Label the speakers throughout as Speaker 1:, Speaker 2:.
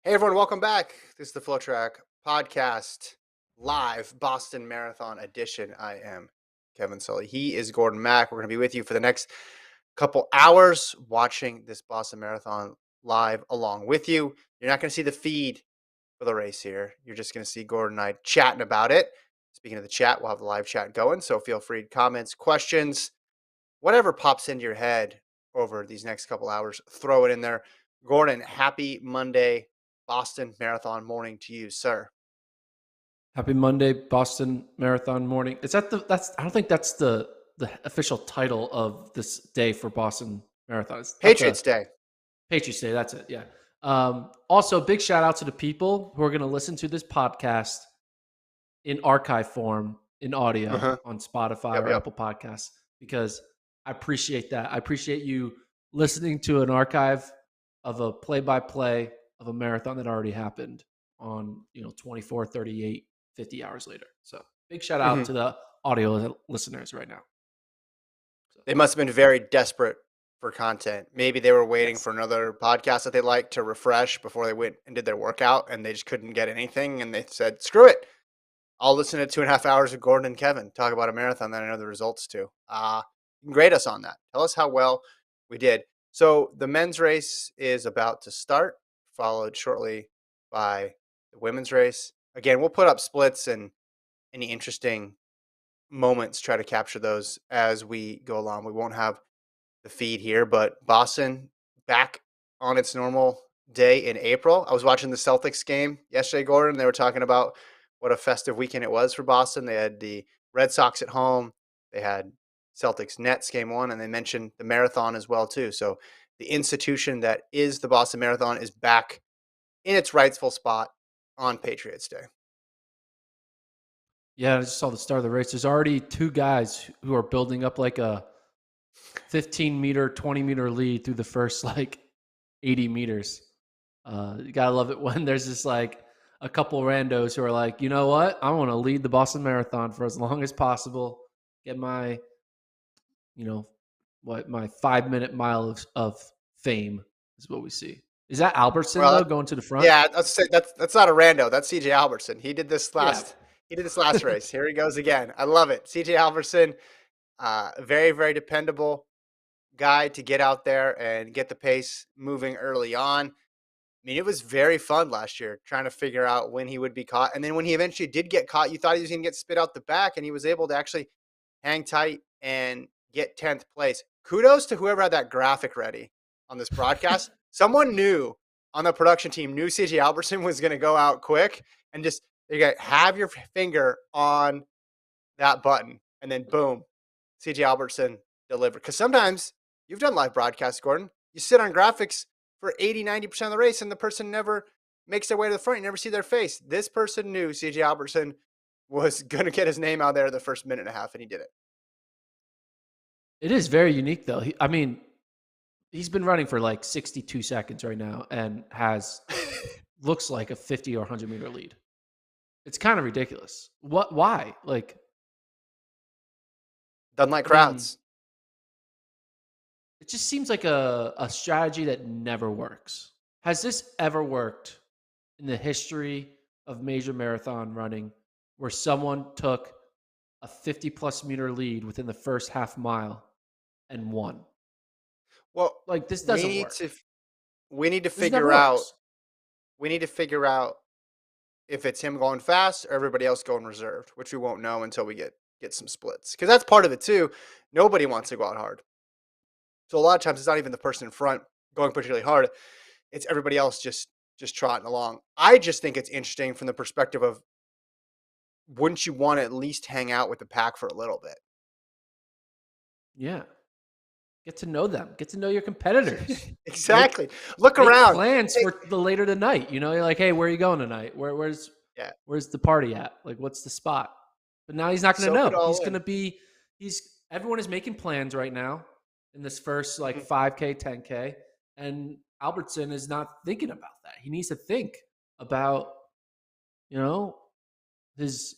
Speaker 1: Hey everyone, welcome back. This is the FloTrack podcast, live Boston Marathon edition. I am Kevin Sully. He is Gordon Mack. We're going to be with you for the next couple hours watching this Boston Marathon live along with you. You're not going to see the feed for the race here. You're just going to see Gordon and I chatting about it. Speaking of the chat, we'll have the live chat going. So feel free to comments, questions, whatever pops into your head over these next couple hours, throw it in there. Gordon, happy Monday, Boston Marathon morning to you, sir.
Speaker 2: Happy Monday, Boston Marathon morning. Is that that's I don't think that's the official title of this day for Boston Marathon. It's not the
Speaker 1: Patriots Day.
Speaker 2: Patriots Day. That's it. Yeah. Also, big shout out to the people who are going to listen to this podcast in archive form in audio
Speaker 1: Uh-huh.
Speaker 2: on Spotify
Speaker 1: Yep,
Speaker 2: or
Speaker 1: yep.
Speaker 2: Apple Podcasts because I appreciate that. I appreciate you listening to an archive of a play-by-play of a marathon that already happened on 24, 38, 50 hours later. So big shout out
Speaker 1: Mhm.
Speaker 2: to the audio listeners right now. So,
Speaker 1: They must have been very desperate for content. Maybe they were waiting
Speaker 2: yes.
Speaker 1: for another podcast that they liked to refresh before they went and did their workout, and they just couldn't get anything. And they said, "Screw it, I'll listen to 2.5 hours of Gordon and Kevin talk about a marathon that I know the results to." You can grade us on that. Tell us how well we did. So the men's race is about to start, followed shortly by the women's race. Again, we'll put up splits and any interesting moments, try to capture those as we go along. We won't have the feed here, but Boston back on its normal day in April. I was watching the Celtics game yesterday, Gordon. They were talking about what a festive weekend it was for Boston. They had the Red Sox at home. They had Celtics Nets game one, and they mentioned the marathon as well too. So the institution that is the Boston Marathon is back in its rightful spot on Patriots Day.
Speaker 2: Yeah, I just saw the start of the race. There's already two guys who are building up like a 15-meter, 20-meter lead through the first like 80 meters. You gotta love it when there's just like a couple randos who are like, you know what? I want to lead the Boston Marathon for as long as possible. Get my, my 5 minute mile of fame is what we see. Is that Albertson
Speaker 1: Well,
Speaker 2: though going to the front?
Speaker 1: yeah, that's not a rando. That's CJ Albertson.
Speaker 2: Yeah.
Speaker 1: He did this last race. Here he goes again. I love it. CJ Albertson, very very dependable guy to get out there and get the pace moving early on. I mean, it was very fun last year trying to figure out when he would be caught, and then when he eventually did get caught, you thought he was going to get spit out the back, and he was able to actually hang tight and get 10th place. Kudos to whoever had that graphic ready on this broadcast. Someone knew on the production team knew CJ Albertson was going to go out quick and just you got have your finger on that button and then boom, CJ Albertson delivered. Because sometimes you've done live broadcasts, Gordon. You sit on graphics for 80, 90% of the race and the person never makes their way to the front. You never see their face. This person knew CJ Albertson was going to get his name out there the first minute and a half, and he did it.
Speaker 2: It is very unique though. I mean, he's been running for like 62 seconds right now and has looks like a 50 or 100-meter lead. It's kind of ridiculous. What? Why? Like,
Speaker 1: Doesn't like
Speaker 2: I mean,
Speaker 1: crowds.
Speaker 2: it just seems like a strategy that never works. Has this ever worked in the history of major marathon running where someone took a 50-plus-meter lead within the first half mile and won?
Speaker 1: Well,
Speaker 2: Like, this
Speaker 1: we
Speaker 2: doesn't
Speaker 1: need
Speaker 2: work.
Speaker 1: to we need to
Speaker 2: This never
Speaker 1: figure out
Speaker 2: works.
Speaker 1: we need to figure out if it's him going fast or everybody else going reserved, which we won't know until we get some splits. Because that's part of it too. Nobody wants to go out hard. So a lot of times it's not even the person in front going particularly hard. It's everybody else just trotting along. I just think it's interesting from the perspective of wouldn't you want to at least hang out with the pack for a little bit?
Speaker 2: Yeah. Get to know them. Get to know your competitors. Make
Speaker 1: Exactly. Look
Speaker 2: make
Speaker 1: around.
Speaker 2: plans
Speaker 1: Hey,
Speaker 2: for the later tonight. You're like, hey, where are you going tonight?
Speaker 1: yeah,
Speaker 2: Where's the party at? Like, what's the spot? But now he's not going to
Speaker 1: soak it
Speaker 2: know. He's
Speaker 1: all
Speaker 2: going
Speaker 1: in.
Speaker 2: to be. He's everyone is making plans right now in this first like
Speaker 1: Mhm.
Speaker 2: 5K, 10K, and Albertson is not thinking about that. He needs to think about you know his.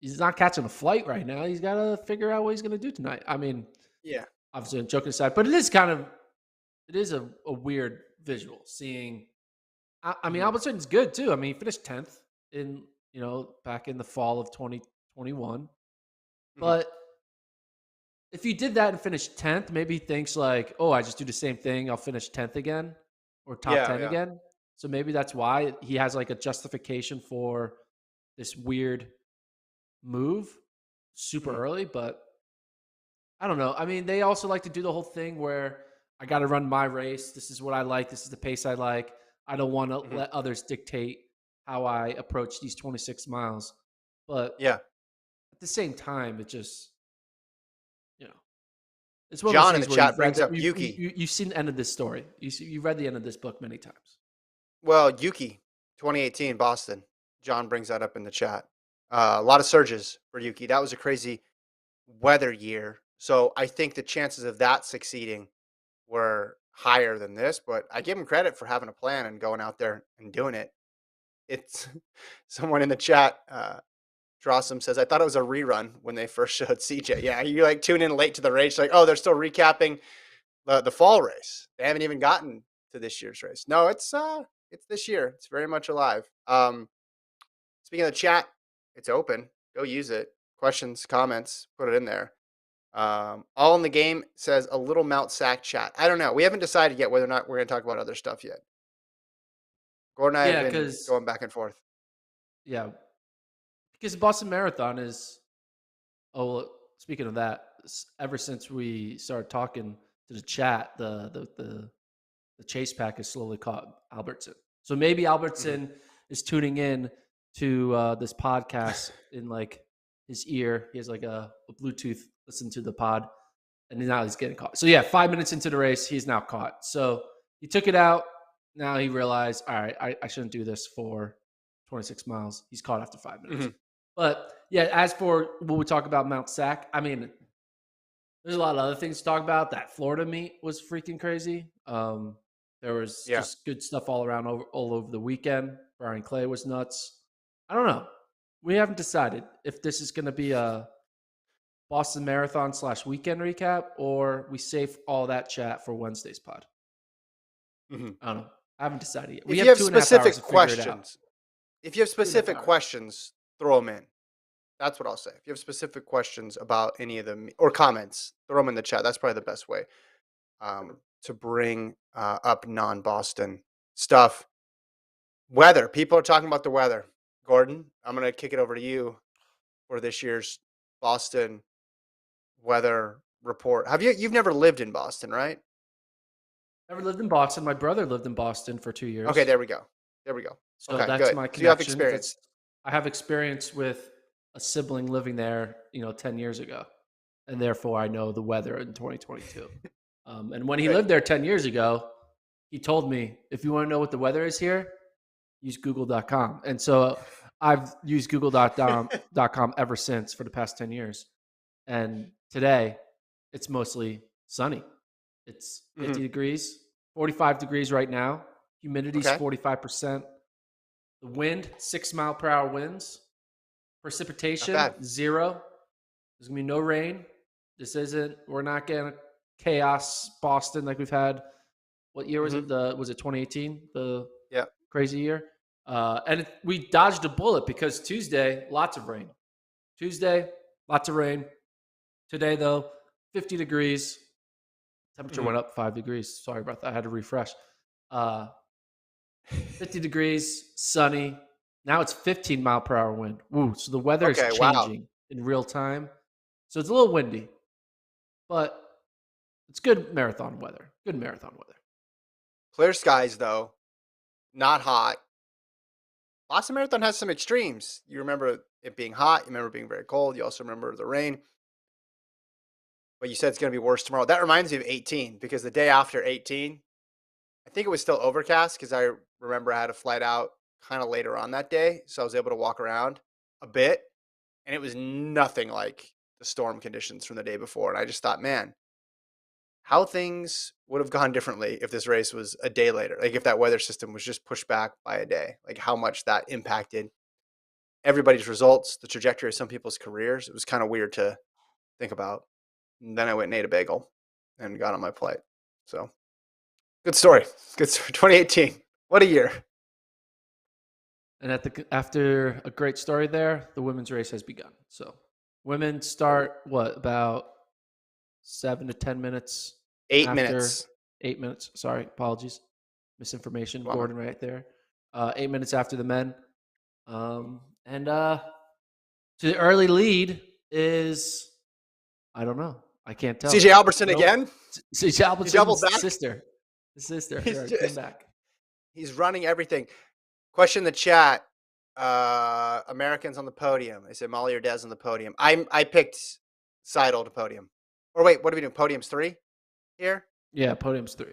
Speaker 2: He's not catching a flight right now. He's got to figure out what he's going to do tonight. I mean,
Speaker 1: Yeah.
Speaker 2: obviously, I'm joking aside, but it is a weird visual seeing I mean,
Speaker 1: Mhm.
Speaker 2: Albertson's good too. I mean, he finished 10th in back in the fall of 2021.
Speaker 1: Mhm.
Speaker 2: But if you did that and finished 10th, maybe he thinks like, oh, I just do the same thing. I'll finish 10th again or top
Speaker 1: Yeah,
Speaker 2: 10
Speaker 1: yeah.
Speaker 2: again. So maybe that's why he has like a justification for this weird move super
Speaker 1: Mhm.
Speaker 2: early. But I don't know. I mean, they also like to do the whole thing where I got to run my race. This is what I like. This is the pace I like. I don't want to
Speaker 1: Mhm.
Speaker 2: let others dictate how I approach these 26 miles. But
Speaker 1: Yeah.
Speaker 2: at the same time, it just, you know, it's one of those
Speaker 1: John in the
Speaker 2: things where
Speaker 1: chat brings up Yuki.
Speaker 2: you've seen the end of this story. You read the end of this book many times.
Speaker 1: Well, Yuki, 2018 Boston. John brings that up in the chat. A lot of surges for Yuki. That was a crazy weather year. So I think the chances of that succeeding were higher than this, but I give him credit for having a plan and going out there and doing it. It's someone in the chat, Drossum says, I thought it was a rerun when they first showed CJ. Yeah, you like tune in late to the race, like, oh, they're still recapping the fall race. They haven't even gotten to this year's race. No, it's this year. It's very much alive. Speaking of the chat, it's open. Go use it. Questions, comments, put it in there. All in the game says a little Mount Sack chat. I don't know. We haven't decided yet whether or not we're going to talk about other stuff yet. Gordon and I have
Speaker 2: Yeah,
Speaker 1: been
Speaker 2: because
Speaker 1: going back and forth.
Speaker 2: yeah, because the Boston Marathon is. Oh, speaking of that, ever since we started talking to the chat, the chase pack has slowly caught Albertson. So maybe
Speaker 1: Hmm.
Speaker 2: Albertson is tuning in to this podcast in like his ear. He has like a Bluetooth listen to the pod, and now he's getting caught. So yeah, 5 minutes into the race, he's now caught. So he took it out. Now he realized, all right, I shouldn't do this for 26 miles. He's caught after 5 minutes.
Speaker 1: Hmm.
Speaker 2: But yeah, as for what we talk about Mount Sac, I mean, there's a lot of other things to talk about. That Florida meet was freaking crazy. There was
Speaker 1: Yeah.
Speaker 2: just good stuff all around, all over the weekend. Brian Clay was nuts. I don't know. We haven't decided if this is going to be a Boston Marathon / weekend recap or we save all that chat for Wednesday's pod.
Speaker 1: Hmm.
Speaker 2: I don't know. I haven't decided yet. We
Speaker 1: If you
Speaker 2: have
Speaker 1: have
Speaker 2: 2.5 hours to
Speaker 1: specific
Speaker 2: figure it out.
Speaker 1: questions, if you have
Speaker 2: 2.5
Speaker 1: specific
Speaker 2: hours.
Speaker 1: questions, throw them in. That's what I'll say. If you have specific questions about any of them or comments, throw them in the chat. That's probably the best way to bring up non-Boston stuff. Weather. People are talking about the weather. Gordon, I'm going to kick it over to you for this year's Boston weather report. You've never lived in Boston, right?
Speaker 2: Never lived in Boston. My brother lived in Boston for 2 years.
Speaker 1: Okay, there we go. There we go.
Speaker 2: So
Speaker 1: Okay,
Speaker 2: that's
Speaker 1: good.
Speaker 2: my
Speaker 1: So you have
Speaker 2: connection.
Speaker 1: experience.
Speaker 2: That's I have experience with a sibling living there, 10 years ago. And therefore I know the weather in 2022. And when he
Speaker 1: Good.
Speaker 2: lived there 10 years ago, he told me, if you want to know what the weather is here, use google.com. And so I've used google.com ever since for the past 10 years. And today it's mostly sunny. It's
Speaker 1: Hmm.
Speaker 2: 50 degrees, 45 degrees right now. Humidity's
Speaker 1: Okay,
Speaker 2: 45%. The wind, 6 mile per hour winds.
Speaker 1: not
Speaker 2: Precipitation,
Speaker 1: bad.
Speaker 2: 0. There's gonna be no rain. We're not getting chaos Boston like we've had. What year was
Speaker 1: Hmm.
Speaker 2: it? Was it 2018? The
Speaker 1: Yeah.
Speaker 2: crazy year. We dodged a bullet because Tuesday, lots of rain. Tuesday, lots of rain. Today though, 50 degrees. Temperature
Speaker 1: Hmm.
Speaker 2: went up 5 degrees. Sorry about that. I had to refresh. Uh, 50 degrees, sunny. Now it's 15 mile per hour wind. Woo. So the weather is
Speaker 1: Okay. Wow.
Speaker 2: changing in real time. So it's a little windy, but it's good marathon weather. Good marathon weather.
Speaker 1: Clear skies though. Not hot. Boston Marathon has some extremes. You remember it being hot. You remember it being very cold. You also remember the rain. But you said it's going to be worse tomorrow. That reminds me of 18 because the day after 18, I think it was still overcast because I remember I had a flight out kind of later on that day. So I was able to walk around a bit and it was nothing like the storm conditions from the day before. And I just thought, man, how things would have gone differently if this race was a day later. Like if that weather system was just pushed back by a day, like how much that impacted everybody's results, the trajectory of some people's careers. It was kind of weird to think about. And then I went and ate a bagel and got on my flight. So good story. Good story. 2018. What a year.
Speaker 2: And after a great story there, the women's race has begun. So women
Speaker 1: Oh,
Speaker 2: start about 7 to 10 minutes
Speaker 1: 8 minutes.
Speaker 2: after 8 minutes. Sorry, apologies, misinformation.
Speaker 1: Well,
Speaker 2: Gordon right there. 8 minutes after the men, and to the early lead is I don't know. I can't tell.
Speaker 1: CJ Albertson
Speaker 2: Nope.
Speaker 1: again.
Speaker 2: CJ
Speaker 1: He doubled
Speaker 2: Albertson's
Speaker 1: back.
Speaker 2: sister. The sister.
Speaker 1: He's
Speaker 2: Right, came
Speaker 1: just
Speaker 2: back.
Speaker 1: he's running everything. Question in the chat. Americans on the podium. Is it Molly or Des on the podium? I picked Seidel to podium. Or wait, what are we doing? Podium's 3 here?
Speaker 2: Yeah, podium's 3.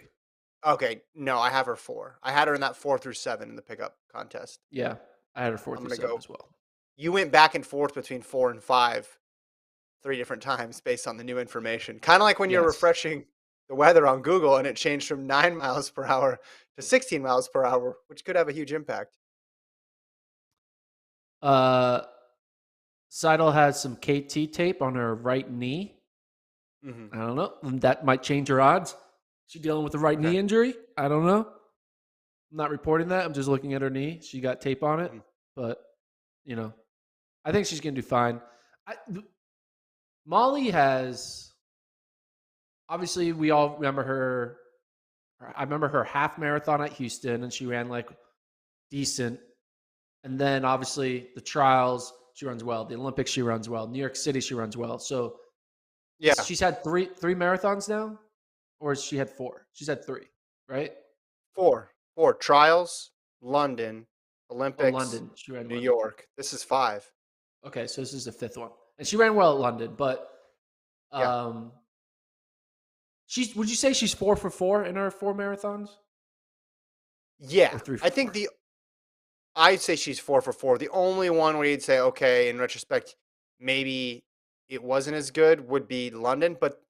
Speaker 1: Okay. No, I have her 4. I had her in that 4 through 7 in the pickup contest.
Speaker 2: Yeah, I had her 4
Speaker 1: I'm
Speaker 2: through
Speaker 1: gonna
Speaker 2: 7
Speaker 1: go.
Speaker 2: as well.
Speaker 1: You went back and forth between 4 and 5 3 different times based on the new information. Kind of like when you're
Speaker 2: Yes.
Speaker 1: refreshing the weather on Google and it changed from 9 miles per hour to 16 miles per hour, which could have a huge impact.
Speaker 2: Uh, Seidel has some KT tape on her right knee.
Speaker 1: Hmm.
Speaker 2: I don't know. That might change her odds. She dealing with a right
Speaker 1: Okay.
Speaker 2: knee injury. I don't know. I'm not reporting that. I'm just looking at her knee. She got tape on it,
Speaker 1: Hmm.
Speaker 2: but I think she's gonna do fine. Molly has obviously we all remember her. I remember her half marathon at Houston, and she ran like decent. And then obviously the trials, she runs well. The Olympics, she runs well. New York City, she runs well. So
Speaker 1: Yeah.
Speaker 2: she's had three marathons now, or has she had 4? She's had 3, right?
Speaker 1: 4 trials, London,
Speaker 2: Oh,
Speaker 1: Olympics,
Speaker 2: London. She ran
Speaker 1: New
Speaker 2: London.
Speaker 1: York. This is 5.
Speaker 2: Okay, so this is the 5th one, and she ran well at London. But
Speaker 1: Yeah.
Speaker 2: um, she's would you say she's 4 for 4 in her 4 marathons,
Speaker 1: Yeah.
Speaker 2: or three
Speaker 1: I
Speaker 2: for
Speaker 1: think
Speaker 2: four?
Speaker 1: I'd say she's 4 for 4. The only one where you'd say, okay, in retrospect, maybe it wasn't as good would be London, but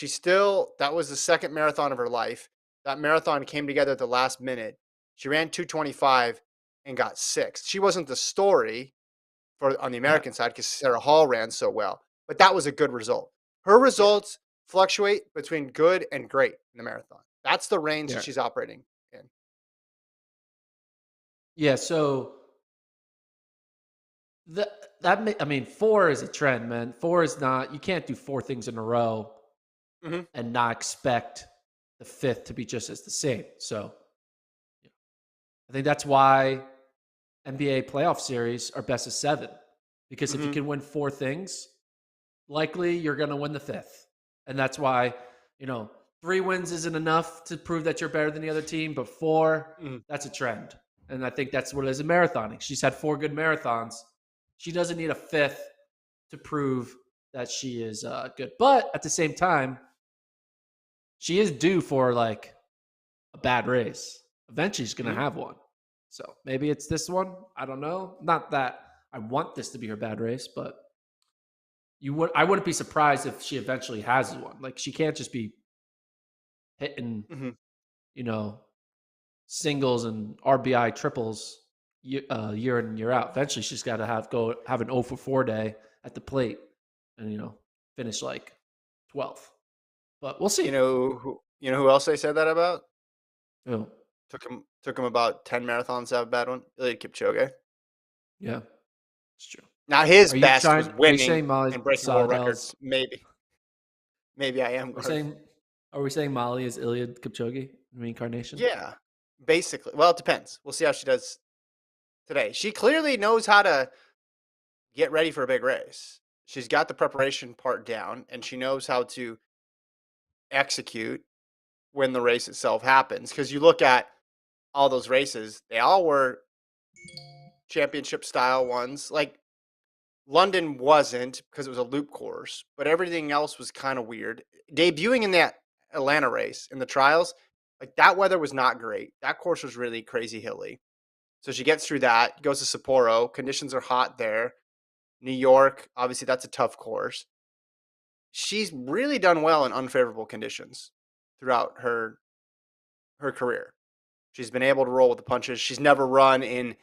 Speaker 1: that was the second marathon of her life. That marathon came together at the last minute. She ran 2:25 and got 6th. She wasn't the story for on the
Speaker 2: Yeah,
Speaker 1: American side because Sarah Hall ran so well, but that was a good result. Her
Speaker 2: yeah,
Speaker 1: results fluctuate between good and great in the marathon. That's the range that
Speaker 2: yeah,
Speaker 1: she's operating in.
Speaker 2: yeah. So that I mean, 4 is a trend, man. 4 is not. You can't do 4 things in a row
Speaker 1: Hmm.
Speaker 2: and not expect the 5th to be just as the same. So I think that's why NBA playoff series are best of 7, because if you
Speaker 1: Hmm.
Speaker 2: can win 4 things, likely you're going to win the 5th. And that's why, you know, 3 wins isn't enough to prove that you're better than the other team, but 4,
Speaker 1: Hmm.
Speaker 2: that's a trend. And I think that's what it is in marathoning. She's had 4 good marathons. She doesn't need a 5th to prove that she is good. But at the same time, she is due for like a bad race. Eventually, she's going to
Speaker 1: Hmm.
Speaker 2: have one. So maybe it's this one. I don't know. Not that I want this to be her bad race, but I wouldn't be surprised if she eventually has one. Like she can't just be hitting,
Speaker 1: Hmm.
Speaker 2: you know, singles and RBI triples year in and year out. Eventually, she's got to have an 0 for 4 day at the plate, and finish like 12th. But we'll see.
Speaker 1: You know who else they said that about?
Speaker 2: You know,
Speaker 1: Took him about 10 marathons to have a bad one. Eliud Kipchoge.
Speaker 2: yeah, it's true.
Speaker 1: Now his
Speaker 2: Are you
Speaker 1: best
Speaker 2: trying?
Speaker 1: was
Speaker 2: Are you
Speaker 1: winning
Speaker 2: saying Molly
Speaker 1: and breaking world
Speaker 2: Seidel's?
Speaker 1: records. Maybe I am
Speaker 2: Are we
Speaker 1: Garth.
Speaker 2: saying? Are we saying Molly is Iliad Kipchoge reincarnation?
Speaker 1: Yeah, basically. Well, it depends. We'll see how she does today. She clearly knows how to get ready for a big race. She's got the preparation part down, and she knows how to execute when the race itself happens. Because you look at all those races, they all were championship style ones. Like London wasn't because it was a loop course, but everything else was kind of weird. Debuting in that Atlanta race in the trials, like that weather was not great. That course was really crazy hilly. So she gets through that, goes to Sapporo. Conditions are hot there. New York, obviously, that's a tough course. She's really done well in unfavorable conditions throughout her career. She's been able to roll with the punches. She's never run in,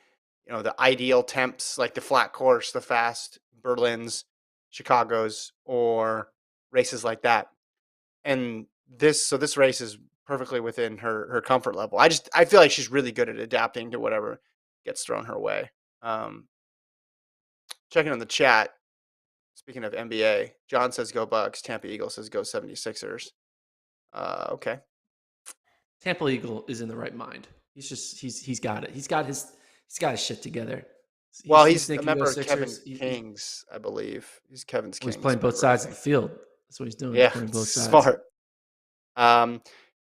Speaker 1: the ideal temps like the flat course, the fast Berlins, Chicago's, or races like that. And this race is perfectly within her comfort level. I feel like she's really good at adapting to whatever gets thrown her way. Checking on the chat. Speaking of NBA, John says go Bucks. Tampa Eagle says go 76ers. Okay.
Speaker 2: Tampa Eagle is in the right mind. He's got it. He's got his shit together.
Speaker 1: Well,
Speaker 2: He's
Speaker 1: he's a
Speaker 2: thinking go
Speaker 1: member of Kevin
Speaker 2: Sixers.
Speaker 1: Kings, I believe. He's Kevin's
Speaker 2: Well, he's
Speaker 1: Kings
Speaker 2: playing both
Speaker 1: member, I
Speaker 2: sides of the
Speaker 1: think.
Speaker 2: field. That's what he's doing. He's
Speaker 1: Yeah,
Speaker 2: playing both sides.
Speaker 1: smart.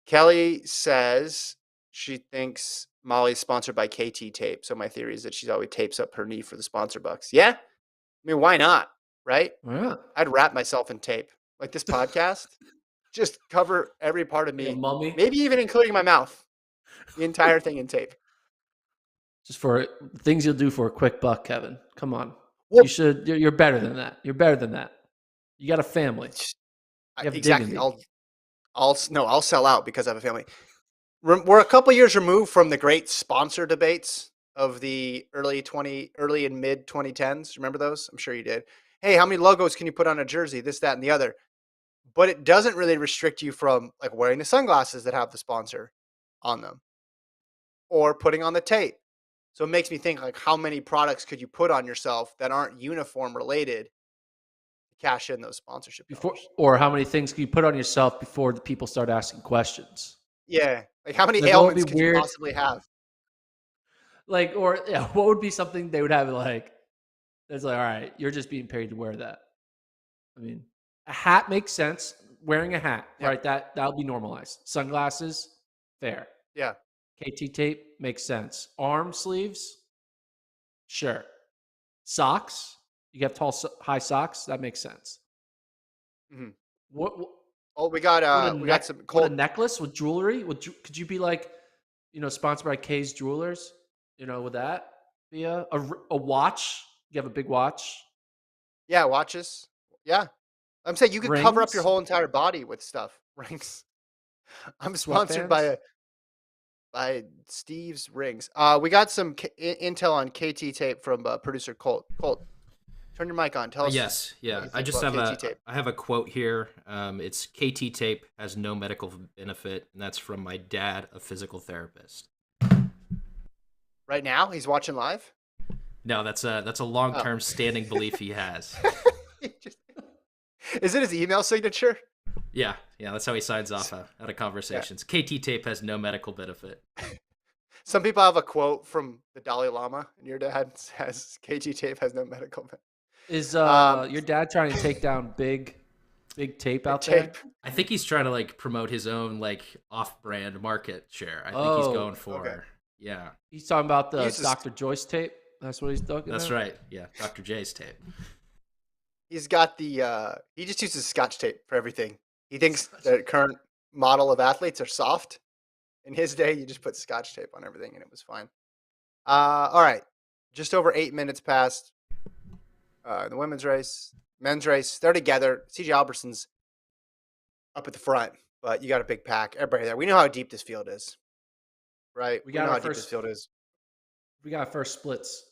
Speaker 1: Kelly says she thinks Molly's sponsored by KT Tape. So my theory is that she always tapes up her knee for the sponsor bucks. Yeah, I mean, why not? Right?
Speaker 2: Yeah.
Speaker 1: I'd wrap myself in tape, like this podcast. Just cover every part of
Speaker 2: Like a
Speaker 1: me,
Speaker 2: mummy.
Speaker 1: maybe even including my mouth. The entire thing in tape.
Speaker 2: Just for things you'll do for a quick buck, Kevin. Come on.
Speaker 1: Well,
Speaker 2: You should. You're better than that. You're better than that. You got a family. You have
Speaker 1: exactly.
Speaker 2: dignity.
Speaker 1: I'll sell out because I have a family. We're a couple years removed from the great sponsor debates of the early and mid 2010s. Remember those? I'm sure you did. Hey, how many logos can you put on a jersey? This, that, and the other. But it doesn't really restrict you from like wearing the sunglasses that have the sponsor on them or putting on the tape. So it makes me think like how many products could you put on yourself that aren't uniform related to cash in those sponsorship dollars?
Speaker 2: Or how many things can you put on yourself before the people start asking questions?
Speaker 1: Yeah. Like how many
Speaker 2: Like, what would be
Speaker 1: ailments could you
Speaker 2: weird?
Speaker 1: possibly have?
Speaker 2: Like, or yeah, what would be something they would have like? That's like, all right, you're just being paid to wear that. I mean, a hat makes sense. Wearing a hat,
Speaker 1: Yeah.
Speaker 2: right? That'll be normalized. Sunglasses, fair.
Speaker 1: Yeah.
Speaker 2: KT tape makes sense. Arm sleeves, sure. Socks, you have tall, high socks. That makes sense.
Speaker 1: Mhm.
Speaker 2: What
Speaker 1: Oh, we got some
Speaker 2: would a
Speaker 1: cold.
Speaker 2: necklace with jewelry? Could you be like, sponsored by K's Jewelers? Would that be a watch? You have a big watch,
Speaker 1: Yeah, watches. Yeah. I'm saying you could cover up your
Speaker 2: rings,
Speaker 1: whole entire body with stuff. Rings. I'm sponsored
Speaker 2: sweatbands.
Speaker 1: by Steve's Rings. We got some intel on KT tape from producer Colt. Colt, turn your mic on. Tell us
Speaker 3: Yes,
Speaker 1: what
Speaker 3: yeah.
Speaker 1: you
Speaker 3: I
Speaker 1: think
Speaker 3: just
Speaker 1: about
Speaker 3: have
Speaker 1: KT tape.
Speaker 3: I have a quote here. It's KT tape has no medical benefit, and that's from my dad, a physical therapist.
Speaker 1: Right now, he's watching live.
Speaker 3: No, that's a long term standing belief he has.
Speaker 1: Is it his email signature?
Speaker 3: Yeah, that's how he signs off out of conversations. Yeah. KT tape has no medical benefit.
Speaker 1: Some people have a quote from the Dalai Lama, and your dad says KT tape has no medical benefit.
Speaker 2: Is your dad trying to take down big tape out there?
Speaker 3: I think he's trying to like promote his own like off-brand market share. I think he's going for yeah.
Speaker 2: He's talking about the Dr. Joyce tape. That's what he's talking about.
Speaker 3: That's right. Yeah, Dr. J's tape.
Speaker 1: He's got the he just uses Scotch tape for everything. He thinks the current model of athletes are soft. In his day, you just put Scotch tape on everything and it was fine. All right. Just over 8 minutes past the women's race, men's race. They're together. CJ Alberson's up at the front, but you got a big pack. Everybody there. We know how deep this field is, right? We know how deep this field is.
Speaker 2: We got first splits.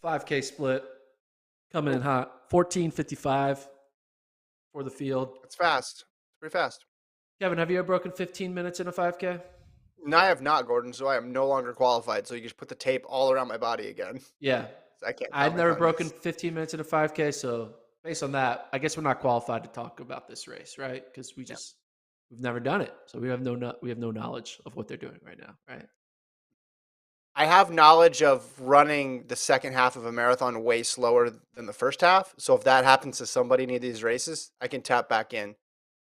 Speaker 2: 5K split coming in hot. 14:55 for the field.
Speaker 1: It's fast. It's pretty fast.
Speaker 2: Kevin, have you ever broken 15 minutes in a 5K?
Speaker 1: No, I have not, Gordon. So I am no longer qualified. So you just put the tape all around my body again.
Speaker 2: Yeah.
Speaker 1: I can't.
Speaker 2: I've never broken 15 minutes in a 5K. So based on that, I guess we're not qualified to talk about this race, right? Because we've never done it. So we have no knowledge of what they're doing right now, right?
Speaker 1: I have knowledge of running the second half of a marathon way slower than the first half. So if that happens to somebody in any of these races, I can tap back in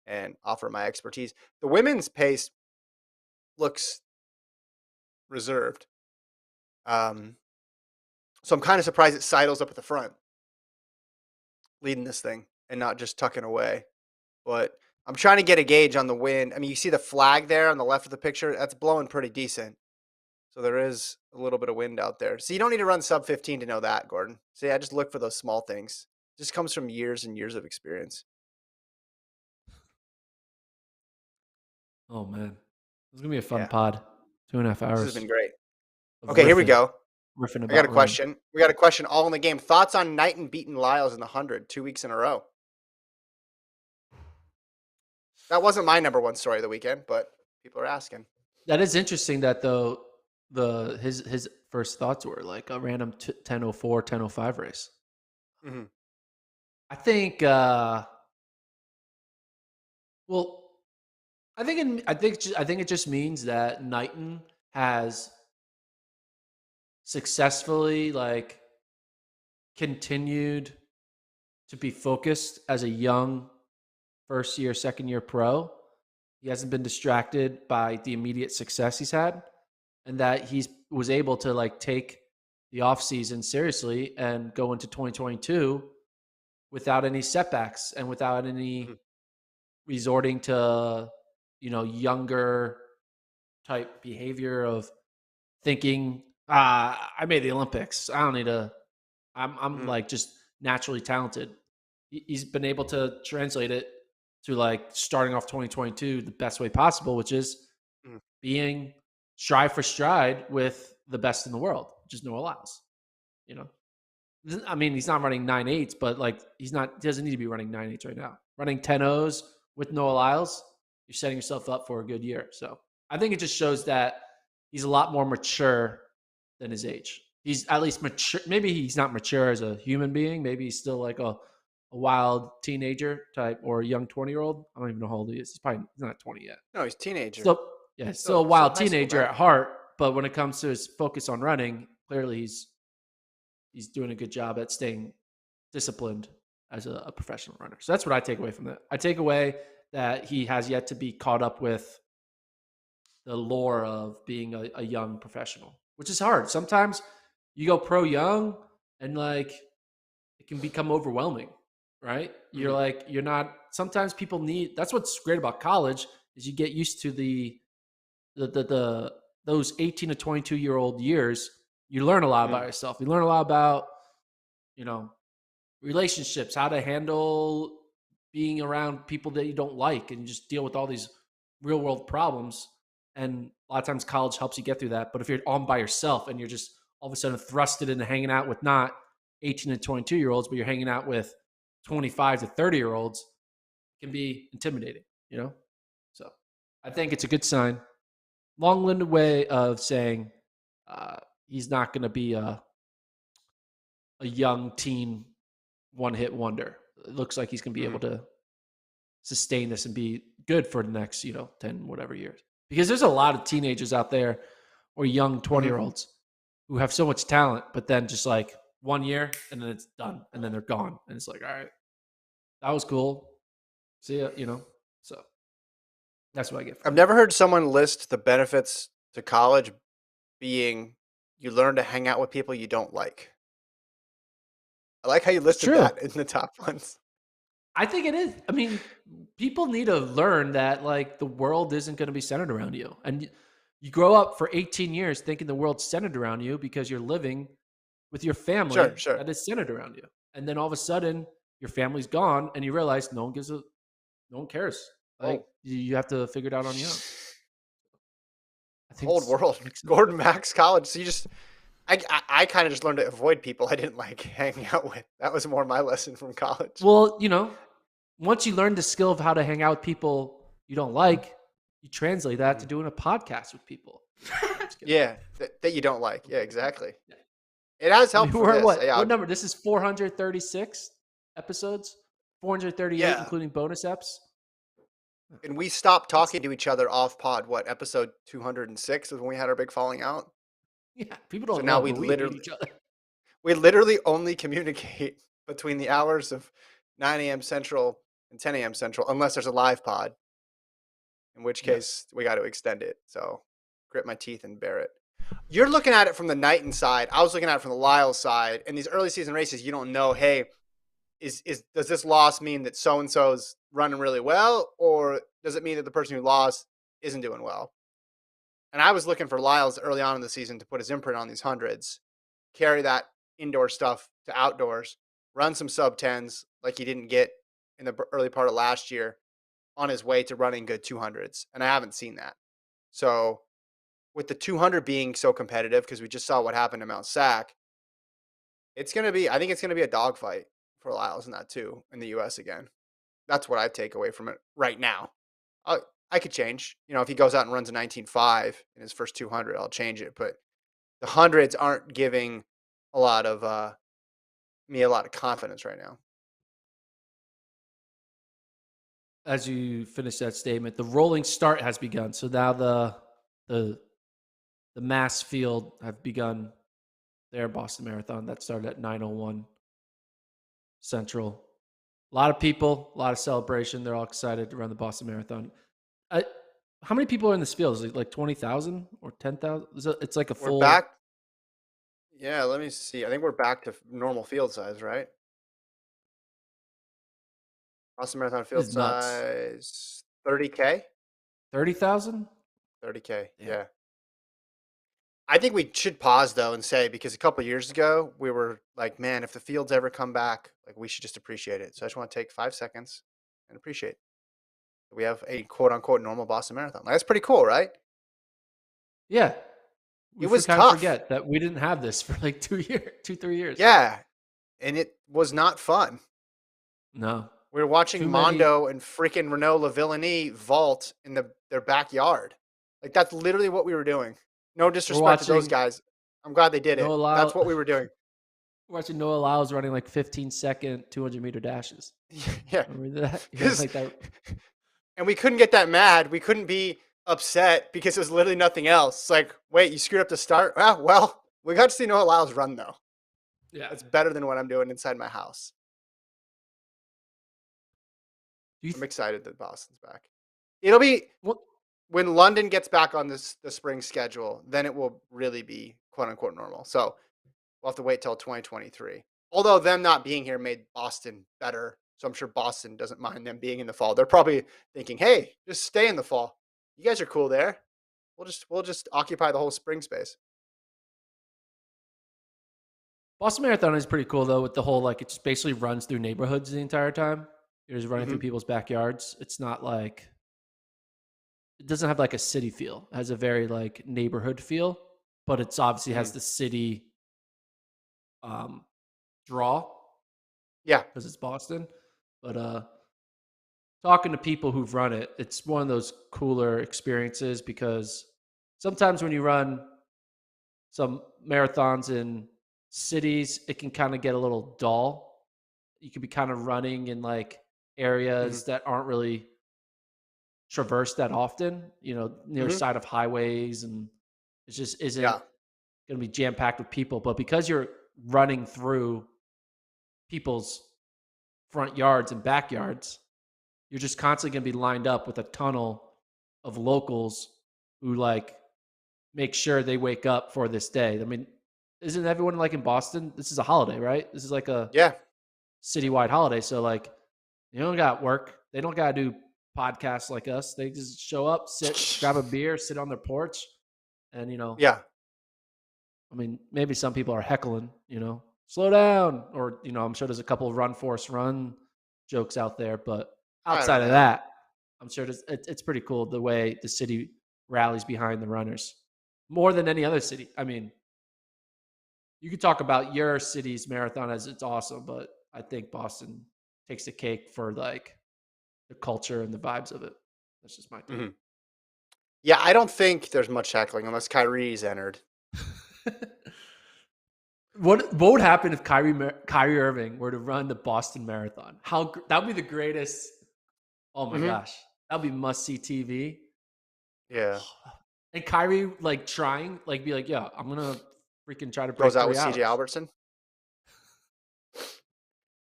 Speaker 1: and offer my expertise. The women's pace looks reserved. So I'm kind of surprised it Seidel's up at the front, leading this thing and not just tucking away. But I'm trying to get a gauge on the wind. I mean, you see the flag there on the left of the picture? That's blowing pretty decent. So there is a little bit of wind out there. So you don't need to run sub 15 to know that, Gordon. So yeah, just look for those small things. It just comes from years and years of experience.
Speaker 2: Oh, man. It's going to be a fun pod. 2.5 hours.
Speaker 1: This has been great. Okay, here we go.
Speaker 2: I
Speaker 1: got a question. We got a question all in the game. Thoughts on Knighton beating Lyles in the 100 2 weeks in a row? That wasn't my number one story of the weekend, but people are asking.
Speaker 2: That is interesting that, though, his first thoughts were like a random 10:04, 10:05 race.
Speaker 1: Mhm.
Speaker 2: I think. Well, I think it just means that Knighton has successfully like continued to be focused as a young first year, second year pro. He hasn't been distracted by the immediate success he's had, and that he's was able to like take the offseason seriously and go into 2022 without any setbacks and without any
Speaker 1: Mhm.
Speaker 2: resorting to younger type behavior of thinking, I made the Olympics. I don't need to. I'm
Speaker 1: Mhm.
Speaker 2: like just naturally talented. He's been able to translate it to like starting off 2022 the best way possible, which is
Speaker 1: Mhm.
Speaker 2: being stride for stride with the best in the world, which is Noah Lyles. You know, I mean, he's not running 9.8s, but like he doesn't need to be running 9.8s right now. Running 10.0s with Noah Lyles, you're setting yourself up for a good year. So I think it just shows that he's a lot more mature than his age. He's at least mature. Maybe he's not mature as a human being. Maybe he's still like a wild teenager type or a young 20-year-old. I don't even know how old he is. He's not 20 yet.
Speaker 1: No, he's a teenager.
Speaker 2: Still, yeah, still a
Speaker 1: Still
Speaker 2: wild
Speaker 1: high school,
Speaker 2: teenager
Speaker 1: man.
Speaker 2: at heart. But when it comes to his focus on running, clearly he's doing a good job at staying disciplined as a professional runner. So that's what I take away from that. I take away that he has yet to be caught up with the lore of being a young professional, which is hard. Sometimes you go pro young and like it can become overwhelming, right? You're
Speaker 1: Mhm.
Speaker 2: like, you're not, sometimes people need, that's what's great about college is you get used to the those 18 to 22-year-old years. You learn a lot about
Speaker 1: Mhm.
Speaker 2: yourself. You learn a lot about, you know, relationships, how to handle being around people that you don't like, and just deal with all these real world problems. And a lot of times college helps you get through that. But if you're on by yourself and you're just all of a sudden thrusted into hanging out with not 18 and 22-year-olds, but you're hanging out with 25 to 30-year-olds, it can be intimidating, you know? So I think it's a good sign. Long winded way of saying uh, he's not going to be a young teen one hit wonder. It looks like he's going to be able
Speaker 1: Mhm.
Speaker 2: to sustain this and be good for the next, 10 whatever years. Because there's a lot of teenagers out there or young 20-year-olds who have so much talent, but then just like 1 year and then it's done and then they're gone. And it's like, all right, that was cool. See ya. So that's what I get
Speaker 1: I've
Speaker 2: from it.
Speaker 1: never heard someone list the benefits to college being you learn to hang out with people you don't like. I like how you
Speaker 2: It's
Speaker 1: listed
Speaker 2: true.
Speaker 1: that in the top ones.
Speaker 2: I think it is. I mean, people need to learn that like the world isn't going to be centered around you. And you grow up for 18 years thinking the world's centered around you because you're living with your family
Speaker 1: Sure, sure.
Speaker 2: that is centered around you. And then all of a sudden your family's gone and you realize no one cares. Like
Speaker 1: Whoa.
Speaker 2: you have to figure it out on your own. I think
Speaker 1: Cold world.
Speaker 2: it makes sense.
Speaker 1: Gordon Max College. So you just I kind of just learned to avoid people I didn't like hanging out with. That was more my lesson from college.
Speaker 2: Well, once you learn the skill of how to hang out with people you don't like, you translate that to
Speaker 1: Mhm.
Speaker 2: doing a podcast with people. No, I'm just kidding.
Speaker 1: Yeah, that you don't like.
Speaker 2: I'm
Speaker 1: Yeah,
Speaker 2: kidding.
Speaker 1: exactly.
Speaker 2: Yeah.
Speaker 1: It has
Speaker 2: I mean,
Speaker 1: helped for
Speaker 2: we're at
Speaker 1: this.
Speaker 2: what?
Speaker 1: Yeah,
Speaker 2: What number? This is 436 episodes, 438,
Speaker 1: yeah.
Speaker 2: including bonus eps.
Speaker 1: And we stopped
Speaker 2: That's
Speaker 1: talking to each other off pod. What episode 206 was when we had our big falling out.
Speaker 2: yeah. People
Speaker 1: So
Speaker 2: don't
Speaker 1: now
Speaker 2: know, but we hate each other.
Speaker 1: we literally only communicate between the hours of 9 a.m. Central and 10 a.m. Central, unless there's a live pod, in which
Speaker 2: Yes.
Speaker 1: case we got to extend it. So grit my teeth and bear it. You're looking at it from the Knighton side. I was looking at it from the Lyles side. In these early season races, you don't know, hey, is does this loss mean that so and so's running really well, or does it mean that the person who lost isn't doing well? And I was looking for Lyles early on in the season to put his imprint on these hundreds, carry that indoor stuff to outdoors, run some sub tens like he didn't get in the early part of last year on his way to running good 200s. And I haven't seen that. So with the 200 being so competitive, because we just saw what happened to Mount Sac, I think it's going to be a dogfight for Lyles in that too in the US again. That's what I take away from it right now. I could change. If he goes out and runs a 19.5 in his first 200, I'll change it. But the hundreds aren't giving a lot of me a lot of confidence right now.
Speaker 2: As you finish that statement, the rolling start has begun. So now the mass field have begun their Boston Marathon that started at 9:01 Central. A lot of people, a lot of celebration. They're all excited to run the Boston Marathon. I, how many people are in this field? Is it like 20,000 or 10,000? It's like a
Speaker 1: We're
Speaker 2: full.
Speaker 1: back. Yeah, let me see. I think we're back to normal field size, right? Boston Marathon
Speaker 2: This
Speaker 1: field
Speaker 2: is nuts.
Speaker 1: size 30K.
Speaker 2: 30,000?
Speaker 1: 30K.
Speaker 2: Damn.
Speaker 1: Yeah. I think we should pause though and say, because a couple years ago we were like, man, if the fields ever come back, like we should just appreciate it. So I just want to take 5 seconds and appreciate that we have a quote unquote normal Boston Marathon. Like, that's pretty cool, right?
Speaker 2: Yeah.
Speaker 1: It
Speaker 2: We
Speaker 1: was
Speaker 2: kind of
Speaker 1: tough.
Speaker 2: forget that we didn't have this for like 3 years.
Speaker 1: Yeah. And it was not fun.
Speaker 2: No.
Speaker 1: We were watching
Speaker 2: Too many.
Speaker 1: Mondo and freaking Renault Lavillenie vault in their backyard. Like, that's literally what we were doing. No
Speaker 2: We're
Speaker 1: disrespect to those
Speaker 2: watching
Speaker 1: guys. I'm glad they did it.
Speaker 2: Noah
Speaker 1: That's
Speaker 2: Lyles.
Speaker 1: what we were doing.
Speaker 2: We're watching Noah Lyles running like 15-second 200-meter dashes.
Speaker 1: Yeah.
Speaker 2: Remember that? Yeah,
Speaker 1: 'Cause
Speaker 2: like that.
Speaker 1: and we couldn't get that mad. We couldn't be upset because it was literally nothing else. It's like, wait, you screwed up the start? Ah, well, we got to see Noah Lyles run, though.
Speaker 2: Yeah.
Speaker 1: It's better than what I'm doing inside my house.
Speaker 2: Do you
Speaker 1: I'm excited that Boston's back. It'll be
Speaker 2: what?
Speaker 1: when London gets back on the spring schedule, then it will really be quote unquote normal. So we'll have to wait till 2023. Although them not being here made Boston better. So I'm sure Boston doesn't mind them being in the fall. They're probably thinking, hey, just stay in the fall. You guys are cool there. We'll just occupy the whole spring space.
Speaker 2: Boston Marathon is pretty cool though, with the whole like it just basically runs through neighborhoods the entire time. You're just running through
Speaker 1: Mm-hmm.
Speaker 2: people's backyards. It's not like it doesn't have like a city feel. It has a very like neighborhood feel, but it's obviously
Speaker 1: Mm-hmm.
Speaker 2: has the city um draw
Speaker 1: Yeah.
Speaker 2: because it's Boston. But talking to people who've run it, it's one of those cooler experiences because sometimes when you run some marathons in cities, it can kind of get a little dull. You could be kind of running in like
Speaker 1: Mm-hmm.
Speaker 2: areas that aren't really traversed that often, near
Speaker 1: Mm-hmm.
Speaker 2: side of highways, and it just isn't
Speaker 1: Yeah.
Speaker 2: going to be jam packed with people. But because you're running through people's front yards and backyards, you're just constantly going to be lined up with a tunnel of locals who like make sure they wake up for this day. I mean, isn't everyone like in Boston? This is a holiday, right? This is like a
Speaker 1: Yeah.
Speaker 2: citywide holiday. So like, they don't got work. They don't got to do podcasts like us. They just show up, sit, grab a beer, sit on their porch, and
Speaker 1: Yeah.
Speaker 2: I mean, maybe some people are heckling, slow down, or I'm sure there's a couple of run force run jokes out there, but
Speaker 1: I don't
Speaker 2: outside of
Speaker 1: know.
Speaker 2: that, I'm sure it's pretty cool the way the city rallies behind the runners more than any other city. I mean, you could talk about your city's marathon as it's awesome, but I think Boston takes the cake for like the culture and the vibes of it. That's just my take.
Speaker 1: Mm-hmm. Yeah, I don't think there's much heckling unless Kyrie's entered.
Speaker 2: What would happen if Kyrie Irving were to run the Boston Marathon? That would be the greatest. Oh my
Speaker 1: Mm-hmm.
Speaker 2: gosh, that would be must see TV.
Speaker 1: Yeah.
Speaker 2: And Kyrie like trying, like be like, yeah, I'm gonna freaking try to
Speaker 1: Goes
Speaker 2: break
Speaker 1: out
Speaker 2: three
Speaker 1: with CJ
Speaker 2: hours,
Speaker 1: Albertson.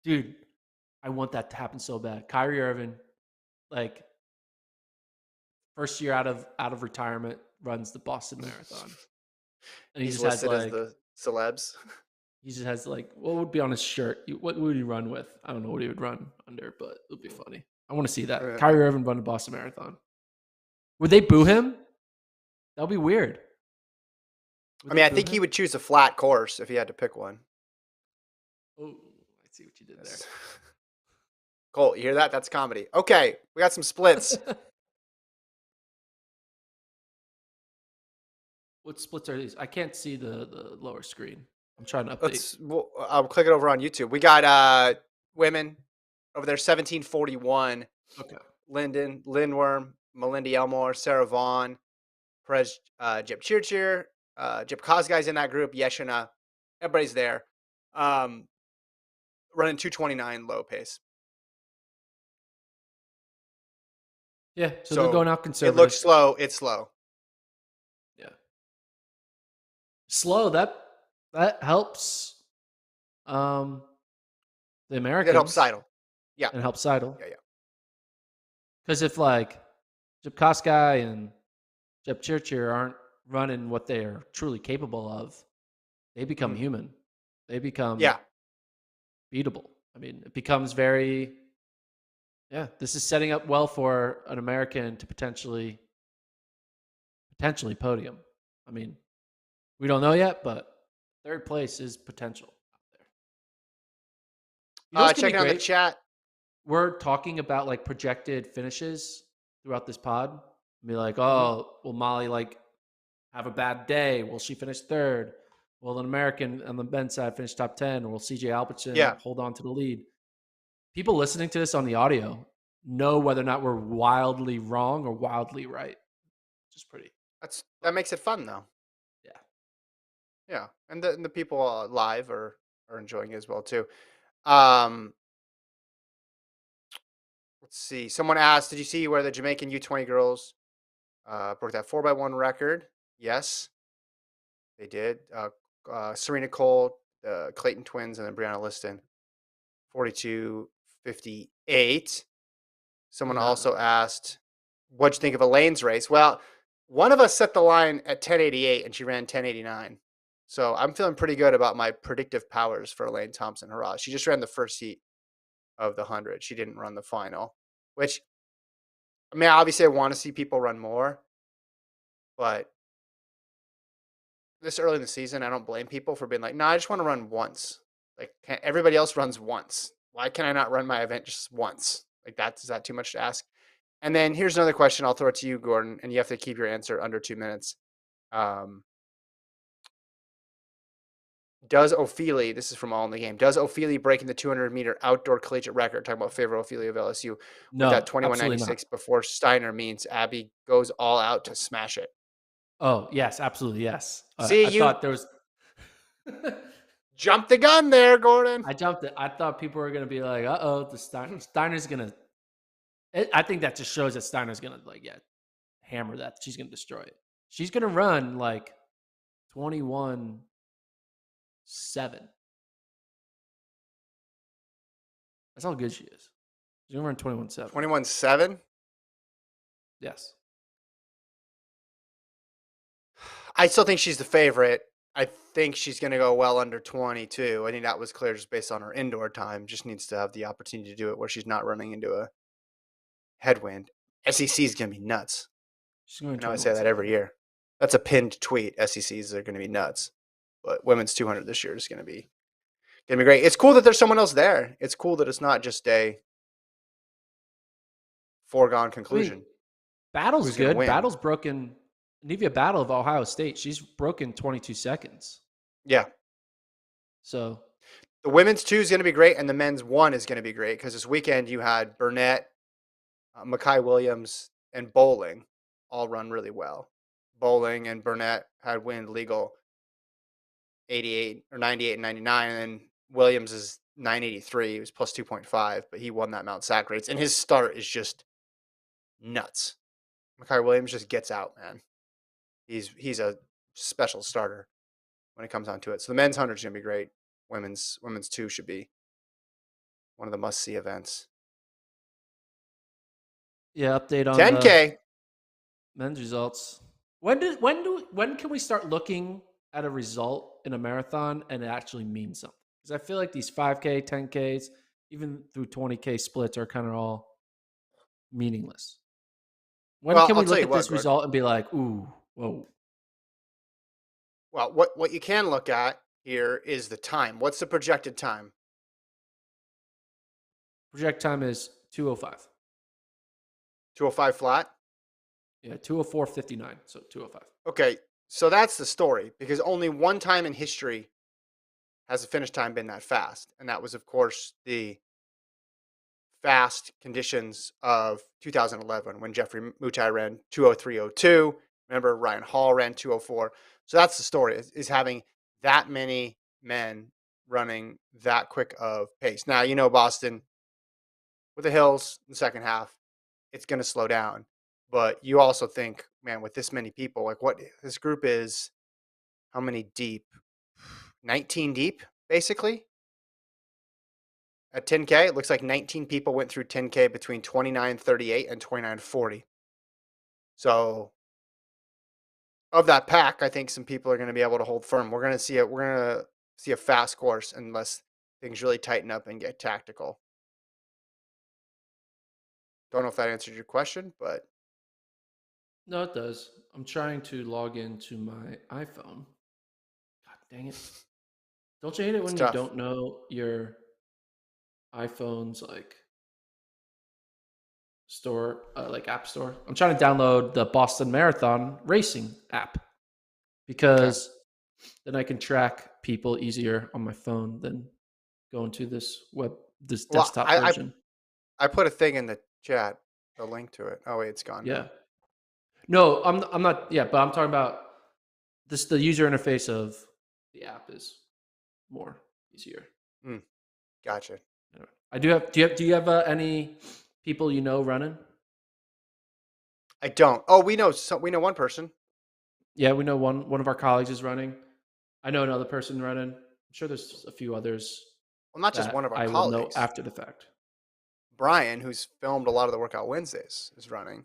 Speaker 2: dude. I want that to happen so bad. Kyrie Irving, like first year out of retirement, runs the Boston Marathon, and he
Speaker 1: He's
Speaker 2: just has
Speaker 1: listed as
Speaker 2: like
Speaker 1: the celebs.
Speaker 2: he just has like what would be on his shirt? What would he run with? I don't know what he would run under, but it would be funny. I want to see that. Kyrie Irving run the Boston Marathon. Would they boo him? That would be weird.
Speaker 1: I mean, I think he would choose a flat course if he had to pick one.
Speaker 2: Oh, I see what you did there.
Speaker 1: Cole, you hear that? That's comedy. Okay, we got some splits.
Speaker 2: What splits are these? I can't see the lower screen. I'm trying to update.
Speaker 1: I'll click it over on YouTube. We got women over there, 1741.
Speaker 2: Okay.
Speaker 1: Lindworm, Melinda Elmore, Sarah Vaughn, Perez Jepchirchir, Jep Kosgei's in that group. Yeshina, everybody's there. Running 2:29 low pace.
Speaker 2: Yeah, so they're
Speaker 1: So
Speaker 2: going out
Speaker 1: it
Speaker 2: conservative.
Speaker 1: looks slow. It's slow.
Speaker 2: Yeah. Slow, that helps the
Speaker 1: That helps
Speaker 2: Americans
Speaker 1: Seidel. Yeah.
Speaker 2: and helps Seidel.
Speaker 1: Yeah.
Speaker 2: Because if like Jepkoskai and Jepchirchir aren't running what they are truly capable of, they become
Speaker 1: Mhm.
Speaker 2: human. They become
Speaker 1: Yeah.
Speaker 2: beatable. I mean, it becomes very, yeah, this is setting up well for an American to potentially podium. I mean, we don't know yet, but third place is potential out there. You know what's going to be
Speaker 1: Checking out the
Speaker 2: great?
Speaker 1: chat.
Speaker 2: We're talking about like projected finishes throughout this pod. Be like,
Speaker 1: Mhm.
Speaker 2: oh, will Molly like have a bad day? Will she finish third? Will an American on the men's side finish top 10? Or will CJ Albertson
Speaker 1: Yeah.
Speaker 2: hold on to the lead? People listening to this on the audio know whether or not we're wildly wrong or wildly right. Which is pretty.
Speaker 1: That makes it fun though.
Speaker 2: Yeah.
Speaker 1: Yeah, and the people live are enjoying it as well too. Um, let's see. Someone asked, "Did you see where the Jamaican U20 girls broke that 4x1 record?" Yes, they did. Serena Cole, the Clayton twins, and then Brianna Liston, 42:58.
Speaker 2: Did
Speaker 1: Someone
Speaker 2: not know
Speaker 1: also
Speaker 2: that.
Speaker 1: asked, "What'd you think of Elaine's race?" Well, one of us set the line at 10:88, and she ran 10:89. So I'm feeling pretty good about my predictive powers for Elaine Thompson. Hurrah! She just ran the first heat of the 100. She didn't run the final, which, I mean, obviously I want to see people run more, but this early in the season, I don't blame people for being like, no, I just want to run once. Like, everybody else runs once. Why can I not run my event just once? Like, is that too much to ask? And then here's another question. I'll throw it to you, Gordon, and you have to keep your answer under 2 minutes. Um, does Ophelia, this is from All in the Game, does Ophelia breaking the 200-meter outdoor collegiate record, talking about favorite Ophelia of LSU, with that
Speaker 2: No, absolutely not.
Speaker 1: 21:96 before Steiner, means Abby goes all out to smash it?
Speaker 2: Oh, yes, absolutely, yes.
Speaker 1: See,
Speaker 2: I
Speaker 1: you
Speaker 2: thought there was.
Speaker 1: jumped the gun there, Gordon.
Speaker 2: I jumped it. I thought people were going to be like, uh oh, Steiner's going to. I think that just shows that Steiner's going to, like, yeah, hammer that. She's going to destroy it. She's going to run like 21-7. That's how good she is. She's going to run 21-7.
Speaker 1: 21-7.
Speaker 2: Yes.
Speaker 1: I still think she's the favorite. I think she's going to go well under 22. I think that was clear just based on her indoor time. Just needs to have the opportunity to do it where she's not running into a headwind. SEC is going to be nuts.
Speaker 2: She's going
Speaker 1: I know I say that every year. That's a pinned tweet. SECs are going to be nuts. But women's 200 this year is going to be great. It's cool that there's someone else there. It's cool that it's not just a foregone conclusion.
Speaker 2: I mean, Battle's
Speaker 1: Who's gonna
Speaker 2: good.
Speaker 1: win?
Speaker 2: Battle's broken. Nevia Battle of Ohio State, she's broken 22 seconds.
Speaker 1: Yeah.
Speaker 2: So
Speaker 1: the women's 2 is going to be great, and the men's 1 is going to be great because this weekend you had Burnett, Makai Williams, and Bowling all run really well. Bowling and Burnett had wind legal 88 or 98 and 99, and then Williams is 983. He was plus 2.5, but he won that Mount Sac race, and his start is just nuts. Makai Williams just gets out, man. He's a special starter when it comes down to it. So the men's 100 is going to be great. Women's 2 should be one of the must-see events.
Speaker 2: yeah, update on
Speaker 1: 10K.
Speaker 2: the men's results. When can we start looking at a result in a marathon and it actually means something? Because I feel like these 5K, 10Ks, even through 20K splits are kind of all meaningless. When
Speaker 1: Well,
Speaker 2: can
Speaker 1: I'll
Speaker 2: we
Speaker 1: tell
Speaker 2: look
Speaker 1: you
Speaker 2: at
Speaker 1: what,
Speaker 2: this
Speaker 1: Gordon.
Speaker 2: result and be like, ooh, whoa?
Speaker 1: Well, what you can look at here is the time. What's the projected time?
Speaker 2: Project time is 2:05.
Speaker 1: 2:05 flat?
Speaker 2: Yeah, 2:04:59. So 2:05.
Speaker 1: Okay, so that's the story because only one time in history has the finish time been that fast, and that was, of course, the fast conditions of 2011 when Jeffrey Mutai ran 2:03:02. Remember, Ryan Hall ran 2:04. So that's the story: is having that many men running that quick of pace. Now, Boston with the hills in the second half, it's going to slow down. But you also think, man, with this many people, like what this group is, how many deep? 19 deep, basically. At 10K, it looks like 19 people went through 10K between 29:38 and 29:40. So, of that pack, I think some people are going to be able to hold firm. We're going to see it. We're going to see a fast course unless things really tighten up and get tactical. Don't know if that answered your question, but
Speaker 2: No, it does. I'm trying to log into my iPhone. God dang it. Don't you hate it
Speaker 1: it's
Speaker 2: when you
Speaker 1: tough.
Speaker 2: don't know your iPhone's like store, like app store? I'm trying to download the Boston Marathon racing app
Speaker 1: Okay.
Speaker 2: because then I can track people easier on my phone than going to this
Speaker 1: Well,
Speaker 2: desktop
Speaker 1: I
Speaker 2: version.
Speaker 1: I put a thing in the chat, a link to it. Oh wait, it's gone
Speaker 2: Yeah.
Speaker 1: now.
Speaker 2: No, I'm not. Yeah, but I'm talking about this. The user interface of the app is more easier.
Speaker 1: Hmm, gotcha.
Speaker 2: Anyway, I do have. Do you have any people you know running?
Speaker 1: I don't. Oh, we know one person.
Speaker 2: Yeah, we know one of our colleagues is running. I know another person running. I'm sure there's a few others
Speaker 1: Well, not just one
Speaker 2: that
Speaker 1: of our
Speaker 2: I will know
Speaker 1: colleagues.
Speaker 2: after the fact.
Speaker 1: Brian, who's filmed a lot of the Workout Wednesdays, is running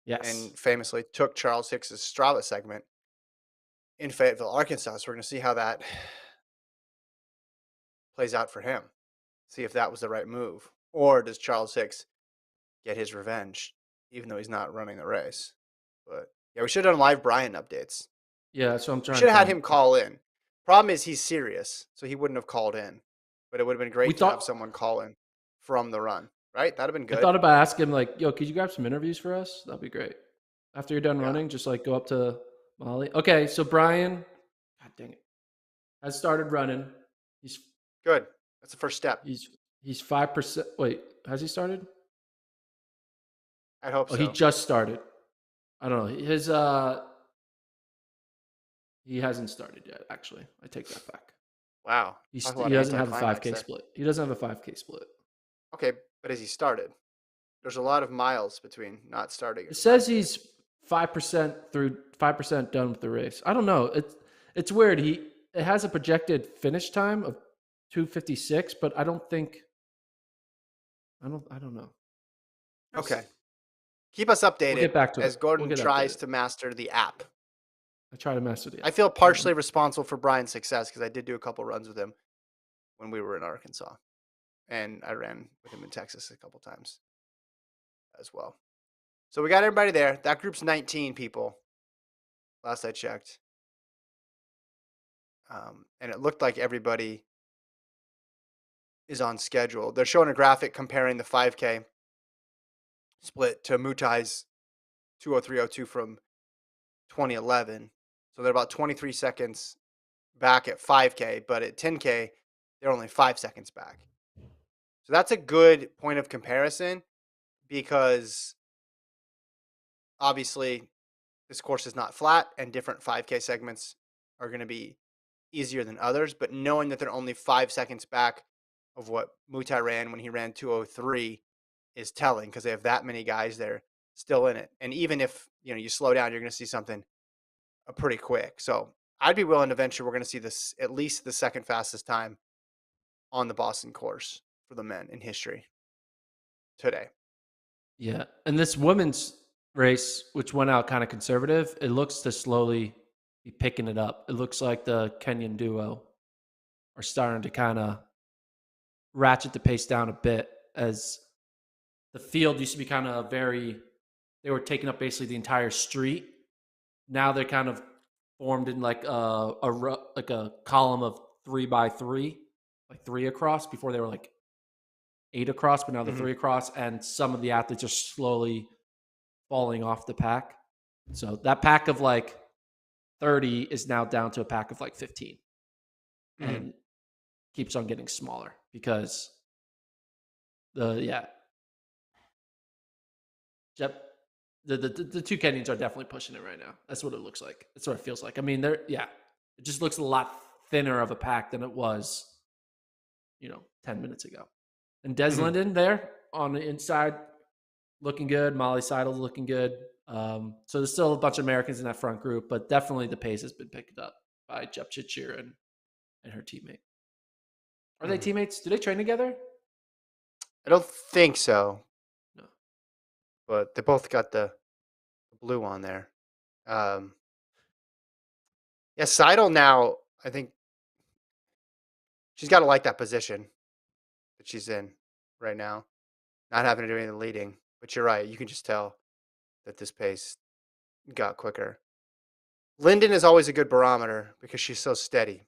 Speaker 2: Yes.
Speaker 1: and famously took Charles Hicks's Strava segment in Fayetteville, Arkansas. So we're going to see how that plays out for him. See if that was the right move. Or does Charles Hicks get his revenge, even though he's not running the race? But yeah, we should have done live Brian updates.
Speaker 2: Yeah, that's what I'm
Speaker 1: We
Speaker 2: trying
Speaker 1: should
Speaker 2: to
Speaker 1: have had
Speaker 2: find.
Speaker 1: him call in. Problem is, he's serious, so he wouldn't have called in. But it would have been
Speaker 2: We
Speaker 1: great to have
Speaker 2: thought.
Speaker 1: someone call in from the run, right? That'd have been
Speaker 2: I
Speaker 1: good.
Speaker 2: thought about asking him like, "Yo, could you grab some interviews for us? That'd be great." After you're done
Speaker 1: Yeah,
Speaker 2: running, just like go up to Molly. Okay, so Brian, God dang it, has started running. He's
Speaker 1: good. That's the first step.
Speaker 2: he's he's 5%. Wait, has he started?
Speaker 1: I hope
Speaker 2: Oh, he
Speaker 1: so.
Speaker 2: just started. I don't know. He hasn't started yet. Actually, I take that back.
Speaker 1: Wow. Talk
Speaker 2: He
Speaker 1: about
Speaker 2: doesn't have a
Speaker 1: anticlimax
Speaker 2: 5K
Speaker 1: there.
Speaker 2: split. He doesn't have a 5K split.
Speaker 1: Okay, but has he started? There's a lot of miles between not starting
Speaker 2: It
Speaker 1: and
Speaker 2: says
Speaker 1: 5K.
Speaker 2: he's 5% done with the race. I don't know. It's weird. It has a projected finish time of 2:56, but I don't think I don't know. We'll see.
Speaker 1: Okay. Keep us
Speaker 2: We'll
Speaker 1: updated
Speaker 2: get back to it.
Speaker 1: as
Speaker 2: We'll
Speaker 1: Gordon
Speaker 2: get
Speaker 1: tries
Speaker 2: updated.
Speaker 1: to master the app.
Speaker 2: I try to master the
Speaker 1: I
Speaker 2: app.
Speaker 1: feel
Speaker 2: Yeah.
Speaker 1: partially responsible for Brian's success because I did do a couple runs with him when we were in Arkansas, and I ran with him in Texas a couple times as well. So we got everybody there. That group's 19 people, last I checked, and it looked like everybody is on schedule. They're showing a graphic comparing the 5K split to Mutai's 2:03:02 from 2011. So they're about 23 seconds back at 5K, but at 10K, they're only 5 seconds back. So that's a good point of comparison because obviously this course is not flat and different 5K segments are going to be easier than others. But knowing that they're only 5 seconds back of what Mutai ran when he ran 2:03 is telling because they have that many guys there still in it. And even if you slow down, you're going to see something pretty quick. So I'd be willing to venture we're going to see this at least the second fastest time on the Boston course for the men in history today.
Speaker 2: Yeah. And this women's race, which went out kind of conservative, it looks to slowly be picking it up. It looks like the Kenyan duo are starting to kind of ratchet the pace down a bit as the field used to be kind of they were taking up basically the entire street. Now they're kind of formed in like like a column of 3 by 3, like three across. Before they were like 8 across, but now they're
Speaker 1: Mm-hmm.
Speaker 2: 3 across, and some of the athletes are slowly falling off the pack. So that pack of like 30 is now down to a pack of like 15
Speaker 1: Mm-hmm.
Speaker 2: and keeps on getting smaller because the Yep. The two Kenyans are definitely pushing it right now. That's what it looks like. That's what it feels like. I mean, it just looks a lot thinner of a pack than it was, 10 minutes ago. And Des
Speaker 1: Mhm.
Speaker 2: Linden there on the inside, looking good. Molly Seidel's looking good. So there's still a bunch of Americans in that front group, but definitely the pace has been picked up by Jep Chichir and her teammate. Are they
Speaker 1: Mhm.
Speaker 2: teammates? Do they train together?
Speaker 1: I don't think so,
Speaker 2: No.
Speaker 1: but they both got the blue on there. Um, yeah, Seidel now, I think she's got to like that position that she's in right now, not having to do any of the leading. But you're right. You can just tell that this pace got quicker. Linden is always a good barometer because she's so steady.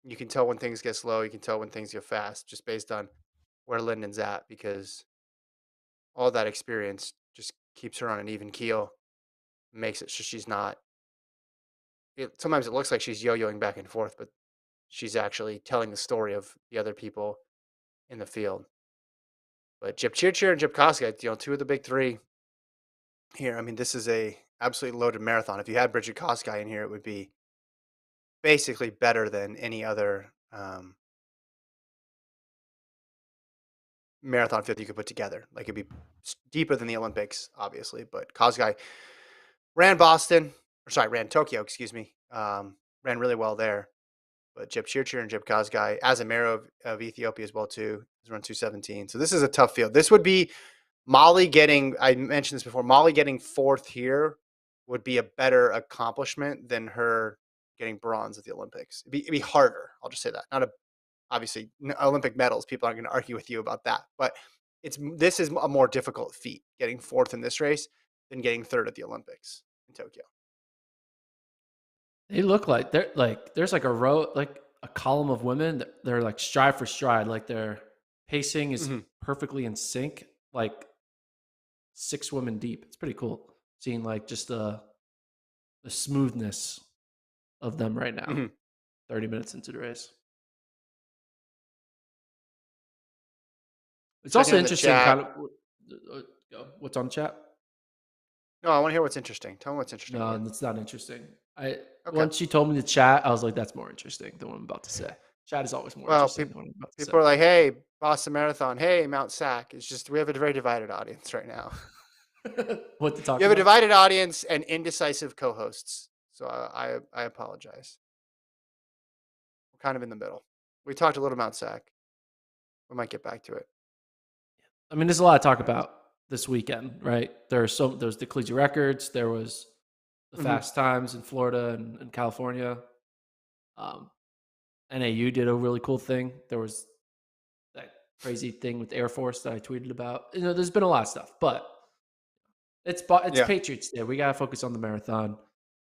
Speaker 1: You can tell when things get slow. You can tell when things get fast just based on where Linden's at because all that experience just keeps her on an even keel, makes it so she's not. Sometimes it looks like she's yo-yoing back and forth, but she's actually telling the story of the other people in the field. But Jip Chirchir and Jip Koska, two of the big three here. I mean, this is a absolutely loaded marathon. If you had Bridget Koski in here, it would be basically better than any other marathon field you could put together. Like it'd be deeper than the Olympics, obviously. But Koski ran Tokyo, excuse me. Ran really well there. But Jip Chirchir and Jip Koski, Azamero of Ethiopia as well too, has run 2:17. So this is a tough field. This would be Molly getting. I mentioned this before. Molly getting fourth here would be a better accomplishment than her getting bronze at the Olympics. It'd be harder. I'll just say that. Not a obviously Olympic medals. People aren't going to argue with you about that, but this is a more difficult feat getting fourth in this race than getting third at the Olympics in Tokyo.
Speaker 2: They look like there's like a row, like a column of women that they're like stride for stride, like their pacing is
Speaker 1: Mm-hmm.
Speaker 2: perfectly in sync, like 6 women deep. It's pretty cool seeing like just the smoothness of them right now.
Speaker 1: Mm-hmm.
Speaker 2: 30 minutes into the race. It's
Speaker 1: Checking
Speaker 2: also
Speaker 1: in the
Speaker 2: interesting,
Speaker 1: chat.
Speaker 2: kind of what's on the chat.
Speaker 1: No, I want to hear what's interesting. Tell me what's interesting to
Speaker 2: No,
Speaker 1: you.
Speaker 2: it's not interesting.
Speaker 1: Okay.
Speaker 2: Once she told me to chat, I was like, "That's more interesting than what I'm about to say." Chat is always more
Speaker 1: Well,
Speaker 2: interesting than what I'm about to
Speaker 1: people
Speaker 2: say.
Speaker 1: are like, "Hey, Boston Marathon. Hey, Mount Sac." It's just we have a very divided audience right now.
Speaker 2: What to talk
Speaker 1: You have a
Speaker 2: about?
Speaker 1: divided audience and indecisive co-hosts. So I apologize. We're kind of in the middle. We talked a little Mount Sac. We might get back to it.
Speaker 2: I mean, there's a lot to talk about this weekend, right? There's the collegiate records. There was the
Speaker 1: Mm-hmm.
Speaker 2: fast times in Florida and California. Um, NAU did a really cool thing. There was that crazy thing with Air Force that I tweeted about. There's been a lot of stuff, but it's
Speaker 1: Yeah.
Speaker 2: Patriots Day. We gotta focus on the marathon,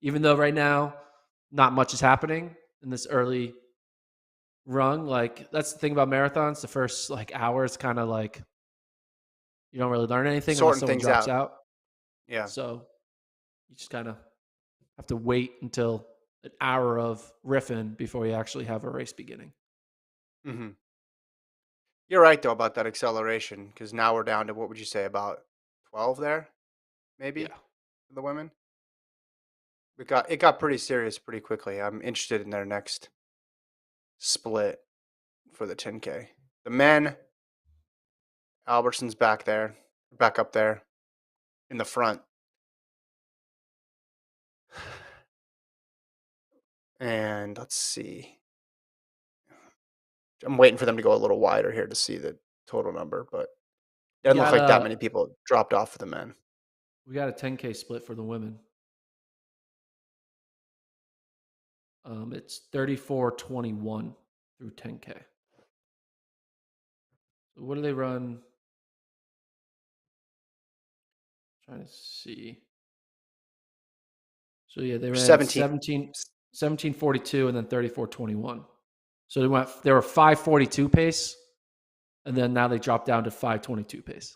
Speaker 2: even though right now not much is happening in this early run. Like that's the thing about marathons. The first like hour is kind of like you don't really learn anything unless
Speaker 1: Sorting
Speaker 2: someone
Speaker 1: things
Speaker 2: drops
Speaker 1: out.
Speaker 2: out.
Speaker 1: Yeah.
Speaker 2: So you just kind of have to wait until an hour of riffing before you actually have a race beginning.
Speaker 1: Mm-hmm. You're right though about that acceleration because now we're down to what would you say about 12 there, maybe
Speaker 2: Yeah.
Speaker 1: for the women. It got pretty serious pretty quickly. I'm interested in their next split for the 10K. The men, Albertson's back up there in the front. And let's see. I'm waiting for them to go a little wider here to see the total number, but it
Speaker 2: We
Speaker 1: doesn't look
Speaker 2: got
Speaker 1: like that
Speaker 2: a
Speaker 1: many people dropped off for the men.
Speaker 2: we got a 10K split for the women. It's 34:21 through 10K. So what do they run? Trying to see. So yeah, they ran
Speaker 1: 17.
Speaker 2: 17:42 and then 34:21. So they were 5:42 pace, and then now they dropped down to 5:22 pace.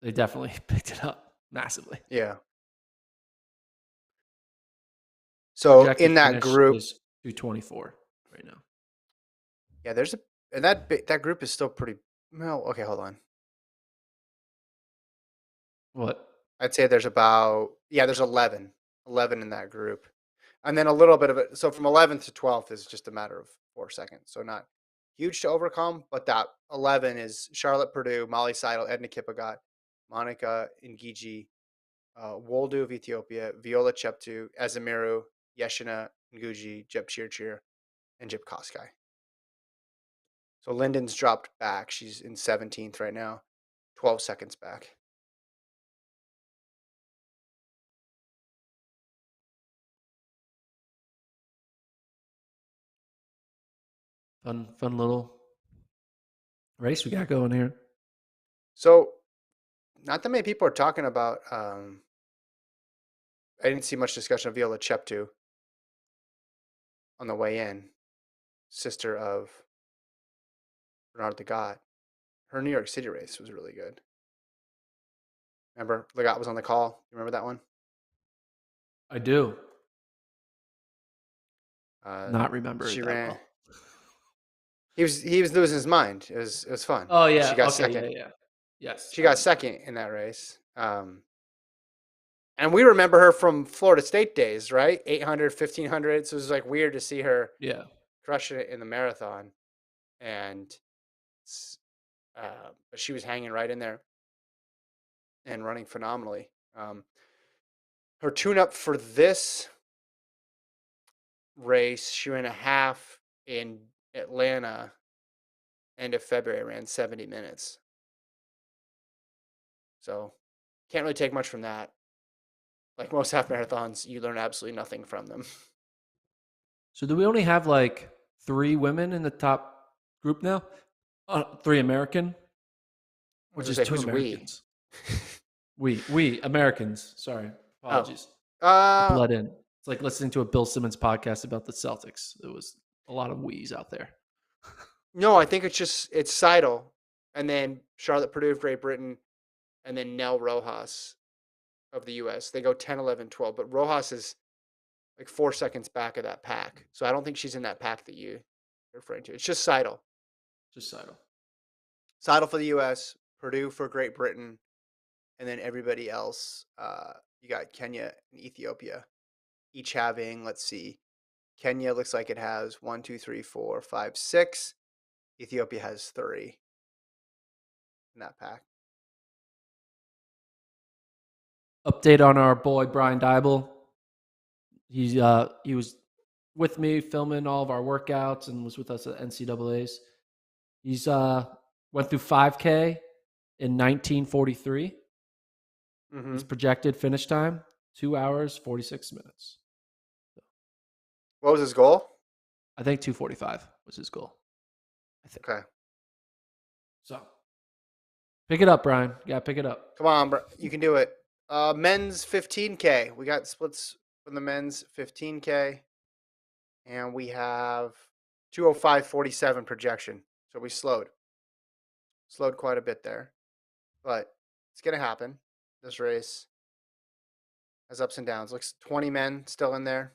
Speaker 2: They definitely picked it up massively.
Speaker 1: Yeah. So
Speaker 2: Projected
Speaker 1: in that
Speaker 2: finish
Speaker 1: group,
Speaker 2: is 2:24 right now.
Speaker 1: yeah, there's a and that group is still pretty well. Okay, hold on.
Speaker 2: What?
Speaker 1: I'd say there's there's 11 in that group. And then a little bit of it. So from 11th to 12th is just a matter of 4 seconds. So not huge to overcome, but that 11 is Charlotte Purdue, Molly Seidel, Edna Kiplagat, Monica Ngiji, Woldu of Ethiopia, Viola Cheptu, Ezemiru, Yeshina Nguji, Jeb Chirchir, and Jib Koskai. So Linden's dropped back. She's in 17th right now, 12 seconds back.
Speaker 2: Fun little race we got going here.
Speaker 1: So not that many people are talking about. I didn't see much discussion of Viola Cheptu on the way in, sister of Bernard Legat. Her New York City race was really good. Remember, Legat was on the call. You remember that one?
Speaker 2: I do
Speaker 1: Uh,
Speaker 2: not remember
Speaker 1: she
Speaker 2: it that
Speaker 1: ran.
Speaker 2: well.
Speaker 1: He was losing his mind. It was fun.
Speaker 2: Oh yeah.
Speaker 1: She got
Speaker 2: Okay.
Speaker 1: second.
Speaker 2: Yeah. Yes.
Speaker 1: She got second in that race. And we remember her from Florida State days, right? 800, 1500. So it was like weird to see her
Speaker 2: Yeah.
Speaker 1: crushing it in the marathon. And but she was hanging right in there and running phenomenally. Her tune-up for this race, she ran a half in Atlanta end of February, ran 70 minutes. So can't really take much from that. Like most half marathons, you learn absolutely nothing from them.
Speaker 2: So do we only have like 3 women in the top group now? 3 American, which is 2
Speaker 1: who's
Speaker 2: Americans. We Americans. Sorry, apologies.
Speaker 1: Oh.
Speaker 2: Blood in. It's like listening to a Bill Simmons podcast about the Celtics. There was a lot of we's out there.
Speaker 1: No, I think it's Seidel, and then Charlotte Purdue of Great Britain, and then Nell Rojas of the U.S. They go 10, 11, 12, but Rojas is like 4 seconds back of that pack. So I don't think she's in that pack that you're referring to. It's just Seidel.
Speaker 2: Just Seidel.
Speaker 1: Seidel for the U.S., Purdue for Great Britain, and then everybody else. You got Kenya and Ethiopia, each having, let's see, Kenya looks like it has 1, 2, 3, 4, 5, 6. Ethiopia has 3 in that pack.
Speaker 2: Update on our boy Brian Dybel. He was with me filming all of our workouts and was with us at NCAA's. He's went through 5K in 1943.
Speaker 1: Mm-hmm.
Speaker 2: His projected finish time 2 hours 46 minutes.
Speaker 1: What was his goal?
Speaker 2: I think 2:45 was his goal. I think.
Speaker 1: Okay.
Speaker 2: So pick it up, Brian. You gotta pick it up.
Speaker 1: Come on, bro. You can do it. Men's 15K. We got splits from the men's 15K. And we have 2:05:47 projection. So we slowed. Slowed quite a bit there. But it's going to happen. This race has ups and downs. Looks 20 men still in there.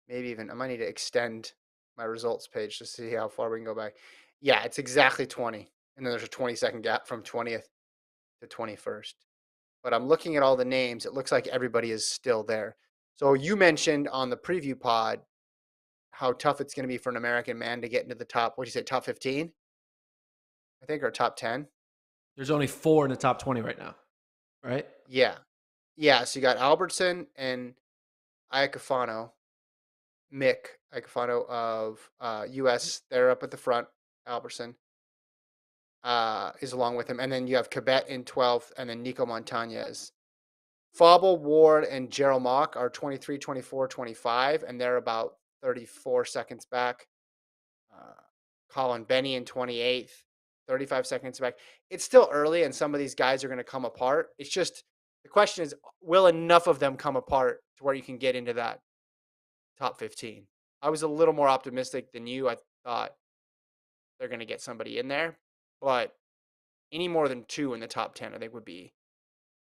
Speaker 1: Maybe even, I might need to extend my results page to see how far we can go back. Yeah, it's exactly 20. And then there's a 20-second gap from 20th to 21st. But I'm looking at all the names. It looks like everybody is still there. So you mentioned on the preview pod how tough it's going to be for an American man to get into the top, what did you say, top 15? I think, or top 10.
Speaker 2: There's only 4 in the top 20 right now, right?
Speaker 1: Yeah. Yeah, so you got Albertson and Iacofano, Mick Iacofano of U.S. They're up at the front. Albertson is along with him. And then you have Cabet in 12th, and then Nico Montañez. Fauble, Ward, and Gerald Mock are 23, 24, 25, and they're about 34 seconds back. Colin Benny in 28th, 35 seconds back. It's still early, and some of these guys are going to come apart. It's just the question is, will enough of them come apart to where you can get into that top 15? I was a little more optimistic than you. I thought they're going to get somebody in there, but any more than 2 in the top 10, I think, would be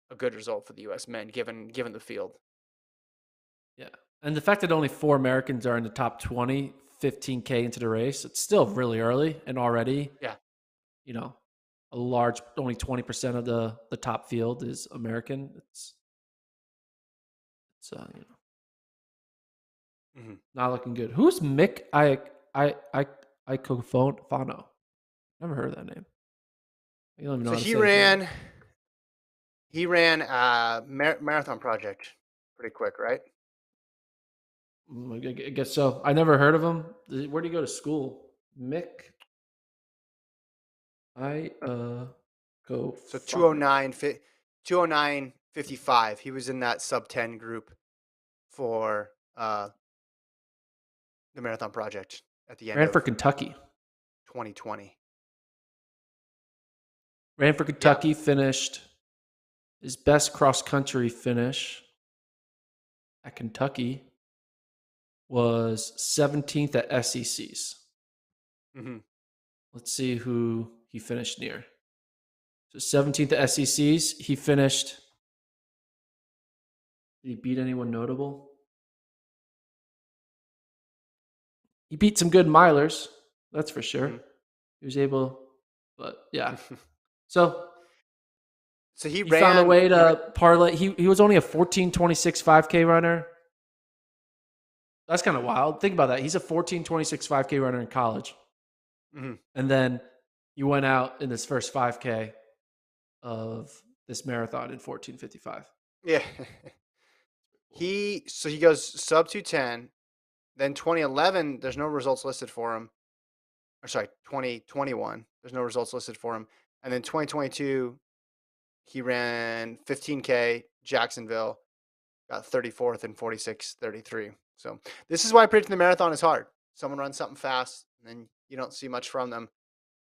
Speaker 1: a good result for the U.S. men, given the field.
Speaker 2: Yeah. And the fact that only 4 Americans are in the top 20, 15K into the race, it's still really early and already,
Speaker 1: Yeah.
Speaker 2: a large, only 20% of the top field is American. It's not looking good. Who's Mick Icofano? Never heard of that name. You don't even know
Speaker 1: So
Speaker 2: how to say his name.
Speaker 1: he ran a marathon project pretty quick, right?
Speaker 2: I guess so. I never heard of him. Where did he go to school? Mick go.
Speaker 1: So 209.55. He was in that sub 10 group for the marathon project at the end
Speaker 2: Ran for
Speaker 1: of
Speaker 2: Kentucky.
Speaker 1: 2020.
Speaker 2: Ran for Kentucky, finished his best cross country finish at Kentucky was 17th at SECs.
Speaker 1: Mm-hmm.
Speaker 2: Let's see who he finished near. So 17th at SECs, he finished. Did he beat anyone notable? He beat some good milers, that's for sure.
Speaker 1: Mm-hmm.
Speaker 2: He was able, but yeah. So
Speaker 1: he
Speaker 2: found a way to parlay. He was only a 14:26 5K runner. That's kind of wild. Think about that. He's a 14:26 5K runner in college.
Speaker 1: Mm-hmm.
Speaker 2: And then he went out in this first 5K of this marathon in 14:55.
Speaker 1: Yeah. He goes sub 210. Then 2011, there's no results listed for him. Or sorry, 2021, there's no results listed for him. And then 2022, he ran 15K Jacksonville, got 34th in 46:33. So this is why predicting the marathon is hard. Someone runs something fast, and then you don't see much from them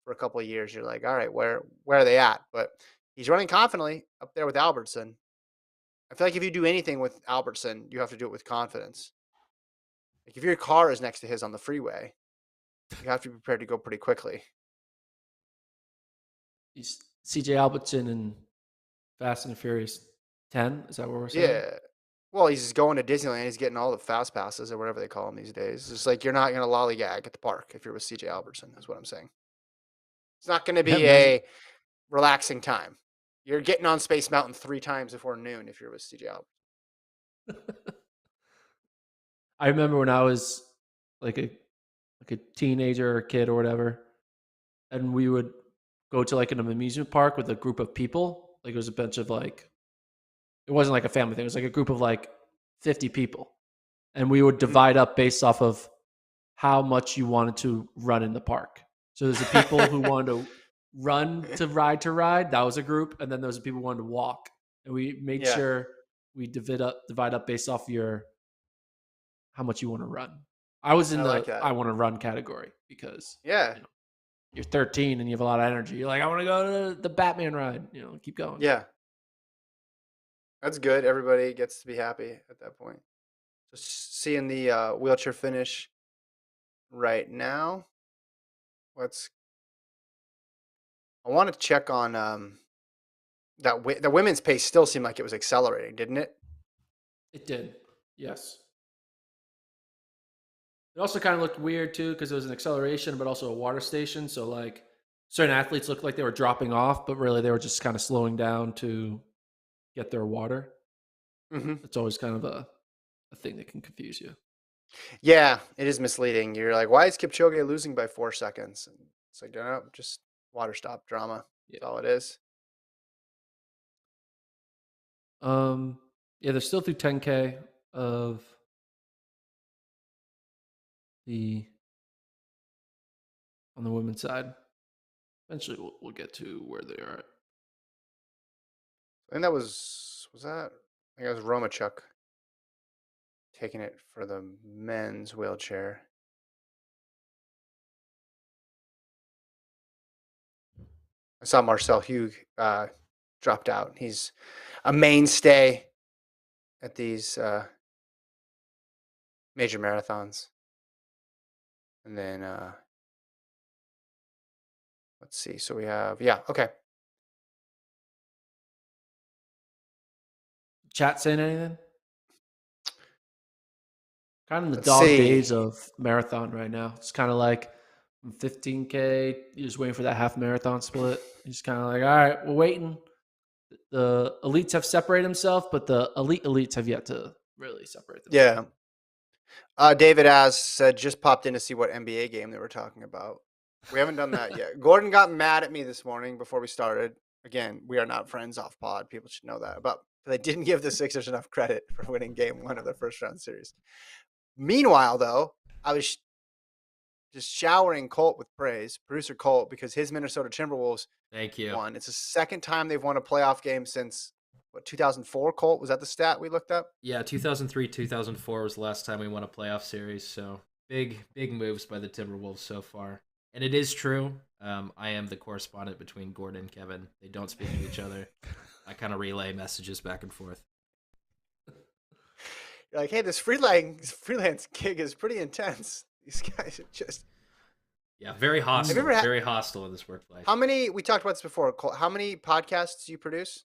Speaker 1: for a couple of years. You're like, all right, where are they at? But he's running confidently up there with Albertson. I feel like if you do anything with Albertson, you have to do it with confidence. Like if your car is next to his on the freeway, you have to be prepared to go pretty quickly.
Speaker 2: He's CJ Albertson in Fast and Furious 10. Is that what we're saying?
Speaker 1: Yeah. Well, he's going to Disneyland. He's getting all the fast passes or whatever they call them these days. It's like you're not going to lollygag at the park if you're with CJ Albertson, is what I'm saying. It's not going to be a relaxing time. You're getting on Space Mountain 3 times before noon if you're with CJ Albertson.
Speaker 2: I remember when I was like a teenager or kid or whatever, and we would go to like an amusement park with a group of people. Like it was a bunch of like, it wasn't like a family thing. It was like a group of like 50 people. And we would divide up based off of how much you wanted to run in the park. So there's the people who wanted to run to ride. That was a group. And then there was the people who wanted to walk. And we made sure we divide up based off your how much you want to run. I was in I want to run category because you're 13 and you have a lot of energy. You're like, I want to go to the Batman ride. Keep going.
Speaker 1: Yeah. That's good. Everybody gets to be happy at that point. Just seeing the wheelchair finish right now. I want to check on that. The women's pace still seemed like it was accelerating, didn't it?
Speaker 2: It did. Yes. It also kind of looked weird too because it was an acceleration, but also a water station. So like certain athletes looked like they were dropping off, but really they were just kind of slowing down to get their water.
Speaker 1: Mm-hmm.
Speaker 2: It's always kind of a thing that can confuse you.
Speaker 1: Yeah, it is misleading. You're like, why is Kipchoge losing by 4 seconds? And it's like, no, just water stop drama. That's all it is.
Speaker 2: Yeah, they're still through 10K of on the women's side. Eventually, we'll get to where they are at.
Speaker 1: I think that was that? I think it was Romachuk taking it for the men's wheelchair. I saw Marcel Hugh dropped out. He's a mainstay at these major marathons. And then let's see. So we have okay.
Speaker 2: Chat saying anything? Kind of in the dog days of marathon right now. It's kind of like 15K, you're just waiting for that half marathon split. You're just kind of like, all right, we're waiting. The elites have separated themselves, but the elite elites have yet to really separate themselves.
Speaker 1: David As said just popped in to see what NBA game they were talking about. We haven't done that yet. Gordon got mad at me this morning before we started. Again, we are not friends off pod. People should know that. But they didn't give the Sixers enough credit for winning game 1 of the first round series. Meanwhile, though, I was just showering Colt with praise, producer Colt, because his Minnesota Timberwolves
Speaker 3: Thank you.
Speaker 1: won. It's the second time they've won a playoff game since, 2004, Colt? Was that the stat we looked up?
Speaker 3: Yeah, 2003, 2004 was the last time we won a playoff series. So big moves by the Timberwolves so far. And it is true. I am the correspondent between Gordon and Kevin. They don't speak to each other. I kind of relay messages back and forth.
Speaker 1: You're like, hey, this freelance gig is pretty intense. These guys are just.
Speaker 3: Yeah, very hostile. Very hostile in this workplace.
Speaker 1: How many? We talked about this before. Colt, how many podcasts do you produce?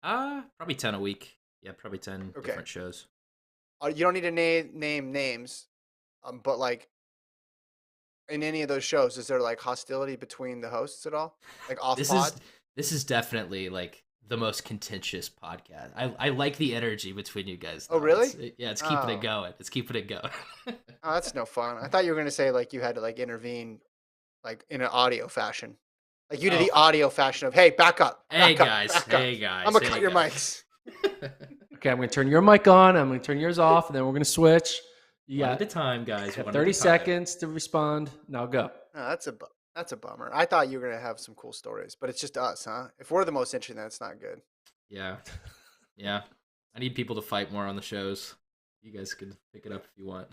Speaker 3: Probably 10 a week. Yeah, probably 10 different shows.
Speaker 1: You don't need to name names, but like in any of those shows, is there like hostility between the hosts at all? Like off pod?
Speaker 3: This is definitely like the most contentious podcast. I like the energy between you guys. Though.
Speaker 1: Oh, really?
Speaker 3: It's keeping it going. It's keeping it going.
Speaker 1: Oh, that's no fun. I thought you were gonna say like you had to like intervene, like in an audio fashion. Like you did the audio fashion of, hey, back up.
Speaker 3: Hey guys. I'm
Speaker 1: gonna cut your mics.
Speaker 2: Okay, I'm gonna turn your mic on. I'm gonna turn yours off, and then we're gonna switch. You
Speaker 3: One
Speaker 2: got
Speaker 3: at a time, guys.
Speaker 2: 30 seconds to respond. Now go.
Speaker 1: No, that's a bummer. I thought you were gonna have some cool stories, but it's just us, huh? If we're the most interesting, then it's not good.
Speaker 3: Yeah. I need people to fight more on the shows. You guys can pick it up if you want.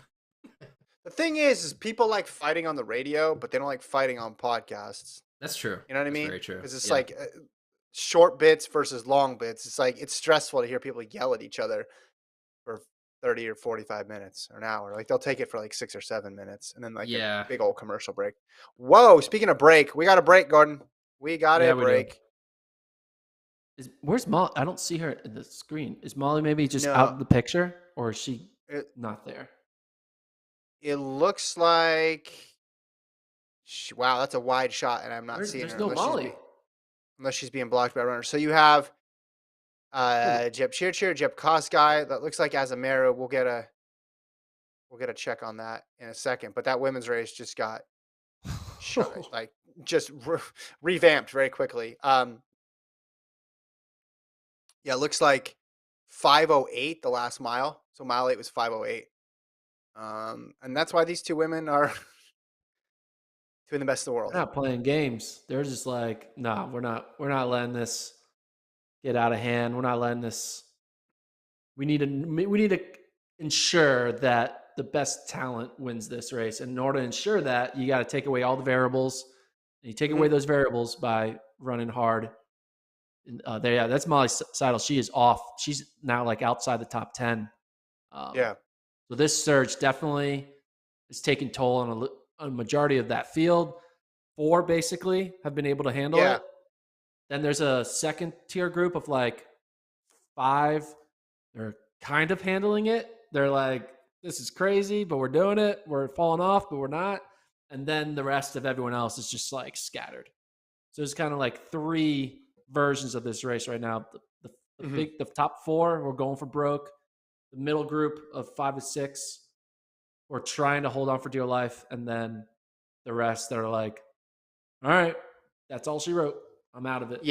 Speaker 1: The thing is people like fighting on the radio, but they don't like fighting on podcasts.
Speaker 3: That's true.
Speaker 1: You know what I mean?
Speaker 3: Very true.
Speaker 1: Because it's like short bits versus long bits. It's like it's stressful to hear people yell at each other for 30 or 45 minutes or an hour. Like they'll take it for like 6 or 7 minutes and then like a big old commercial break. Whoa, speaking of break, we got a break, Gordon. We got a break.
Speaker 2: Where's Molly? I don't see her in the screen. Is Molly maybe just out of the picture, or is she not there?
Speaker 1: It looks like. Wow, that's a wide shot, and I'm not seeing her.
Speaker 2: There's no Molly.
Speaker 1: Unless she's being blocked by a runner. So you have Jeb Cheer, Jeb Kosgei. That looks like Azamera. We'll get a check on that in a second. But that women's race just got like just revamped very quickly. Yeah, it looks like 5:08 the last mile. So mile 8 was 5:08. And that's why these two women are two of the best in the world.
Speaker 2: They're not playing games. They're just like, nah, we're not letting this get out of hand. We're not letting this. We need to ensure that the best talent wins this race. And in order to ensure that, you got to take away all the variables. And you take away those variables by running hard. That's Molly Seidel. She is off. She's now like outside the top 10. So this surge definitely is taking toll on a majority of that field. 4 basically have been able to handle it. Then there's a second tier group of like 5. They're kind of handling it. They're like, this is crazy, but we're doing it. We're falling off, but we're not. And then the rest of everyone else is just like scattered. So it's kind of like 3 versions of this race right now. The top 4, we're going for broke. The middle group of 5 to 6, we're trying to hold on for dear life. And then the rest, they're like, all right, that's all she wrote. I'm out of it.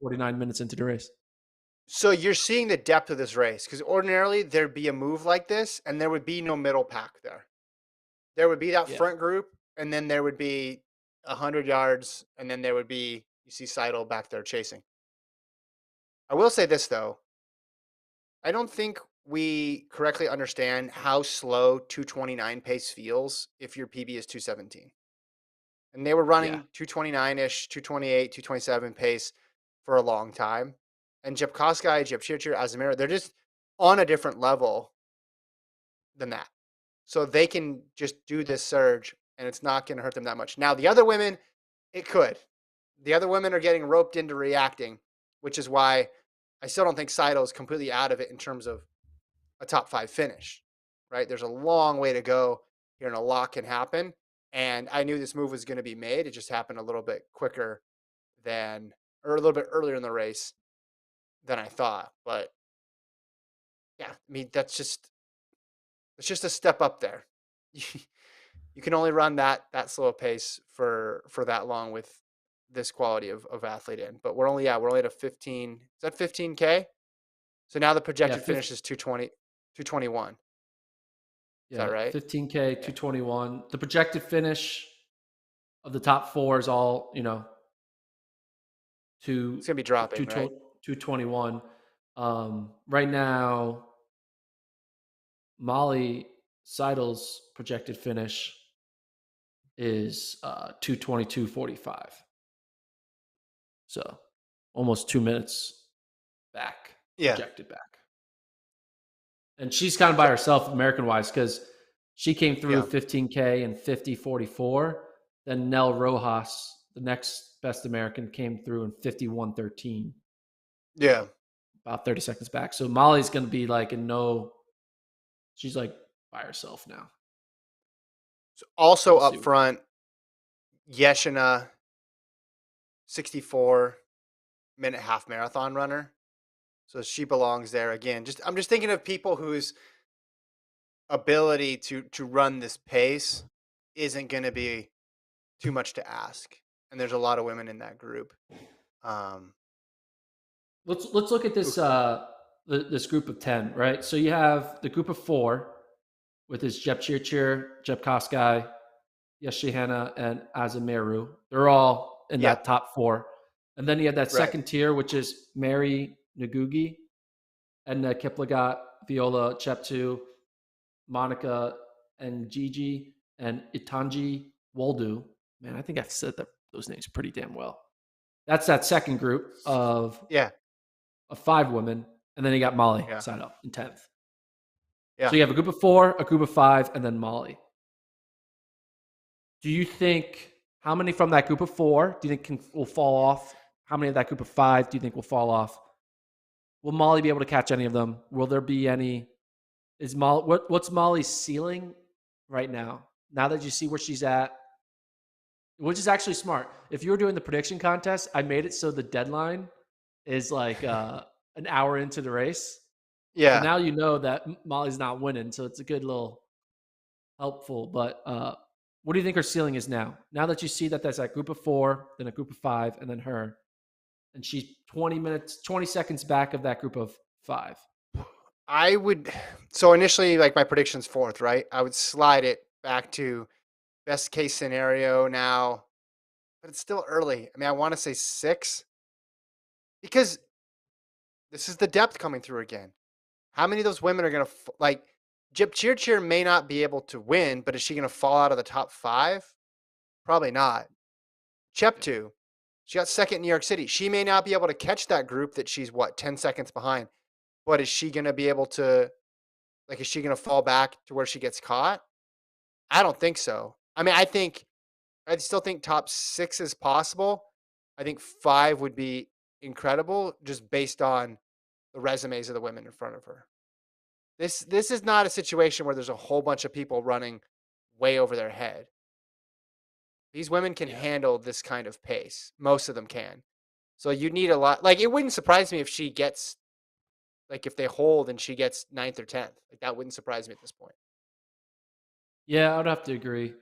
Speaker 2: 49 minutes into the race.
Speaker 1: So you're seeing the depth of this race, because ordinarily there'd be a move like this and there would be no middle pack there. There would be that front group, and then there would be 100 yards, and then there would be, you see Seidel back there chasing. I will say this, though. I don't think we correctly understand how slow 229 pace feels if your PB is 217. And they were running 229-ish, 228, 227 pace for a long time. And Jeb Kosgei, Jeb Cheer, Azamera, they're just on a different level than that. So they can just do this surge, and it's not going to hurt them that much. Now, the other women, it could. The other women are getting roped into reacting, which is why I still don't think Seidel is completely out of it in terms of a top 5 finish, right? There's a long way to go here, and a lot can happen. And I knew this move was going to be made. It just happened a little bit quicker than, or a little bit earlier in the race than I thought. But yeah, I mean, it's just a step up there. You can only run that slow a pace for that long with this quality of athlete in. But we're only at a 15. Is that 15K? So now the
Speaker 2: Yeah,
Speaker 1: projected finish is 220, 221. Is that
Speaker 2: yeah,
Speaker 1: right?
Speaker 2: 15K,
Speaker 1: Yeah.
Speaker 2: 221. The projected finish of the top four is all, two,
Speaker 1: It's gonna be dropping,
Speaker 2: two,
Speaker 1: right?
Speaker 2: 221. Right now, Molly Seidel's projected finish is 222.45. So almost 2 minutes back,
Speaker 1: Yeah.
Speaker 2: projected back. And she's kind of by
Speaker 1: So
Speaker 2: herself American wise because she came through
Speaker 1: yeah.
Speaker 2: 15K and 50.44. Then Nell Rojas, the next best American, came through in 51.13.
Speaker 1: Yeah.
Speaker 2: About 30 seconds back. So Molly's going to be like she's like by herself now.
Speaker 1: So
Speaker 2: So
Speaker 1: also
Speaker 2: we'll see.
Speaker 1: up front, Yeshina, 64-minute half marathon runner. So she belongs there again. Just I'm just thinking of people whose ability to run this pace isn't going to be too much to ask. And there's a lot of women in that group. Um,
Speaker 2: Let's look at
Speaker 1: who,
Speaker 2: this this group of 10, right? So you have the group of 4 with his Jeb Chirchir, Jeb Koskai, Yeshihana, and Azameru. They're all in
Speaker 1: yeah,
Speaker 2: that top 4. And then you have that
Speaker 1: right.
Speaker 2: second tier, which is Mary Ngugi, Edna Kiplagat, Viola Cheptu, Monica and Gigi, and Itanji Waldu. Man, I think I've said those names pretty damn well. That's that second group
Speaker 1: Yeah,
Speaker 2: of 5 women. And then you got Molly
Speaker 1: yeah,
Speaker 2: side up in 10th. So
Speaker 1: yeah.
Speaker 2: you have a group of 4, a group of 5, and then Molly. Do you think how many from that group of 4 do you think will fall off? How many of that group of 5 do you think will fall off? Will Molly be able to catch any of them? Will there be any? Is Molly what's Molly's ceiling right now? Now that you see where she's at, which is actually smart. If you were doing the prediction contest, I made it so the deadline is like an hour into the race. So
Speaker 1: Yeah.
Speaker 2: now you know that Molly's not winning. So it's a good little helpful. But what do you think her ceiling is now? Now that you see that there's that group of 4, then a group of 5, and then her, and she's 20 seconds back of that group of 5.
Speaker 1: I would so initially like my prediction's fourth, right? I would slide it back to best case scenario now, but it's still early. I mean, I want to say 6 because this is the depth coming through again. How many of those women are going to like Jip Cheer may not be able to win, but is she going to fall out of the top 5? Probably not.
Speaker 2: Yeah.
Speaker 1: Cheptu, she got second in New York City. She may not be able to catch that group that she's 10 seconds behind. But is she going to be able to like is she going to fall back to where she gets caught? I don't think so. I mean, I still think top 6 is possible. I think 5 would be incredible just based on the resumes of the women in front of her. This is not a situation where there's a whole bunch of people running way over their head. These women can
Speaker 2: Yeah.
Speaker 1: handle this kind of pace. Most of them can. So you need a lot. Like it wouldn't surprise me if she gets like if they hold and she gets ninth or 10th. Like that wouldn't surprise me at this point.
Speaker 2: Yeah, I'd have to agree.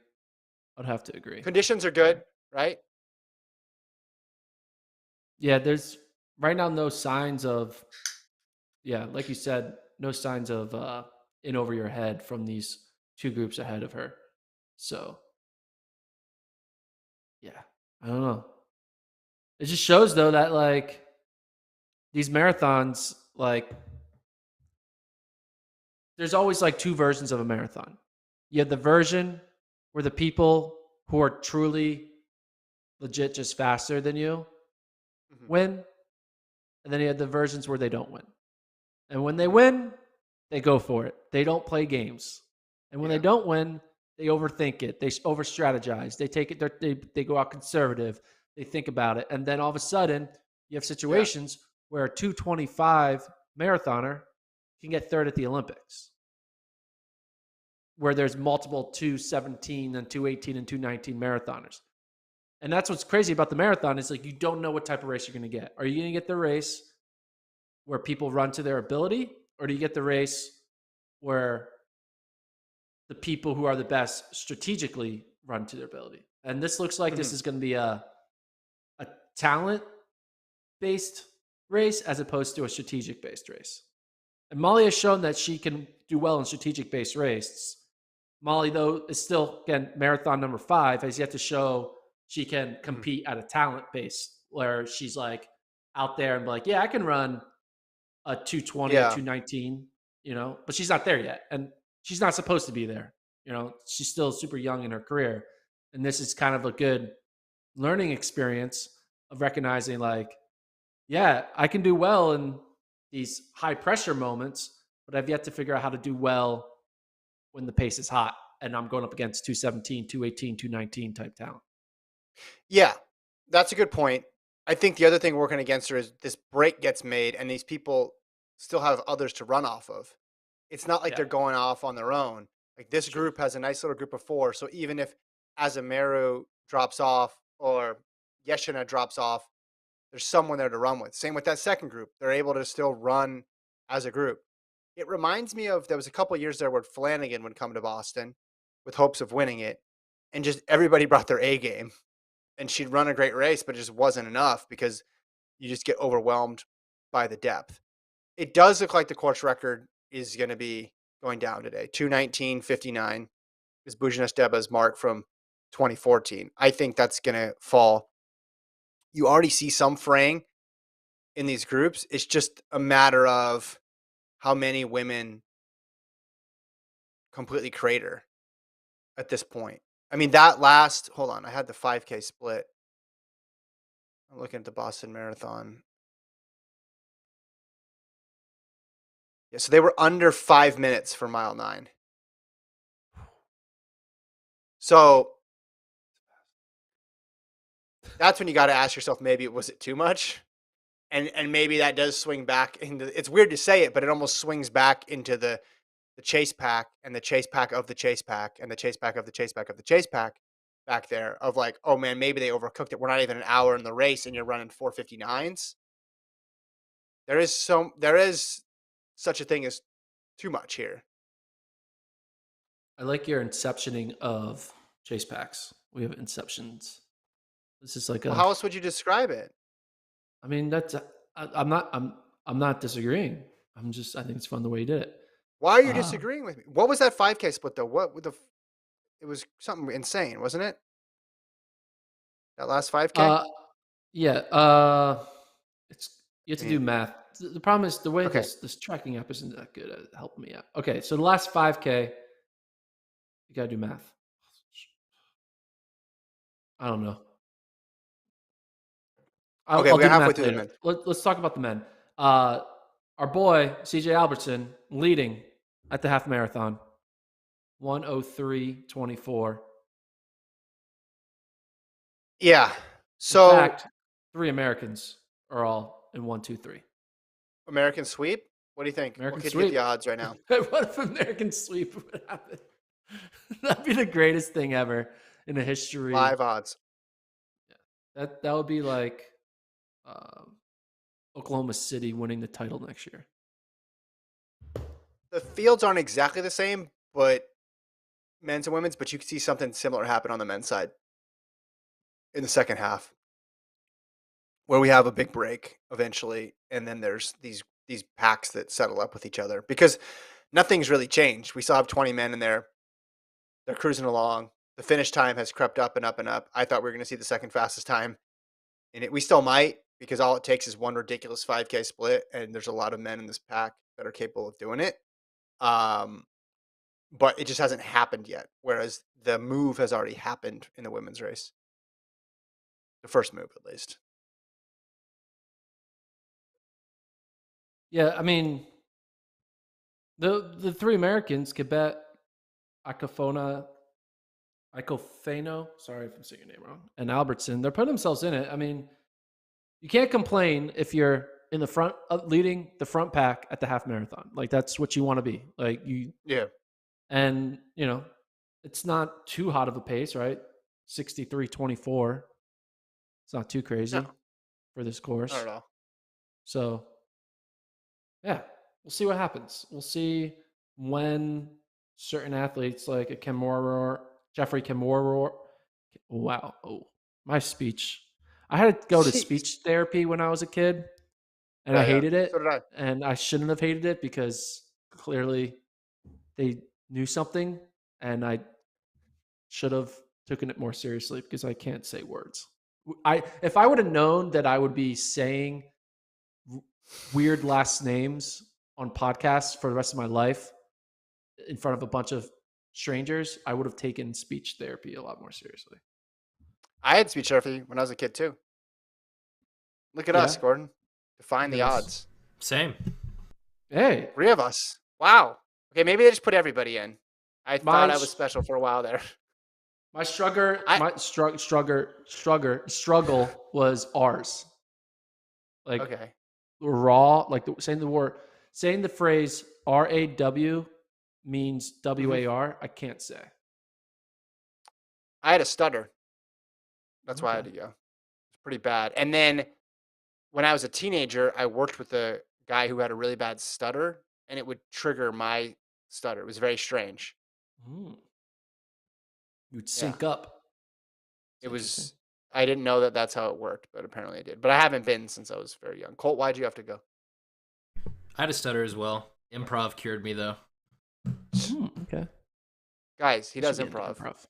Speaker 2: I'd have to agree.
Speaker 1: Conditions are good, right?
Speaker 2: Yeah, there's right now no signs of, yeah, like you said, no signs of in over your head from these 2 groups ahead of her. So, yeah, I don't know. It just shows though that like these marathons, like there's always like 2 versions of a marathon. You have the version where the people who are truly legit just faster than you
Speaker 1: Mhm.
Speaker 2: win, and then you have the versions where they don't win. And when they win, they go for it. They don't play games. And when they
Speaker 1: Yeah.
Speaker 2: don't win, they overthink it. They over strategize. They take it. They go out conservative. They think about it, and then all of a sudden, you have
Speaker 1: Yeah.
Speaker 2: situations where a 225 marathoner can get third at the Olympics. where there's multiple 217 and 218 and 219 marathoners. And that's what's crazy about the marathon is like you don't know what type of race you're going to get. Are you going to get the race where people run to their ability, or do you get the race where the people who are the best strategically run to their ability? And this looks like this is going to be a talent based race as opposed to a strategic based race. And Molly has shown that she can do well in strategic based races. Molly, though, is still, again, marathon number 5, has yet to show she can compete at a talent base where she's like out there and be like, yeah, I can run a 220, a 219, but she's not there yet. And she's not supposed to be there. She's still super young in her career. And this is kind of a good learning experience of recognizing like, yeah, I can do well in these high pressure moments, but I've yet to figure out how to do well when the pace is hot and I'm going up against 217, 218, 219 type talent.
Speaker 1: Yeah, that's a good point. I think the other thing working against her is this break gets made and these people still have others to run off of. It's not like they're going off on their own. Like this group has a nice little group of 4. So even if Azamaru drops off or Yeshina drops off, there's someone there to run with. Same with that second group. They're able to still run as a group. It reminds me of, there was a couple of years there where Flanagan would come to Boston with hopes of winning it, and just everybody brought their A game, and she'd run a great race, but it just wasn't enough because you just get overwhelmed by the depth. It does look like the course record is going to be going down today. 2:19:59 is Bujenas Deba's mark from 2014. I think that's going to fall. You already see some fraying in these groups. It's just a matter of how many women completely crater at this point. I mean, hold on, I had the 5K split. I'm looking at the Boston Marathon. Yeah, so they were under 5 minutes for mile 9. So that's when you got to ask yourself, maybe was it too much? And maybe that does swing back into, it's weird to say it, but it almost swings back into the chase pack and the chase pack of the chase pack and the chase pack of the chase pack of the chase pack back there of like, oh man, maybe they overcooked it. We're not even an hour in the race and you're running 4:59s. There is such a thing as too much here.
Speaker 2: I like your inceptioning of chase packs. We have inceptions. This is like
Speaker 1: how else would you describe it?
Speaker 2: I mean, I'm not disagreeing. I think it's fun the way you did it.
Speaker 1: Why are you disagreeing with me? What was that 5K split though? It was something insane, wasn't it? That last 5K?
Speaker 2: Yeah. You have to do math. The problem is the way this tracking app isn't that good at helping me out. Okay, so the last 5K, you gotta do math. I don't know. I'll do the math later. Let's talk about the men. Our boy CJ Albertson leading at the half marathon, 1:03:24.
Speaker 1: Yeah. So
Speaker 2: in fact, 3 Americans are all in 1:23.
Speaker 1: American sweep? What do you think?
Speaker 2: American
Speaker 1: what could
Speaker 2: sweep.
Speaker 1: get the odds right now?
Speaker 2: What if American sweep would happen? That'd be the greatest thing ever in the history.
Speaker 1: Live odds.
Speaker 2: Yeah. That would be like Oklahoma City winning the title next year.
Speaker 1: The fields aren't exactly the same, but men's and women's, but you can see something similar happen on the men's side in the second half, where we have a big break eventually, and then there's these packs that settle up with each other because nothing's really changed. We still have 20 men in there. They're cruising along. The finish time has crept up and up and up. I thought we were going to see the second fastest time, and we still might, because all it takes is one ridiculous 5K split, and there's a lot of men in this pack that are capable of doing it. But it just hasn't happened yet, whereas the move has already happened in the women's race. The first move, at least.
Speaker 2: Yeah, I mean, the 3 Americans, Quebec, Icofano, sorry if I'm saying your name wrong, and Albertson, they're putting themselves in it. I mean, you can't complain if you're in the front, leading the front pack at the half marathon. Like, that's what you want to be. Like,
Speaker 1: Yeah.
Speaker 2: And, it's not too hot of a pace, right? 63:24. It's not too crazy
Speaker 1: No,
Speaker 2: for this
Speaker 1: not
Speaker 2: course.
Speaker 1: at all.
Speaker 2: So, yeah, we'll see what happens. We'll see when certain athletes like a Jeffrey Kimura. Wow. Oh, my speech. I had to go to
Speaker 1: Jeez.
Speaker 2: speech therapy when I was a kid, and I
Speaker 1: Yeah, yeah.
Speaker 2: hated it.
Speaker 1: So did I.
Speaker 2: And I shouldn't have hated it because clearly they knew something, and I should have taken it more seriously because I can't say words. If I would have known that I would be saying weird last names on podcasts for the rest of my life in front of a bunch of strangers, I would have taken speech therapy a lot more seriously.
Speaker 1: I had speech therapy when I was a kid too. Look at us,
Speaker 2: Yeah,
Speaker 1: Gordon. Defying
Speaker 2: look at
Speaker 1: the
Speaker 2: us.
Speaker 1: odds.
Speaker 3: Same.
Speaker 2: Hey,
Speaker 1: 3 of us. Wow. Okay, maybe they just put everybody in. I thought
Speaker 2: my
Speaker 1: I was special for a while there. I
Speaker 2: struggle was ours. Like
Speaker 1: okay.
Speaker 2: raw, like saying the phrase RAW means
Speaker 1: Mhm.
Speaker 2: WAR. I can't say.
Speaker 1: I had a stutter. That's why I had
Speaker 2: Okay.
Speaker 1: to go. It's pretty bad. And then when I was a teenager, I worked with a guy who had a really bad stutter, and it would trigger my stutter. It was very strange.
Speaker 2: Mm. You'd
Speaker 1: Yeah.
Speaker 2: sync up. It's
Speaker 1: It
Speaker 2: interesting.
Speaker 1: was I didn't know that that's how it worked, but apparently it did. But I haven't been since I was very young. Colt, why'd you have to go?
Speaker 3: I had a stutter as well. Improv cured me though.
Speaker 2: Okay.
Speaker 1: Guys, he
Speaker 2: I should
Speaker 1: does
Speaker 2: get into
Speaker 1: improv.
Speaker 2: improv.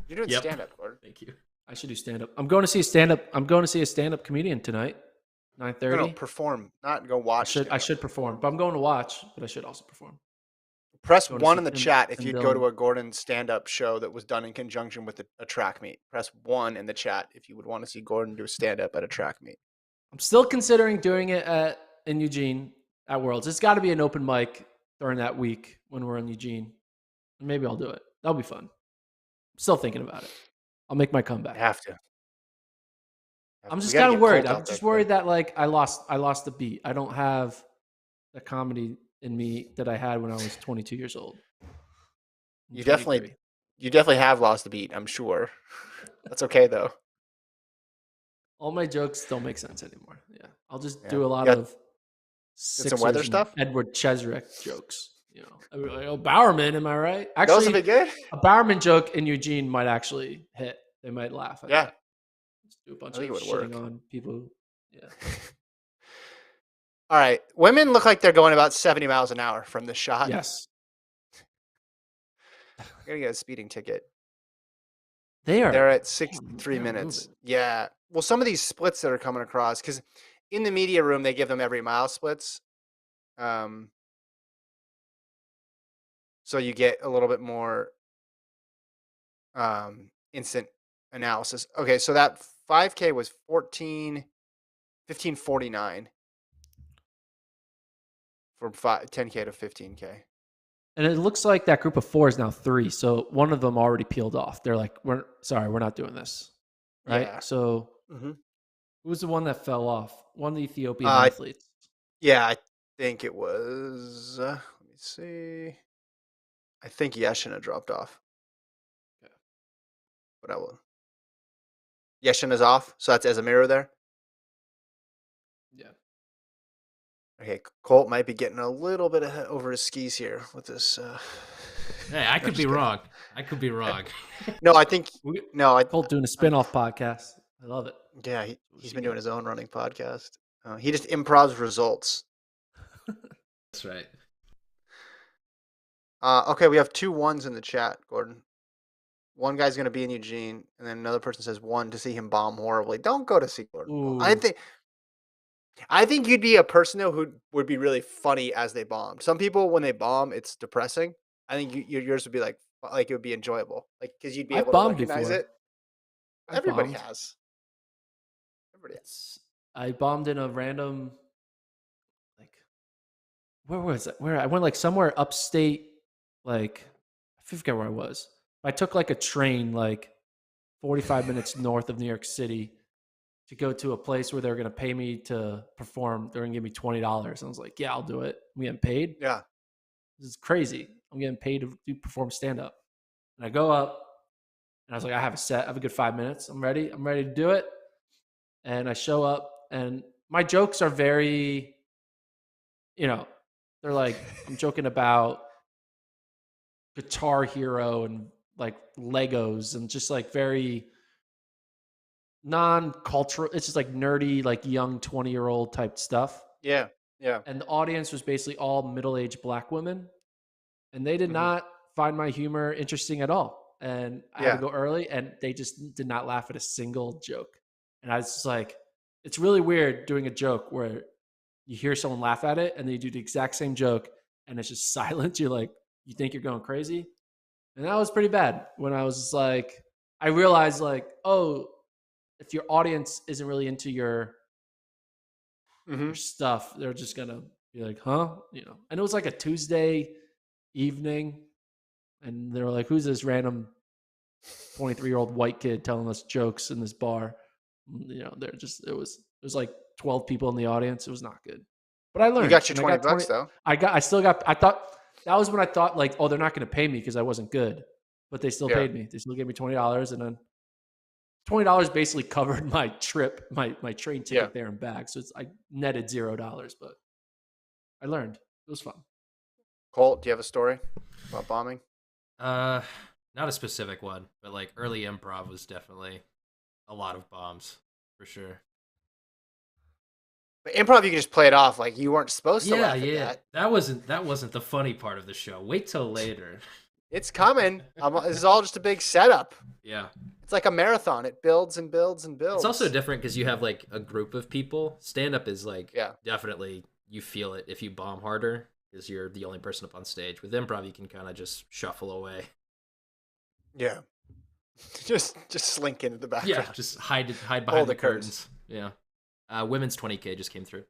Speaker 1: You're doing
Speaker 3: Yep.
Speaker 1: stand up, Gordon.
Speaker 3: Thank you.
Speaker 2: I should do stand up. I'm going to see a stand up. I'm going to see a stand up comedian tonight,
Speaker 1: No,
Speaker 2: 9:30.
Speaker 1: perform, not go
Speaker 2: I
Speaker 1: watch
Speaker 2: should I
Speaker 1: stand up.
Speaker 2: should perform, but I'm going to watch. But I should also perform.
Speaker 1: Press
Speaker 2: Going to
Speaker 1: 1
Speaker 2: see
Speaker 1: in the
Speaker 2: Tim
Speaker 1: chat if
Speaker 2: Tim
Speaker 1: you'd go
Speaker 2: Dillon.
Speaker 1: to a Gordon stand up show that was done in conjunction with a track meet. Press 1 in the chat if you would want to see Gordon do a stand up at a track meet.
Speaker 2: I'm still considering doing it in Eugene at Worlds. It's got to be an open mic during that week when we're in Eugene. Maybe I'll do it. That'll be fun. I'm still thinking about it. I'll make my
Speaker 1: You
Speaker 2: comeback.
Speaker 1: have to.
Speaker 2: I'm
Speaker 1: We
Speaker 2: just
Speaker 1: got to
Speaker 2: kind of
Speaker 1: get
Speaker 2: worried.
Speaker 1: Colt
Speaker 2: I'm
Speaker 1: out there
Speaker 2: just
Speaker 1: too.
Speaker 2: worried that like I lost the beat. I don't have the comedy in me that I had when I was 22 years old. I'm
Speaker 1: You
Speaker 2: 23.
Speaker 1: definitely have lost the beat, I'm sure. That's okay though.
Speaker 2: All my jokes don't make sense anymore. Yeah, I'll just
Speaker 1: Yeah.
Speaker 2: do a lot
Speaker 1: You got
Speaker 2: of
Speaker 1: some weather
Speaker 2: Sixers and
Speaker 1: stuff?
Speaker 2: Edward Cheserek jokes. Like, oh, Bowerman, am I right?
Speaker 1: Those will
Speaker 2: Actually,
Speaker 1: be good.
Speaker 2: a Bowerman joke in Eugene might actually hit. They might laugh at
Speaker 1: Yeah.
Speaker 2: that. Just do a
Speaker 1: I
Speaker 2: bunch
Speaker 1: think
Speaker 2: of
Speaker 1: it would
Speaker 2: shitting
Speaker 1: work.
Speaker 2: on people. Yeah.
Speaker 1: All right. Women look like they're going about 70 miles an hour from the shot.
Speaker 2: Yes.
Speaker 1: I'm going to get a speeding ticket.
Speaker 2: They
Speaker 1: They're
Speaker 2: are.
Speaker 1: at
Speaker 2: Damn,
Speaker 1: 63
Speaker 2: they're
Speaker 1: minutes.
Speaker 2: moving.
Speaker 1: Yeah. Well, some of these splits that are coming across, because in the media room, they give them every mile splits. So you get a little bit more instant analysis. Okay. So that 5K was 1549 from 10K to 15K.
Speaker 2: And it looks like that group of four is now three. So one of them already peeled off. They're like, we're not doing this. Right.
Speaker 1: Yeah.
Speaker 2: So
Speaker 1: Mm-hmm.
Speaker 2: who was the one that fell off? One of the Ethiopian
Speaker 1: Uh,
Speaker 2: athletes.
Speaker 1: yeah, I think it was. Let me see. I think Yeshina dropped off,
Speaker 2: Okay.
Speaker 1: but I will. Yeshina's off, so that's as a mirror there.
Speaker 2: Yeah.
Speaker 1: Okay, Colt might be getting a little bit over his skis here with this.
Speaker 3: Hey, I
Speaker 1: No,
Speaker 3: could be
Speaker 1: just kidding.
Speaker 3: wrong. I could be wrong.
Speaker 1: No, I think no.
Speaker 2: Colt doing a spin-off podcast. I love it.
Speaker 1: Yeah,
Speaker 2: We'll
Speaker 1: he's
Speaker 2: see
Speaker 1: been
Speaker 2: again.
Speaker 1: doing his own running podcast. He just improvs results.
Speaker 3: That's right.
Speaker 1: Okay, we have 2 1s in the chat, Gordon. One guy's going to be in Eugene, and then another person says 1 to see him bomb horribly. Don't go to see Gordon.
Speaker 2: Ooh.
Speaker 1: I think you'd be a person though who would be really funny as they bombed. Some people, when they bomb, it's depressing. I think yours would be like it would be enjoyable, like because you'd be
Speaker 2: I've
Speaker 1: able to
Speaker 2: bombed
Speaker 1: recognize
Speaker 2: before.
Speaker 1: it.
Speaker 2: I've
Speaker 1: Everybody
Speaker 2: bombed.
Speaker 1: has. Everybody has.
Speaker 2: I bombed in a random, like, where was it? Where I went like somewhere upstate, like I forget where I was. I took like a train like 45 minutes north of New York City to go to a place where they were going to pay me to perform. They're going to give me $20. I was like, yeah, I'll do it. We getting paid.
Speaker 1: Yeah.
Speaker 2: This is crazy. I'm getting paid to perform stand up. And I go up and I was like, I have a set. I have a good 5 minutes. I'm ready. I'm ready to do it. And I show up and my jokes are very, they're like, I'm joking about Guitar Hero and like Legos and just like very non-cultural. It's just like nerdy, like young 20-year-old type stuff.
Speaker 1: Yeah. Yeah.
Speaker 2: And the audience was basically all middle-aged black women. And they did
Speaker 1: Mhm.
Speaker 2: not find my humor interesting at all. And I had
Speaker 1: Yeah.
Speaker 2: to go early and they just did not laugh at a single joke. And I was just like, it's really weird doing a joke where you hear someone laugh at it and they do the exact same joke and it's just silent. You're like, you think you're going crazy? And that was pretty bad when I was just like, I realized like, oh, if your audience isn't really into your
Speaker 1: Mhm.
Speaker 2: stuff, they're just gonna be like, huh? And it was like a Tuesday evening, and they were like, who's this random 23-year-old white kid telling us jokes in this bar? They're just it was like 12 people in the audience. It was not good. But I
Speaker 1: You
Speaker 2: learned
Speaker 1: got your
Speaker 2: and I
Speaker 1: 20
Speaker 2: got 20.
Speaker 1: bucks though.
Speaker 2: I still got I thought that was when I thought like, oh, they're not gonna pay me because I wasn't good. But they still
Speaker 1: Yeah.
Speaker 2: paid me. They still gave me $20 and then $20 basically covered my trip, my train ticket
Speaker 1: Yeah.
Speaker 2: there and back. So I netted $0, but I learned. It was fun.
Speaker 1: Colt, do you have a story about bombing?
Speaker 3: Not a specific one, but like early improv was definitely a lot of bombs for sure.
Speaker 1: But improv, you can just play it off like you weren't supposed to laugh at that.
Speaker 3: That wasn't the funny part of the show. Wait till later.
Speaker 1: It's coming. This is all just a big setup.
Speaker 3: Yeah.
Speaker 1: It's like a marathon. It builds and builds and builds.
Speaker 3: It's also different because you have like a group of people. Stand up is like
Speaker 1: Yeah.
Speaker 3: definitely you feel it if you bomb harder because you're the only person up on stage. With improv, you can kind of just shuffle away.
Speaker 1: Yeah. Just slink into the background.
Speaker 3: Yeah, just hide behind
Speaker 1: the
Speaker 3: the curtains. Yeah. Women's 20K just came through.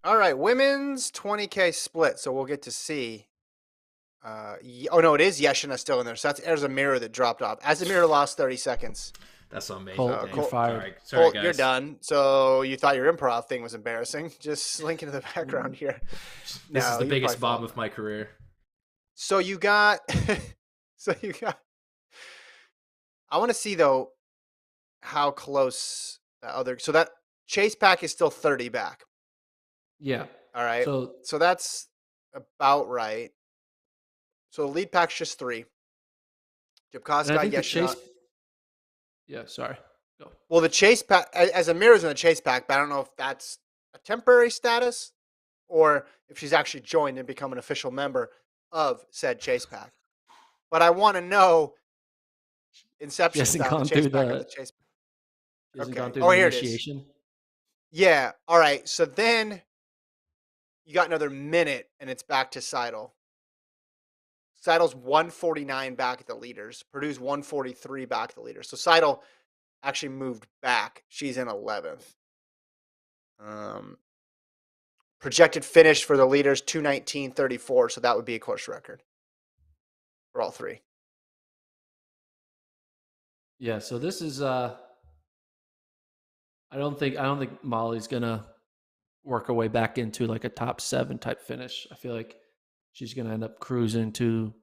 Speaker 1: All right, women's 20K split. So we'll get to see. Oh no, it is Yeshina still in there. So that's Azamira that dropped off. Azamira lost 30 seconds.
Speaker 3: That's on me.
Speaker 2: Colt,
Speaker 3: Okay.
Speaker 2: you're fired.
Speaker 3: Sorry,
Speaker 1: Colt,
Speaker 3: guys.
Speaker 1: you're done. So you thought your improv thing was embarrassing. Just slink into the background here.
Speaker 3: This is
Speaker 1: No,
Speaker 3: the
Speaker 1: you
Speaker 3: biggest
Speaker 1: probably
Speaker 3: bomb of my career.
Speaker 1: So you got. I want to see though how close that other. So that chase pack is still 30 back.
Speaker 2: Yeah.
Speaker 1: All right. So that's about right. So the lead pack's just 3.
Speaker 2: And I think
Speaker 1: Jabkoska,
Speaker 2: the
Speaker 1: Yeshina.
Speaker 2: chase. Yeah, sorry. Go.
Speaker 1: Well, the chase pack, as Amira's in the chase pack, but I don't know if that's a temporary status or if she's actually joined and become an official member of said chase pack. But I want to know Inception
Speaker 2: She hasn't
Speaker 1: style,
Speaker 2: gone
Speaker 1: the chase
Speaker 2: through
Speaker 1: pack
Speaker 2: the.
Speaker 1: of the chase pack.
Speaker 2: She hasn't
Speaker 1: Okay.
Speaker 2: gone through
Speaker 1: Oh,
Speaker 2: the
Speaker 1: here it is.
Speaker 2: initiation.
Speaker 1: Yeah. All right. So then you got another minute and it's back to Seidel. Seidel's 149 back at the leaders. Purdue's 143 back at the leaders. So Seidel actually moved back. She's in 11th. Projected finish for the leaders 2:19.34. So that would be a course record for all 3.
Speaker 2: Yeah. So this is. I don't think Molly's gonna work her way back into like a top 7 type finish. I feel like she's gonna end up cruising to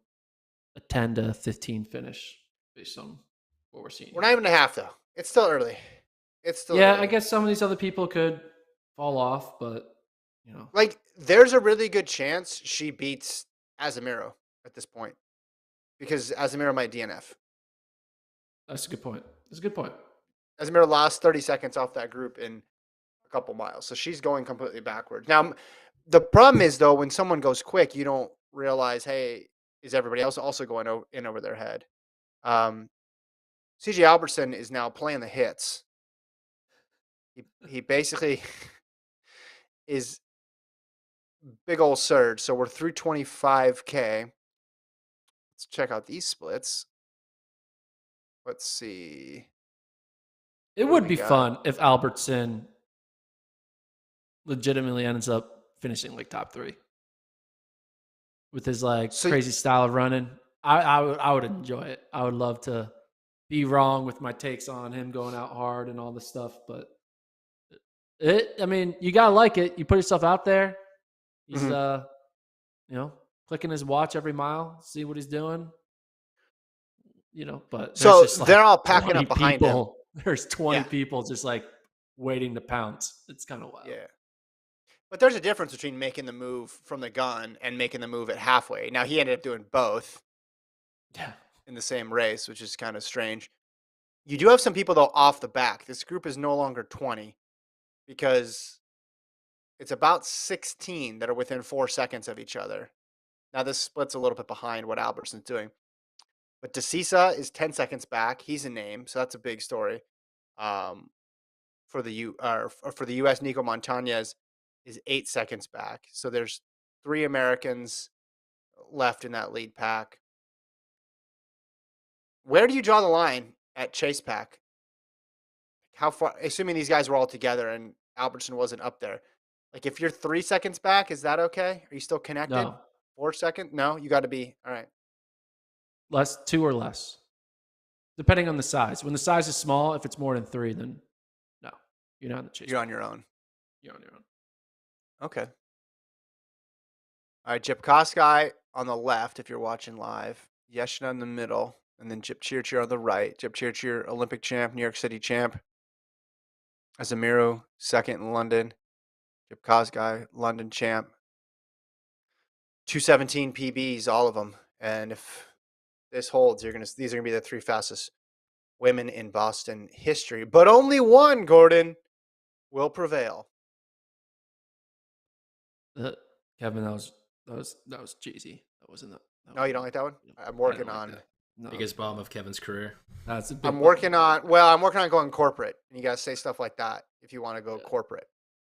Speaker 2: a 10 to 15 finish based on what we're seeing.
Speaker 1: We're not even a half though. It's still early. Early.
Speaker 2: I guess some of these other people could fall off, but
Speaker 1: like there's a really good chance she beats Azamiro at this point because Azamiro might DNF.
Speaker 2: That's a good point.
Speaker 1: Azamiro lost 30 seconds off that group in a couple miles, so she's going completely backwards. Now, the problem is though, when someone goes quick, you don't realize, hey, is everybody else also going in over their head? CJ Albertson is now playing the hits. He basically is big old surge. So we're through 25K. Let's check out these splits. Let's see.
Speaker 2: It would be fun if Albertson legitimately ends up finishing like top 3 with his crazy style of running. I would enjoy it. I would love to be wrong with my takes on him going out hard and all this stuff, but you gotta like it. You put yourself out there. He's clicking his watch every mile, see what he's doing. But there's
Speaker 1: So
Speaker 2: just like
Speaker 1: they're all packing
Speaker 2: 20
Speaker 1: up behind him.
Speaker 2: people. There's 20
Speaker 1: Yeah.
Speaker 2: people just like waiting to pounce. It's kind of wild.
Speaker 1: Yeah. But there's a difference between making the move from the gun and making the move at halfway. Now, he ended up doing both
Speaker 2: Yeah.
Speaker 1: in the same race, which is kind of strange. You do have some people, though, off the back. This group is no longer 20 because it's about 16 that are within 4 seconds of each other. Now, this splits a little bit behind what Albertson's doing. But DeCisa is 10 seconds back. He's a name, so that's a big story. For the U.S., Nico Montañez is 8 seconds back. So there's 3 Americans left in that lead pack. Where do you draw the line at Chase Pack? How far, assuming these guys were all together and Albertson wasn't up there? Like, if you're 3 seconds back, is that okay? Are you still connected?
Speaker 2: No.
Speaker 1: 4 seconds? No, you got to be. All right.
Speaker 2: Less, 2 or less, depending on the size. When the size is small, if it's more than 3, then no, you're not in the chase.
Speaker 1: You're on your own.
Speaker 2: You're on your own.
Speaker 1: Okay. All right, Jip Koskai on the left if you're watching live. Yeshna in the middle. And then Jip Cheer on the right. Jip Cheer, Olympic champ, New York City champ. Azamiru, second in London. Jip Koskai, London champ. 217 PBs, all of them. And if this holds, these are gonna be the 3 fastest women in Boston history. But only one, Gordon, will prevail.
Speaker 2: Kevin, that was cheesy. That wasn't that.
Speaker 1: No, you don't like that one? I'm working on.
Speaker 2: No,
Speaker 3: Biggest bomb of Kevin's career.
Speaker 2: That's a big
Speaker 1: I'm working on going corporate. And you guys say stuff like that if you want to go corporate.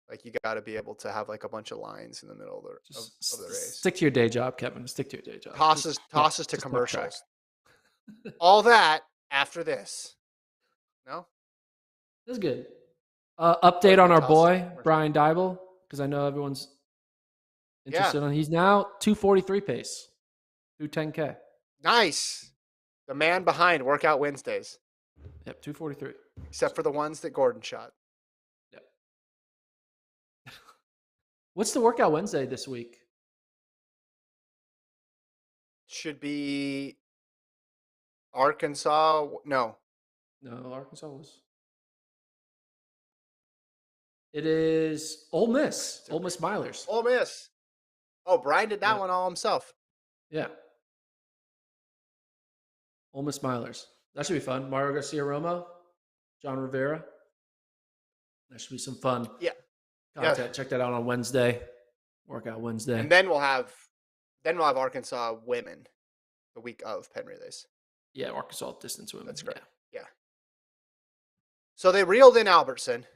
Speaker 1: Like, you got to be able to have like a bunch of lines in the middle of the race.
Speaker 2: Stick to your day job, Kevin. Stick to your day job.
Speaker 1: Tosses to commercials. All that after this. No?
Speaker 2: That's good. Update on our boy, Brian Dybel, because I know everyone's interested on. He's now 2:43 pace through 10K.
Speaker 1: Nice. The man behind Workout Wednesdays.
Speaker 2: Yep, 2:43.
Speaker 1: Except for the ones that Gordon shot.
Speaker 2: Yep. What's the Workout Wednesday this week?
Speaker 1: Should be Arkansas. No,
Speaker 2: Arkansas was. It is Ole Miss. Ole Miss Milers.
Speaker 1: Ole Miss. Oh, Brian did that one all himself.
Speaker 2: Yeah. Ole Miss Milers. That should be fun. Mario Garcia-Romo, John Rivera. That should be some fun.
Speaker 1: Yeah.
Speaker 2: Content. Yeah. Check that out on Wednesday. Workout Wednesday.
Speaker 1: And then we'll have Arkansas women the week of Penn Relays.
Speaker 2: Yeah, Arkansas distance women.
Speaker 1: That's great. Yeah. So they reeled in Albertson.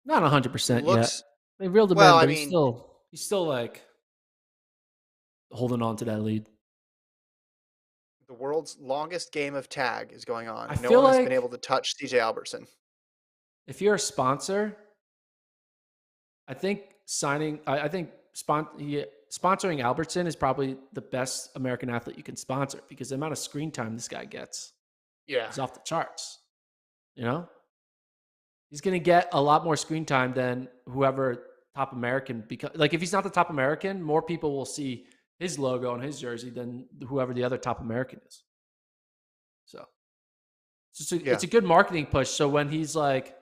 Speaker 2: Not 100% yet. They reeled him in, but he's still like holding on to that lead.
Speaker 1: The world's longest game of tag is going on.
Speaker 2: No
Speaker 1: one has been able to touch CJ Albertson.
Speaker 2: If you're a sponsor, I think sponsoring Albertson is probably the best American athlete you can sponsor, because the amount of screen time this guy gets is off the charts. He's going to get a lot more screen time than whoever top American, because like if he's not the top American, more people will see his logo on his jersey than whoever the other top American is. So it's a good marketing push. So when he's like,